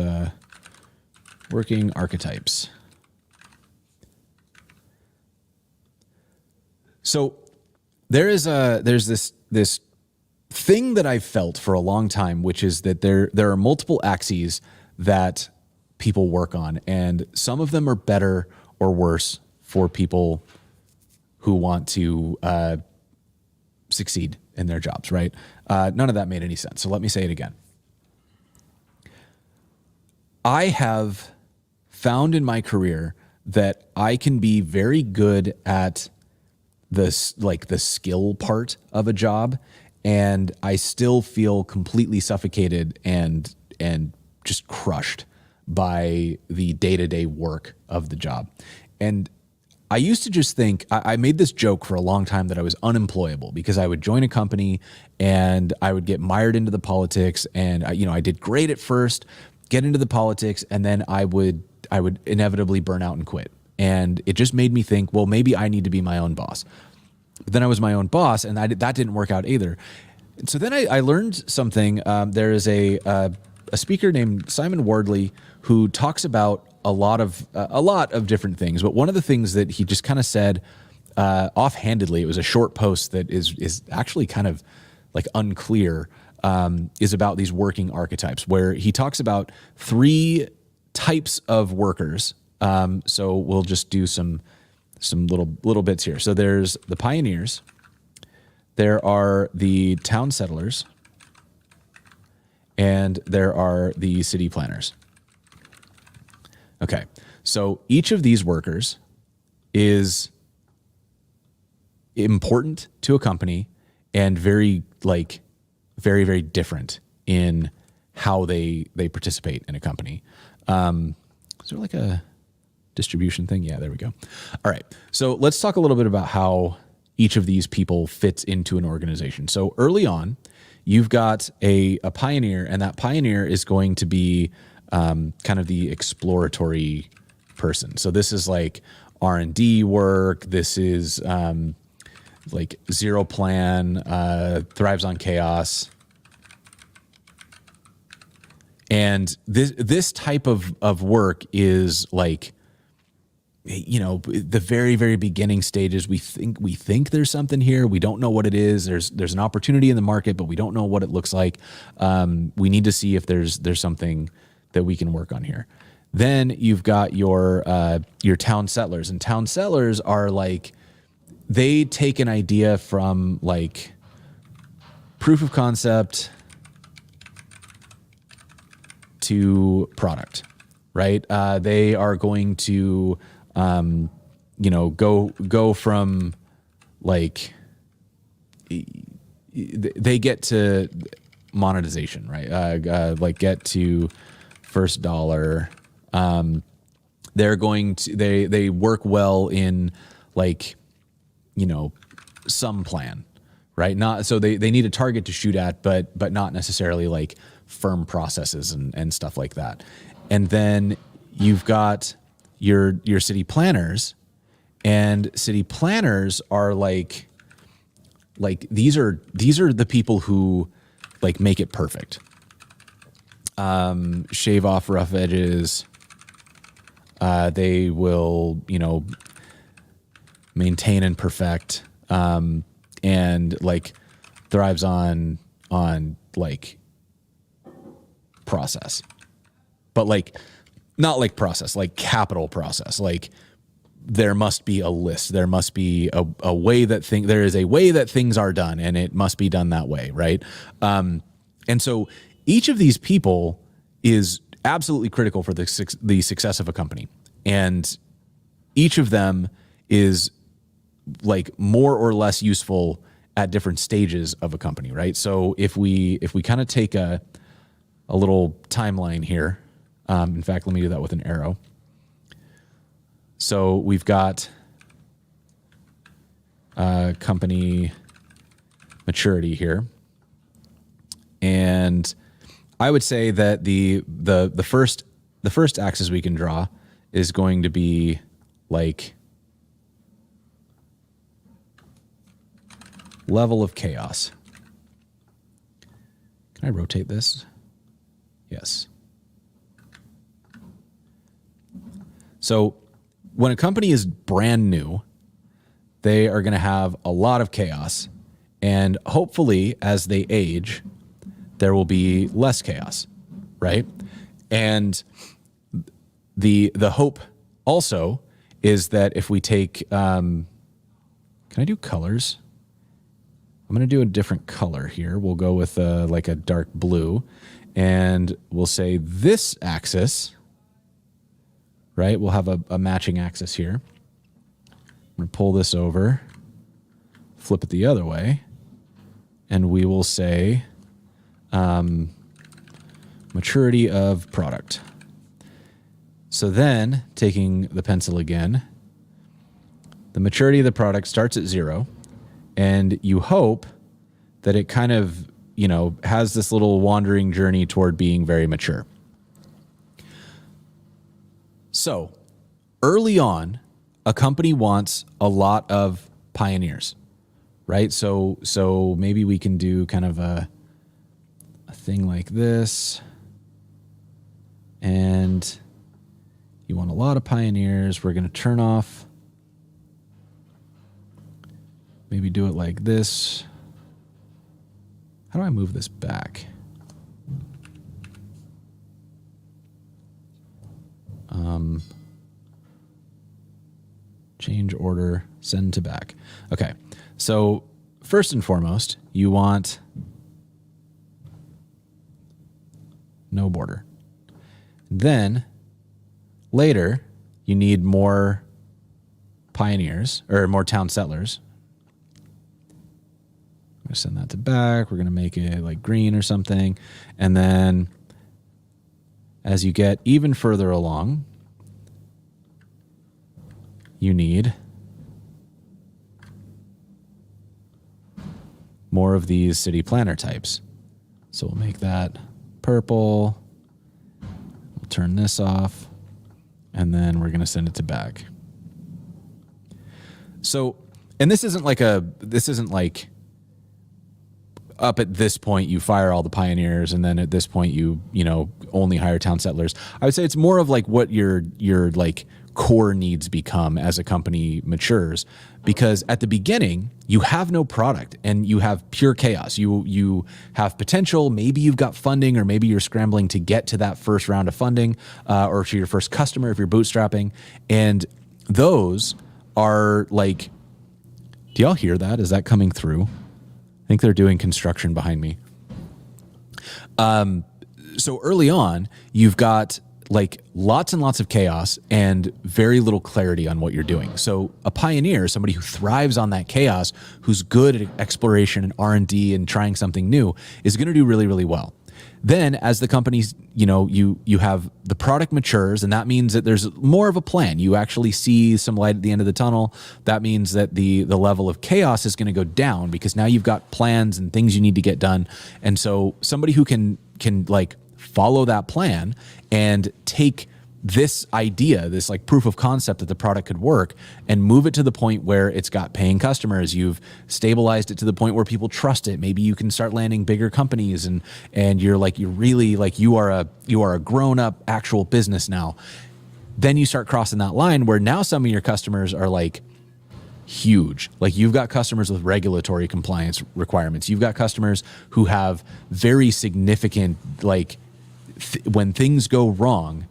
working archetypes. So there's this thing that I've felt for a long time, which is that there are multiple axes that people work on, and some of them are better or worse for people who want to succeed in their jobs, right? None of that made any sense. So let me say it again. I have found in my career that I can be very good at the skill part of a job, and I still feel completely suffocated and just crushed by the day-to-day work of the job. And I used to just think, I made this joke for a long time that I was unemployable because I would join a company and I would get mired into the politics, and I did great at first, get into the politics, and then I would inevitably burn out and quit. And it just made me think, well, maybe I need to be my own boss. But then I was my own boss, and that didn't work out either. So then I learned something. There is a speaker named Simon Wardley who talks about a lot of different things. But one of the things that he just kind of said offhandedly, it was a short post that is actually kind of like unclear. is about these working archetypes, where he talks about 3 types of workers. So we'll just do some little bits here. So there's the pioneers, there are the town settlers, and there are the city planners. Okay, so each of these workers is important to a company and very different in how they participate in a company. Is there like a distribution thing? Yeah, there we go. All right. So let's talk a little bit about how each of these people fits into an organization. So early on, you've got a pioneer, and that pioneer is going to be kind of the exploratory person. So this is like R&D work. This is like zero plan, thrives on chaos. And this type of work is like, the very, very beginning stages. We think there's something here. We don't know what it is. There's an opportunity in the market, but we don't know what it looks like. We need to see if there's something that we can work on here. Then you've got your town settlers, and town settlers are like, they take an idea from like proof of concept to product, right? They are going to, go from like, they get to monetization, right? Like get to first dollar. They're going to, they work well in like, some plan, right? Not, so they need a target to shoot at, but not necessarily like firm processes and stuff like that. And then you've got your city planners, and city planners are like these are the people who like make it perfect. Shave off rough edges. They will, maintain and perfect, and like thrives on like process, but like not like process, like capital process. Like there must be a list. There must be a way that there is a way that things are done, and it must be done that way. Right. And so each of these people is absolutely critical for the success of a company. And each of them is like more or less useful at different stages of a company, right? So if we kind of take a little timeline here, in fact, let me do that with an arrow. So we've got company maturity here, and I would say that the first axis we can draw is going to be like level of chaos. Can I rotate this? Yes. So when a company is brand new, they are going to have a lot of chaos, and hopefully as they age, there will be less chaos, right? And the hope also is that if we take, can I do colors? I'm going to do a different color here. We'll go with like a dark blue, and we'll say this axis, right? We'll have a matching axis here. I'm going to pull this over, flip it the other way, and we will say maturity of product. So then, taking the pencil again, the maturity of the product starts at 0, and you hope that it kind of, has this little wandering journey toward being very mature. So, early on, a company wants a lot of pioneers, right? So maybe we can do kind of a thing like this, and you want a lot of pioneers. We're going to turn off, maybe do it like this. How do I move this back? Change order, send to back. Okay, so first and foremost, you want no border. Then later, you need more pioneers or more town settlers. I'm going to send that to back. We're going to make it like green or something. And then as you get even further along, you need more of these city planner types. So we'll make that purple. We'll turn this off. And then we're going to send it to back. So, and this isn't like up at this point you fire all the pioneers and then at this point you only hire town settlers. I would say it's more of like what your like core needs become as a company matures, because at the beginning you have no product and you have pure chaos. You have potential, maybe you've got funding, or maybe you're scrambling to get to that first round of funding, or to your first customer if you're bootstrapping. And those are like, do y'all hear that? Is that coming through? I think they're doing construction behind me. So early on, you've got like lots and lots of chaos and very little clarity on what you're doing. So a pioneer, somebody who thrives on that chaos, who's good at exploration and R&D and trying something new, is going to do really, really well. Then as the companies, you have the product matures, and that means that there's more of a plan. You actually see some light at the end of the tunnel. That means that the level of chaos is going to go down because now you've got plans and things you need to get done. And so somebody who can like follow that plan and take this idea, this like proof of concept that the product could work, and move it to the point where it's got paying customers. You've stabilized it to the point where people trust it. Maybe you can start landing bigger companies, and you are a grown up actual business now. Then you start crossing that line where now some of your customers are like huge. Like you've got customers with regulatory compliance requirements. You've got customers who have very significant, like when things go wrong,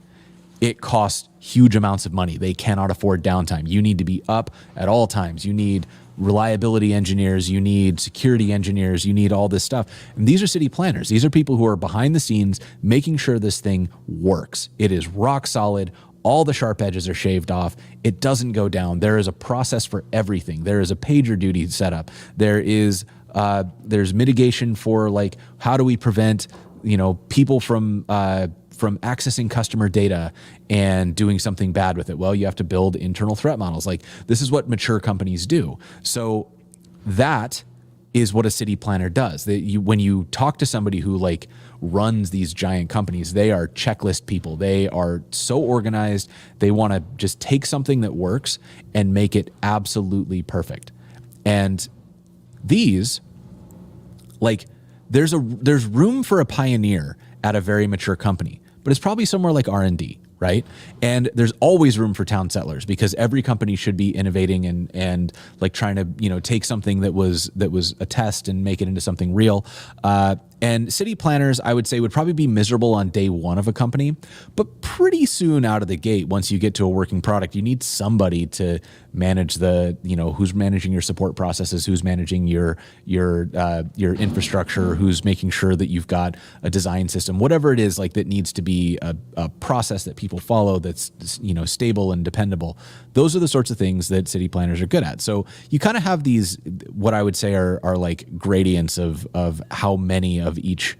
it costs huge amounts of money. They cannot afford downtime. You need to be up at all times. You need reliability engineers. You need security engineers. You need all this stuff. And these are city planners. These are people who are behind the scenes making sure this thing works. It is rock solid. All the sharp edges are shaved off. It doesn't go down. There is a process for everything. There is a pager duty set up. There's mitigation for like, how do we prevent, people from accessing customer data and doing something bad with it? Well, you have to build internal threat models. Like this is what mature companies do. So that is what a city planner does. When you talk to somebody who like runs these giant companies, they are checklist people. They are so organized. They want to just take something that works and make it absolutely perfect. And these, like, there's room for a pioneer at a very mature company, but it's probably somewhere like R&D, right? And there's always room for town settlers because every company should be innovating and like trying to, take something that was a test and make it into something real. And city planners, I would say, would probably be miserable on day one of a company, but pretty soon out of the gate, once you get to a working product, you need somebody to manage who's managing your support processes, who's managing your infrastructure, who's making sure that you've got a design system, whatever it is like that needs to be a process that people follow that's, stable and dependable. Those are the sorts of things that city planners are good at. So you kind of have these, what I would say are like gradients of how many of each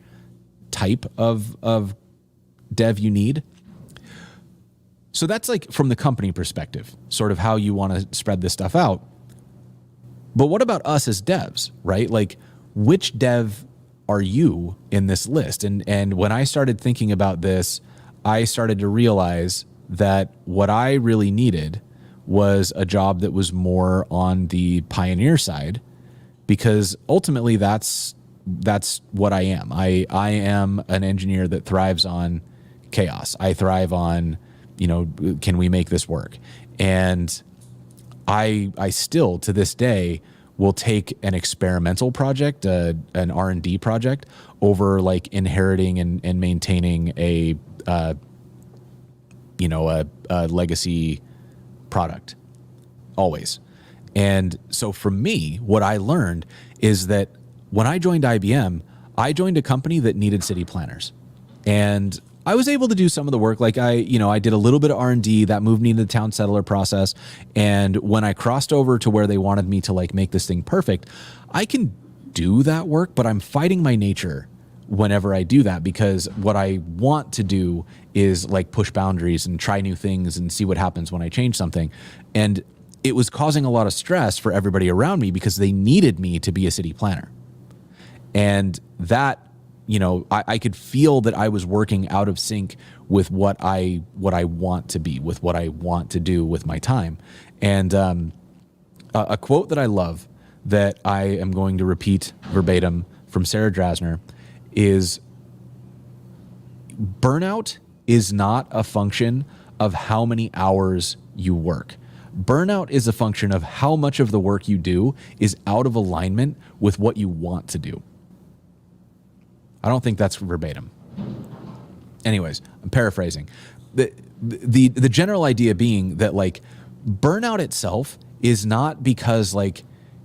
type of dev you need. So that's like from the company perspective, sort of how you want to spread this stuff out. But what about us as devs, right? Like which dev are you in this list? And when I started thinking about this, I started to realize that what I really needed was a job that was more on the pioneer side, because ultimately that's what I am. I am an engineer that thrives on chaos. I thrive on, can we make this work? And I still to this day will take an experimental project, an R&D project, over like inheriting and maintaining a legacy product, always. And so for me, what I learned is that when I joined IBM, I joined a company that needed city planners, and I was able to do some of the work. Like I did a little bit of R&D. That moved me into the town settler process. And when I crossed over to where they wanted me to like make this thing perfect, I can do that work, but I'm fighting my nature whenever I do that, because what I want to do is like push boundaries and try new things and see what happens when I change something. And it was causing a lot of stress for everybody around me because they needed me to be a city planner. And that, I could feel that I was working out of sync with what I want to be, with what I want to do with my time. And a quote that I love that I am going to repeat verbatim from Sarah Drasner is, burnout is not a function of how many hours you work. Burnout is a function of how much of the work you do is out of alignment with what you want to do. I don't think that's verbatim. Anyways, I'm paraphrasing. The general idea being that like burnout itself is not because like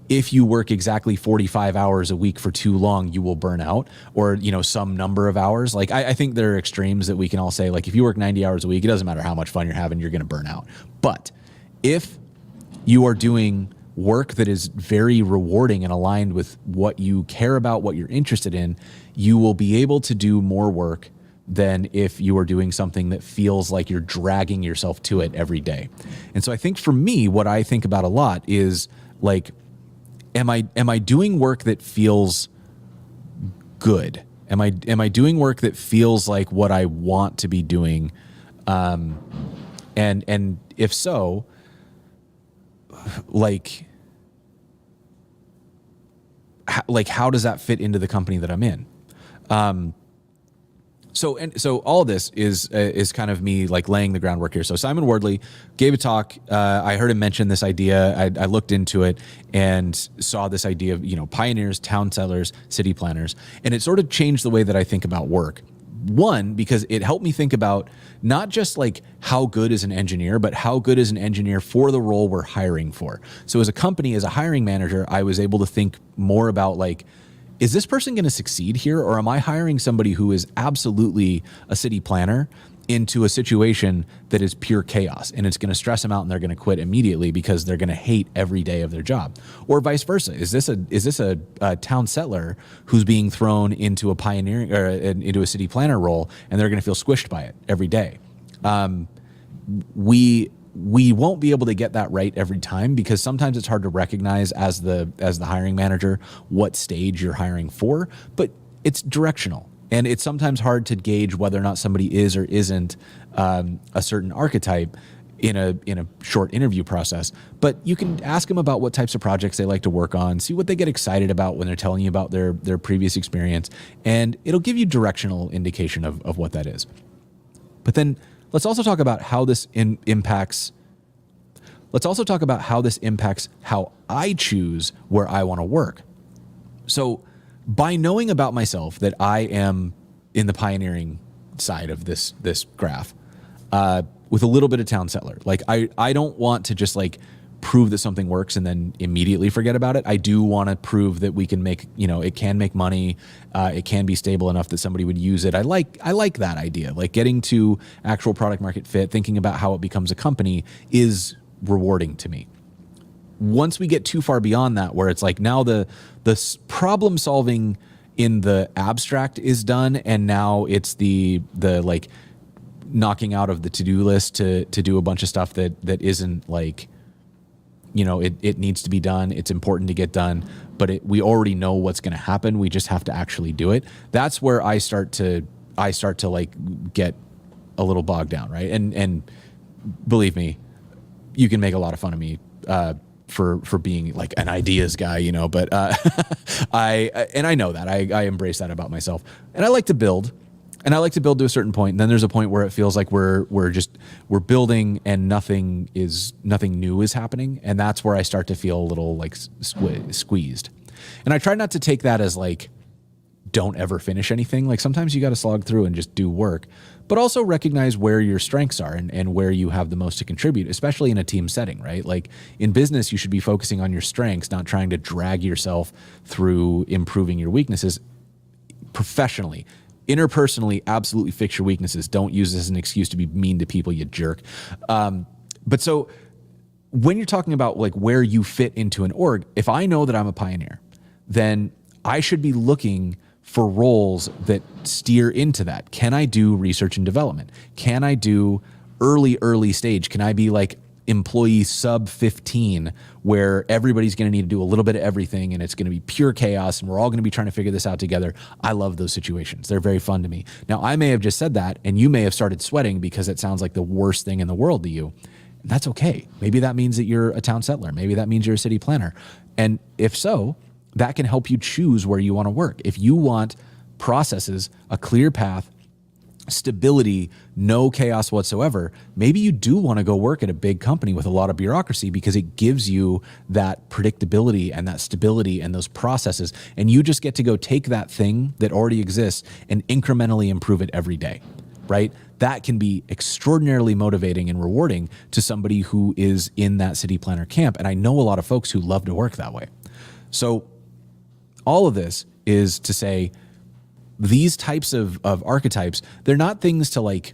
if you work exactly 45 hours a week for too long, you will burn out, or, some number of hours. Like I think there are extremes that we can all say, like if you work 90 hours a week, it doesn't matter how much fun you're having, you're going to burn out. But if you are doing work that is very rewarding and aligned with what you care about, what you're interested in, you will be able to do more work than if you are doing something that feels like you're dragging yourself to it every day. And so I think for me, what I think about a lot is like, am I doing work that feels good? Am I doing work that feels like what I want to be doing? And if so, like how does that fit into the company that I'm in? So all this is kind of me like laying the groundwork here. So Simon Wardley gave a talk. I heard him mention this idea. I looked into it and saw this idea of, pioneers, town settlers, city planners. And it sort of changed the way that I think about work. One, because it helped me think about not just like how good is an engineer, but how good is an engineer for the role we're hiring for. So as a company, as a hiring manager, I was able to think more about like, is this person going to succeed here? Or am I hiring somebody who is absolutely a city planner into a situation that is pure chaos, and it's going to stress them out and they're going to quit immediately because they're going to hate every day of their job? Or vice versa. Is this a town settler who's being thrown into a pioneering or into a city planner role, and they're going to feel squished by it every day? We won't be able to get that right every time, because sometimes it's hard to recognize as the hiring manager what stage you're hiring for, but it's directional. And it's sometimes hard to gauge whether or not somebody is or isn't a certain archetype in a short interview process. But you can ask them about what types of projects they like to work on, see what they get excited about when they're telling you about their previous experience, and it'll give you directional indication of what that is. But then let's also talk about how this impacts. Let's also talk about how this impacts how I choose where I want to work. So by knowing about myself that I am in the pioneering side of this graph, with a little bit of town settler, like I don't want to just like prove that something works and then immediately forget about it. I do want to prove that we can make, it can make money. It can be stable enough that somebody would use it. I like that idea. Like getting to actual product market fit, thinking about how it becomes a company is rewarding to me. Once we get too far beyond that, where it's like now the problem solving in the abstract is done, and now it's the like knocking out of the to-do list to do a bunch of stuff that isn't like, it needs to be done. It's important to get done, but we already know what's going to happen. We just have to actually do it. That's where I start to like get a little bogged down, right? And believe me, you can make a lot of fun of me for being like an ideas guy, but I know that I embrace that about myself, and I like to build. And I like to build to a certain point. And then there's a point where it feels like we're building and nothing new is happening. And that's where I start to feel a little like squeezed. And I try not to take that as like, don't ever finish anything. Like sometimes you got to slog through and just do work, but also recognize where your strengths are and where you have the most to contribute, especially in a team setting, right? Like in business, you should be focusing on your strengths, not trying to drag yourself through improving your weaknesses. Professionally, interpersonally, absolutely fix your weaknesses. Don't use this as an excuse to be mean to people, you jerk. But so when you're talking about like where you fit into an org, if I know that I'm a pioneer, then I should be looking for roles that steer into that. Can I do research and development? Can I do early stage? Can I be like employee sub 15 where everybody's going to need to do a little bit of everything and it's going to be pure chaos and we're all going to be trying to figure this out together? I love those situations. They're very fun to me. Now, I may have just said that and you may have started sweating because it sounds like the worst thing in the world to you. And that's okay. Maybe that means that you're a town settler. Maybe that means you're a city planner. And if so, that can help you choose where you want to work. If you want processes, a clear path, stability, no chaos whatsoever, maybe you do want to go work at a big company with a lot of bureaucracy because it gives you that predictability and that stability and those processes. And you just get to go take that thing that already exists and incrementally improve it every day, right? That can be extraordinarily motivating and rewarding to somebody who is in that city planner camp. And I know a lot of folks who love to work that way. So all of this is to say these types of archetypes, they're not things to like,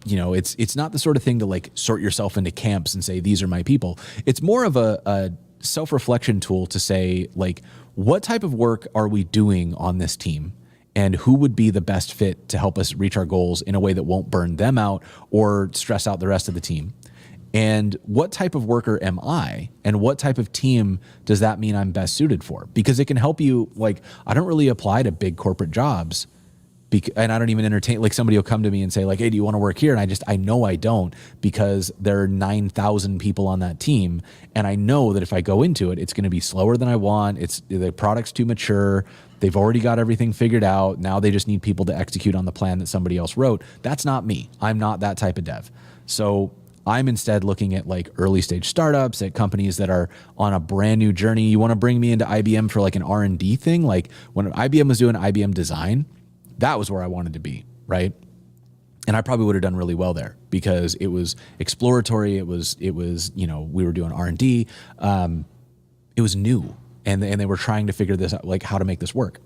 you know, it's not the sort of thing to like sort yourself into camps and say, these are my people. It's more of a self-reflection tool to say like, what type of work are we doing on this team? And who would be the best fit to help us reach our goals in a way that won't burn them out or stress out the rest of the team? And what type of worker am I? And what type of team does that mean I'm best suited for? Because it can help you, like, I don't really apply to big corporate jobs and I don't even entertain, like somebody will come to me and say like, hey, do you want to work here? And I know I don't because there are 9,000 people on that team. And I know that if I go into it, it's going to be slower than I want. The product's too mature. They've already got everything figured out. Now they just need people to execute on the plan that somebody else wrote. That's not me. I'm not that type of dev. So I'm instead looking at like early stage startups, at companies that are on a brand new journey. You want to bring me into IBM for like an R&D thing? Like when IBM was doing IBM design, that was where I wanted to be, right? And I probably would have done really well there because it was exploratory. It was, you know, we were doing R&D. It was new and they were trying to figure this out, like how to make this work.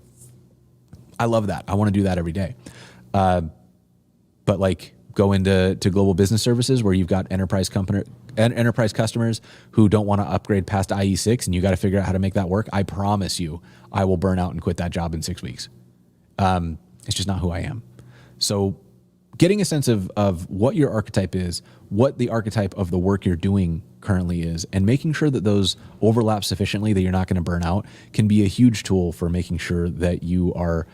I love that. I want to do that every day. But like, go into global business services where you've got enterprise customers who don't want to upgrade past IE6 and you got to figure out how to make that work. I promise you, I will burn out and quit that job in 6 weeks. It's just not who I am. So getting a sense of what your archetype is, what the archetype of the work you're doing currently is, and making sure that those overlap sufficiently that you're not going to burn out can be a huge tool for making sure that you are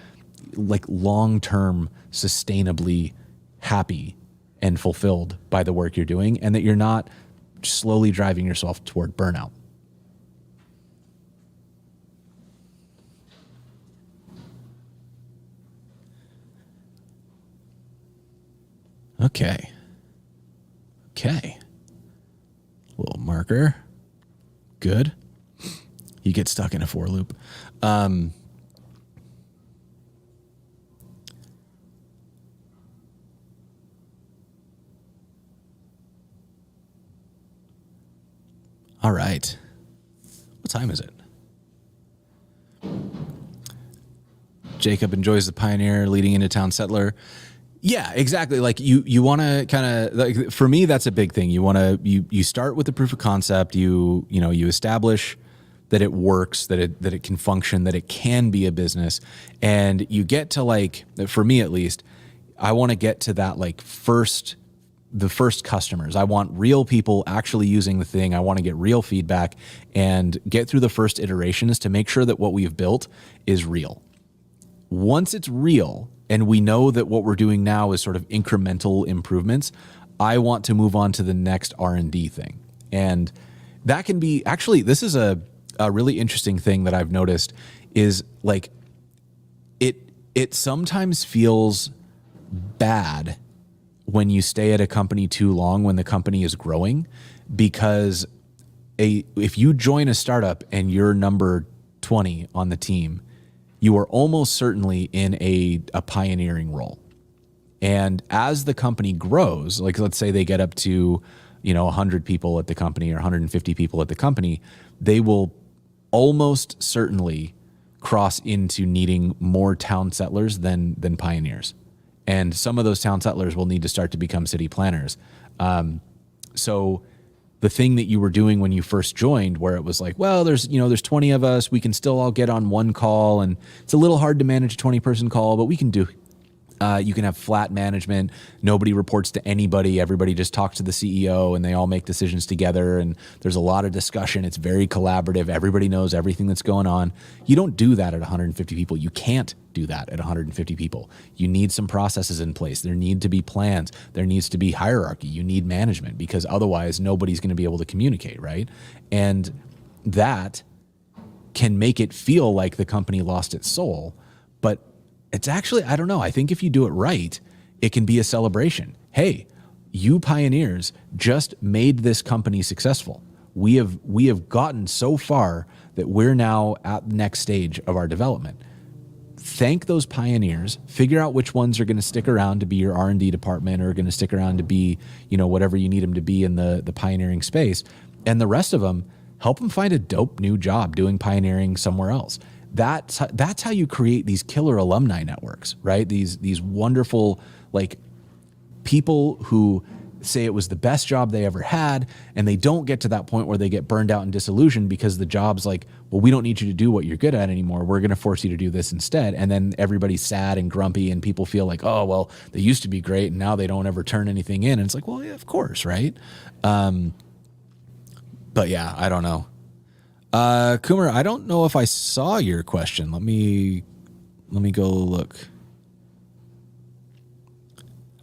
like long-term sustainably happy and fulfilled by the work you're doing and that you're not slowly driving yourself toward burnout. Okay. Little marker. Good. You get stuck in a for loop. All right. What time is it? Jacob enjoys the pioneer leading into town settler. Yeah, exactly. Like you want to kind of like, for me, that's a big thing. You want to, you start with the proof of concept, you establish that it works, that it can function, that it can be a business. And you get to like, for me at least, I want to get to that like the first customers. I want real people actually using the thing. I want to get real feedback and get through the first iterations to make sure that what we've built is real. Once it's real and we know that what we're doing now is sort of incremental improvements, I want to move on to the next R&D thing. And that can be, actually, this is a really interesting thing that I've noticed is like, it sometimes feels bad when you stay at a company too long when the company is growing, because if you join a startup and you're number 20 on the team, you are almost certainly in a pioneering role. And as the company grows, like let's say they get up to, 100 people at the company or 150 people at the company, they will almost certainly cross into needing more town settlers than pioneers. And some of those town settlers will need to start to become city planners. So the thing that you were doing when you first joined, where it was like, well, there's 20 of us, we can still all get on one call, and it's a little hard to manage a 20-person call, but we can do. You can have flat management. Nobody reports to anybody. Everybody just talks to the CEO, and they all make decisions together. And there's a lot of discussion. It's very collaborative. Everybody knows everything that's going on. You don't do that at 150 people. You can't do that at 150 people. You need some processes in place. There need to be plans. There needs to be hierarchy. You need management, because otherwise nobody's going to be able to communicate, right? And that can make it feel like the company lost its soul, but it's actually, I don't know. I think if you do it right, it can be a celebration. Hey, you pioneers just made this company successful. We have gotten so far that we're now at the next stage of our development. Thank those pioneers, figure out which ones are going to stick around to be your R&D department, or going to stick around to be, whatever you need them to be in the pioneering space. And the rest of them, help them find a dope new job doing pioneering somewhere else. That's how you create these killer alumni networks, right? These wonderful, like, people who say it was the best job they ever had, and they don't get to that point where they get burned out and disillusioned because the job's like, well, we don't need you to do what you're good at anymore. We're going to force you to do this instead. And then everybody's sad and grumpy, and people feel like, oh, well, they used to be great and now they don't ever turn anything in. And it's like, well, yeah, of course, right? But yeah, I don't know. Coomer, I don't know if I saw your question. Let me go look.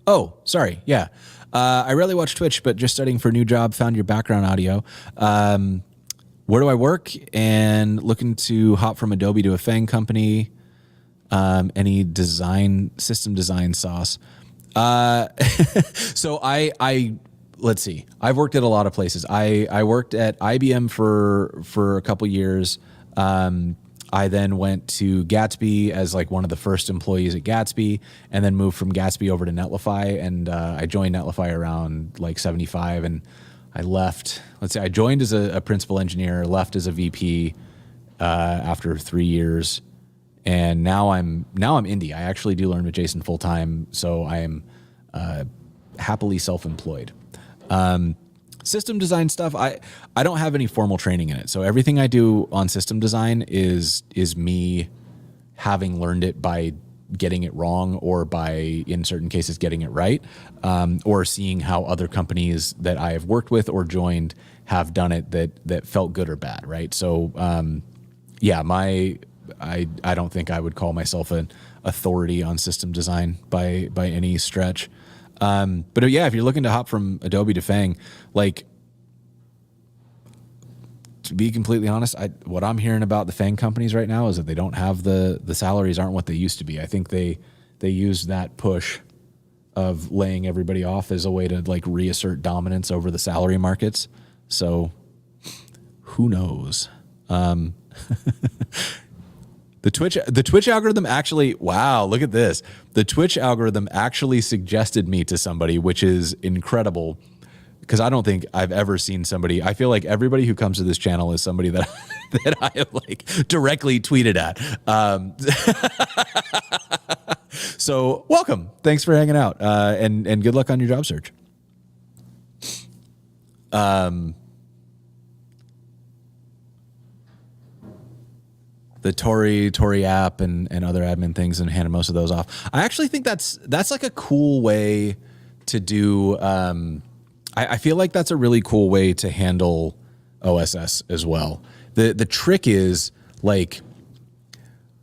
Oh, sorry. Yeah. I rarely watch Twitch, but just studying for a new job, found your background audio. Where do I work? And looking to hop from Adobe to a FANG company. Any system design sauce. So let's see. I've worked at a lot of places. I worked at IBM for a couple years. I then went to Gatsby as like one of the first employees at Gatsby, and then moved from Gatsby over to Netlify. And I joined Netlify around like 75, and I left. Let's say I joined as a principal engineer, left as a VP after 3 years, and now I'm indie. I actually do learn with Jason full time, so I am happily self-employed. System design stuff, I don't have any formal training in it. So everything I do on system design is me having learned it by getting it wrong, or by, in certain cases, getting it right, or seeing how other companies that I have worked with or joined have done it that felt good or bad, right? So yeah, I don't think I would call myself an authority on system design by any stretch. But yeah, if you're looking to hop from Adobe to FANG, like, to be completely honest, what I'm hearing about the FANG companies right now is that they don't have the salaries aren't what they used to be. I think they use that push of laying everybody off as a way to like reassert dominance over the salary markets. So who knows? The Twitch algorithm actually, wow, look at this. The Twitch algorithm actually suggested me to somebody, which is incredible, because I don't think I've ever seen somebody. I feel like everybody who comes to this channel is somebody that I have like directly tweeted at. So welcome. Thanks for hanging out, and good luck on your job search. The Tory app and other admin things, and handed most of those off. I actually think that's like a cool way to do. I feel like that's a really cool way to handle OSS as well. The trick is, like,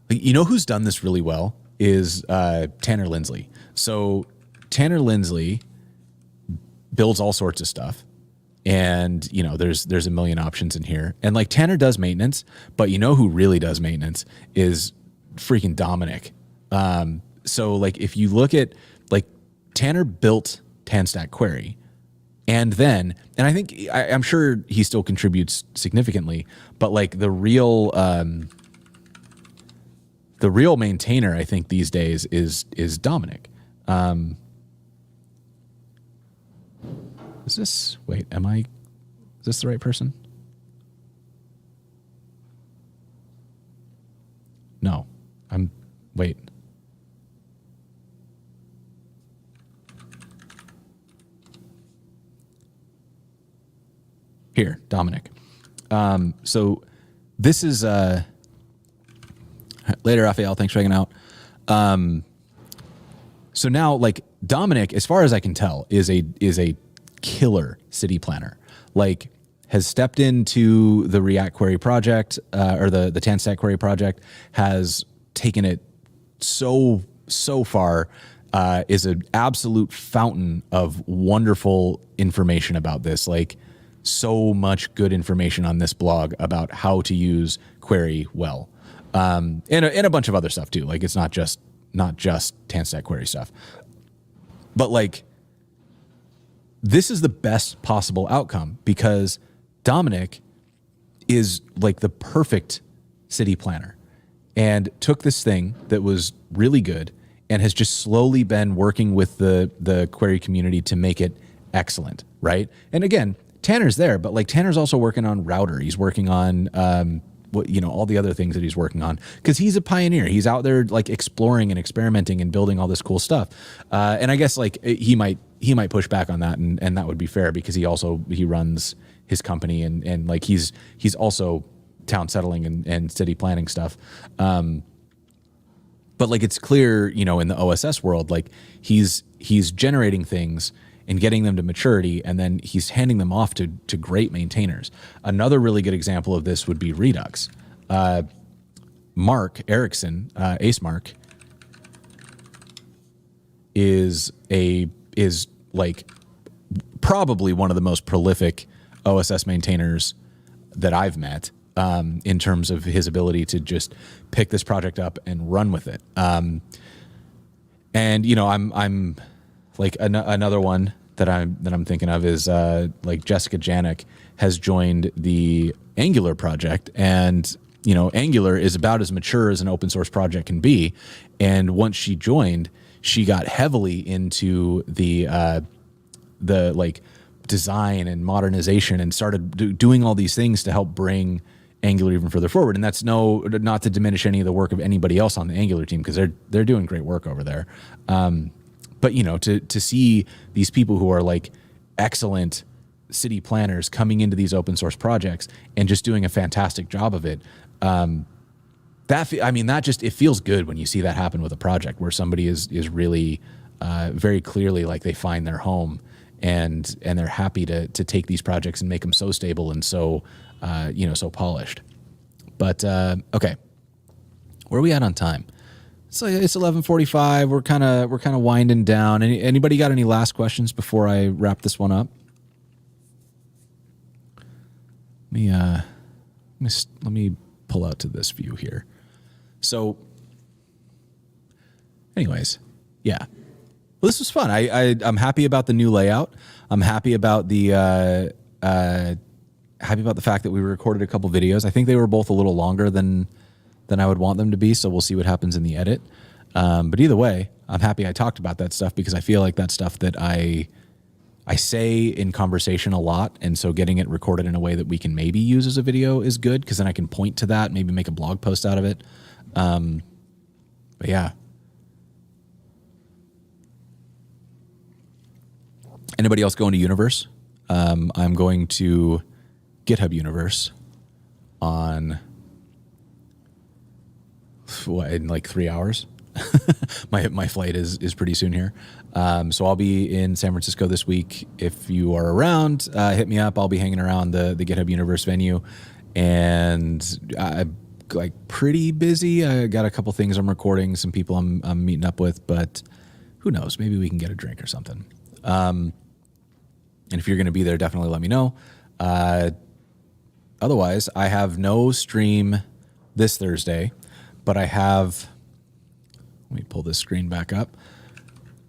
you know who's done this really well is Tanner Lindsley. So Tanner Lindsley builds all sorts of stuff. And, you know, there's a million options in here. And like Tanner does maintenance, but you know who really does maintenance is freaking Dominic. So like if you look at like Tanner built TanStack Query. And I think I'm sure he still contributes significantly, but like the real maintainer, I think these days is Dominic. Is this the right person? No, wait. Here, Dominic. So this is later, Raphael. Thanks for hanging out. So now, like Dominic, as far as I can tell, is a killer city planner. Like, has stepped into the React Query project or the TanStack Query project, has taken it so far. Is an absolute fountain of wonderful information about this. Like, so much good information on this blog about how to use Query well, and a bunch of other stuff too. Like, it's not just TanStack Query stuff, but like, this is the best possible outcome because Dominic is like the perfect city planner and took this thing that was really good and has just slowly been working with the query community to make it excellent, right? And again, Tanner's there, but like Tanner's also working on Router. He's working on all the other things that he's working on because he's a pioneer. He's out there like exploring and experimenting and building all this cool stuff. And I guess like he might push back on that, and that would be fair because he runs his company and like he's also town settling and city planning stuff. But like it's clear, in the OSS world, like he's generating things and getting them to maturity, and then he's handing them off to great maintainers. Another really good example of this would be Redux. Mark Erickson, Ace Mark, is like probably one of the most prolific OSS maintainers that I've met in terms of his ability to just pick this project up and run with it. And I'm like another one that I'm thinking of is like Jessica Janik has joined the Angular project, and Angular is about as mature as an open source project can be. And once she joined, she got heavily into the like design and modernization and started doing all these things to help bring Angular even further forward. And that's not to diminish any of the work of anybody else on the Angular team, because they're doing great work over there. But to see these people who are like excellent city planners coming into these open source projects and just doing a fantastic job of it, it feels good when you see that happen with a project where somebody is really very clearly like they find their home and they're happy to take these projects and make them so stable and so polished. But okay, where are we at on time? So it's 11:45. We're kind of winding down. Anybody got any last questions before I wrap this one up? Let me pull out to this view here. So, anyways, yeah. Well, this was fun. I'm happy about the new layout. I'm happy about the fact that we recorded a couple videos. I think they were both a little longer than I would want them to be, so we'll see what happens in the edit. But either way, I'm happy I talked about that stuff because I feel like that's stuff that I say in conversation a lot, and so getting it recorded in a way that we can maybe use as a video is good because then I can point to that, maybe make a blog post out of it. But yeah. Anybody else going to Universe? I'm going to GitHub Universe in like 3 hours. My flight is pretty soon here. So I'll be in San Francisco this week. If you are around, hit me up. I'll be hanging around the GitHub Universe venue, and I'm like pretty busy. I got a couple things I'm recording, some people I'm meeting up with, but who knows? Maybe we can get a drink or something. And if you're going to be there, definitely let me know. Otherwise, I have no stream this Thursday, but I have, let me pull this screen back up.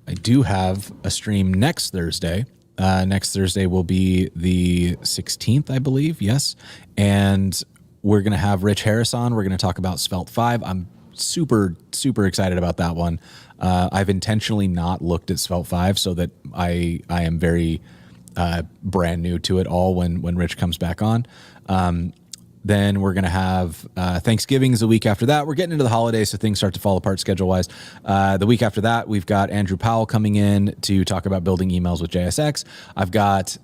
I do have a stream next Thursday. Next Thursday will be the 16th, I believe. Yes. And we're going to have Rich Harris on. We're going to talk about Svelte 5. I'm super, super excited about that one. I've intentionally not looked at Svelte 5 so that I am very brand new to it all when Rich comes back on. Then we're going to have Thanksgiving is the week after that. We're getting into the holidays, so things start to fall apart schedule-wise. The week after that, we've got Andrew Powell coming in to talk about building emails with JSX. I've got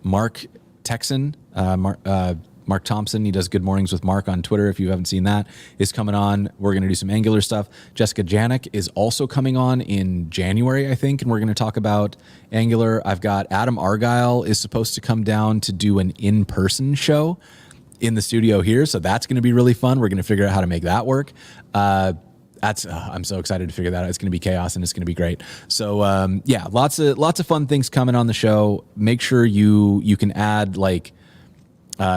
Mark Texan, Mark Thompson. He does Good Mornings with Mark on Twitter. If you haven't seen that, is coming on. We're going to do some Angular stuff. Jessica Janik is also coming on in January, I think, and we're going to talk about Angular. I've got Adam Argyle is supposed to come down to do an in-person show in the studio here, so that's going to be really fun. We're going to figure out how to make that work. I'm so excited to figure that out. It's going to be chaos and it's going to be great. So yeah, lots of fun things coming on the show. Make sure you can add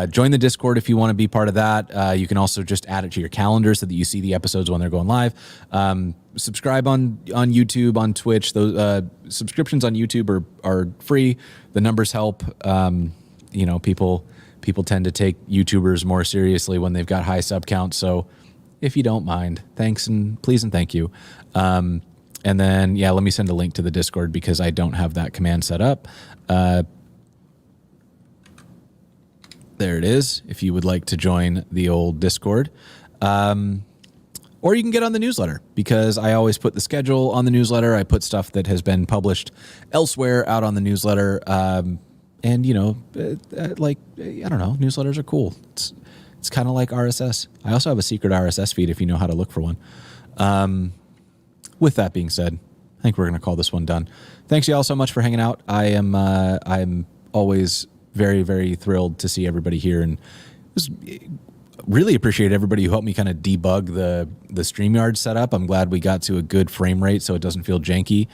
join the Discord if you want to be part of that. You can also just add it to your calendar so that you see the episodes when they're going live. Subscribe on YouTube, on Twitch. Those subscriptions on YouTube are free. The numbers help. People tend to take YouTubers more seriously when they've got high sub counts. So if you don't mind, thanks and please and thank you. And then, let me send a link to the Discord because I don't have that command set up. There it is, if you would like to join the old Discord. Or you can get on the newsletter because I always put the schedule on the newsletter. I put stuff that has been published elsewhere out on the newsletter. And I don't know, newsletters are cool. It's kind of like RSS. I also have a secret RSS feed if you know how to look for one. With that being said, I think we're going to call this one done. Thanks y'all so much for hanging out. I'm always very, very thrilled to see everybody here, and really appreciate everybody who helped me kind of debug the StreamYard setup. I'm glad we got to a good frame rate so it doesn't feel janky.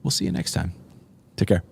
We'll see you next time. Take care.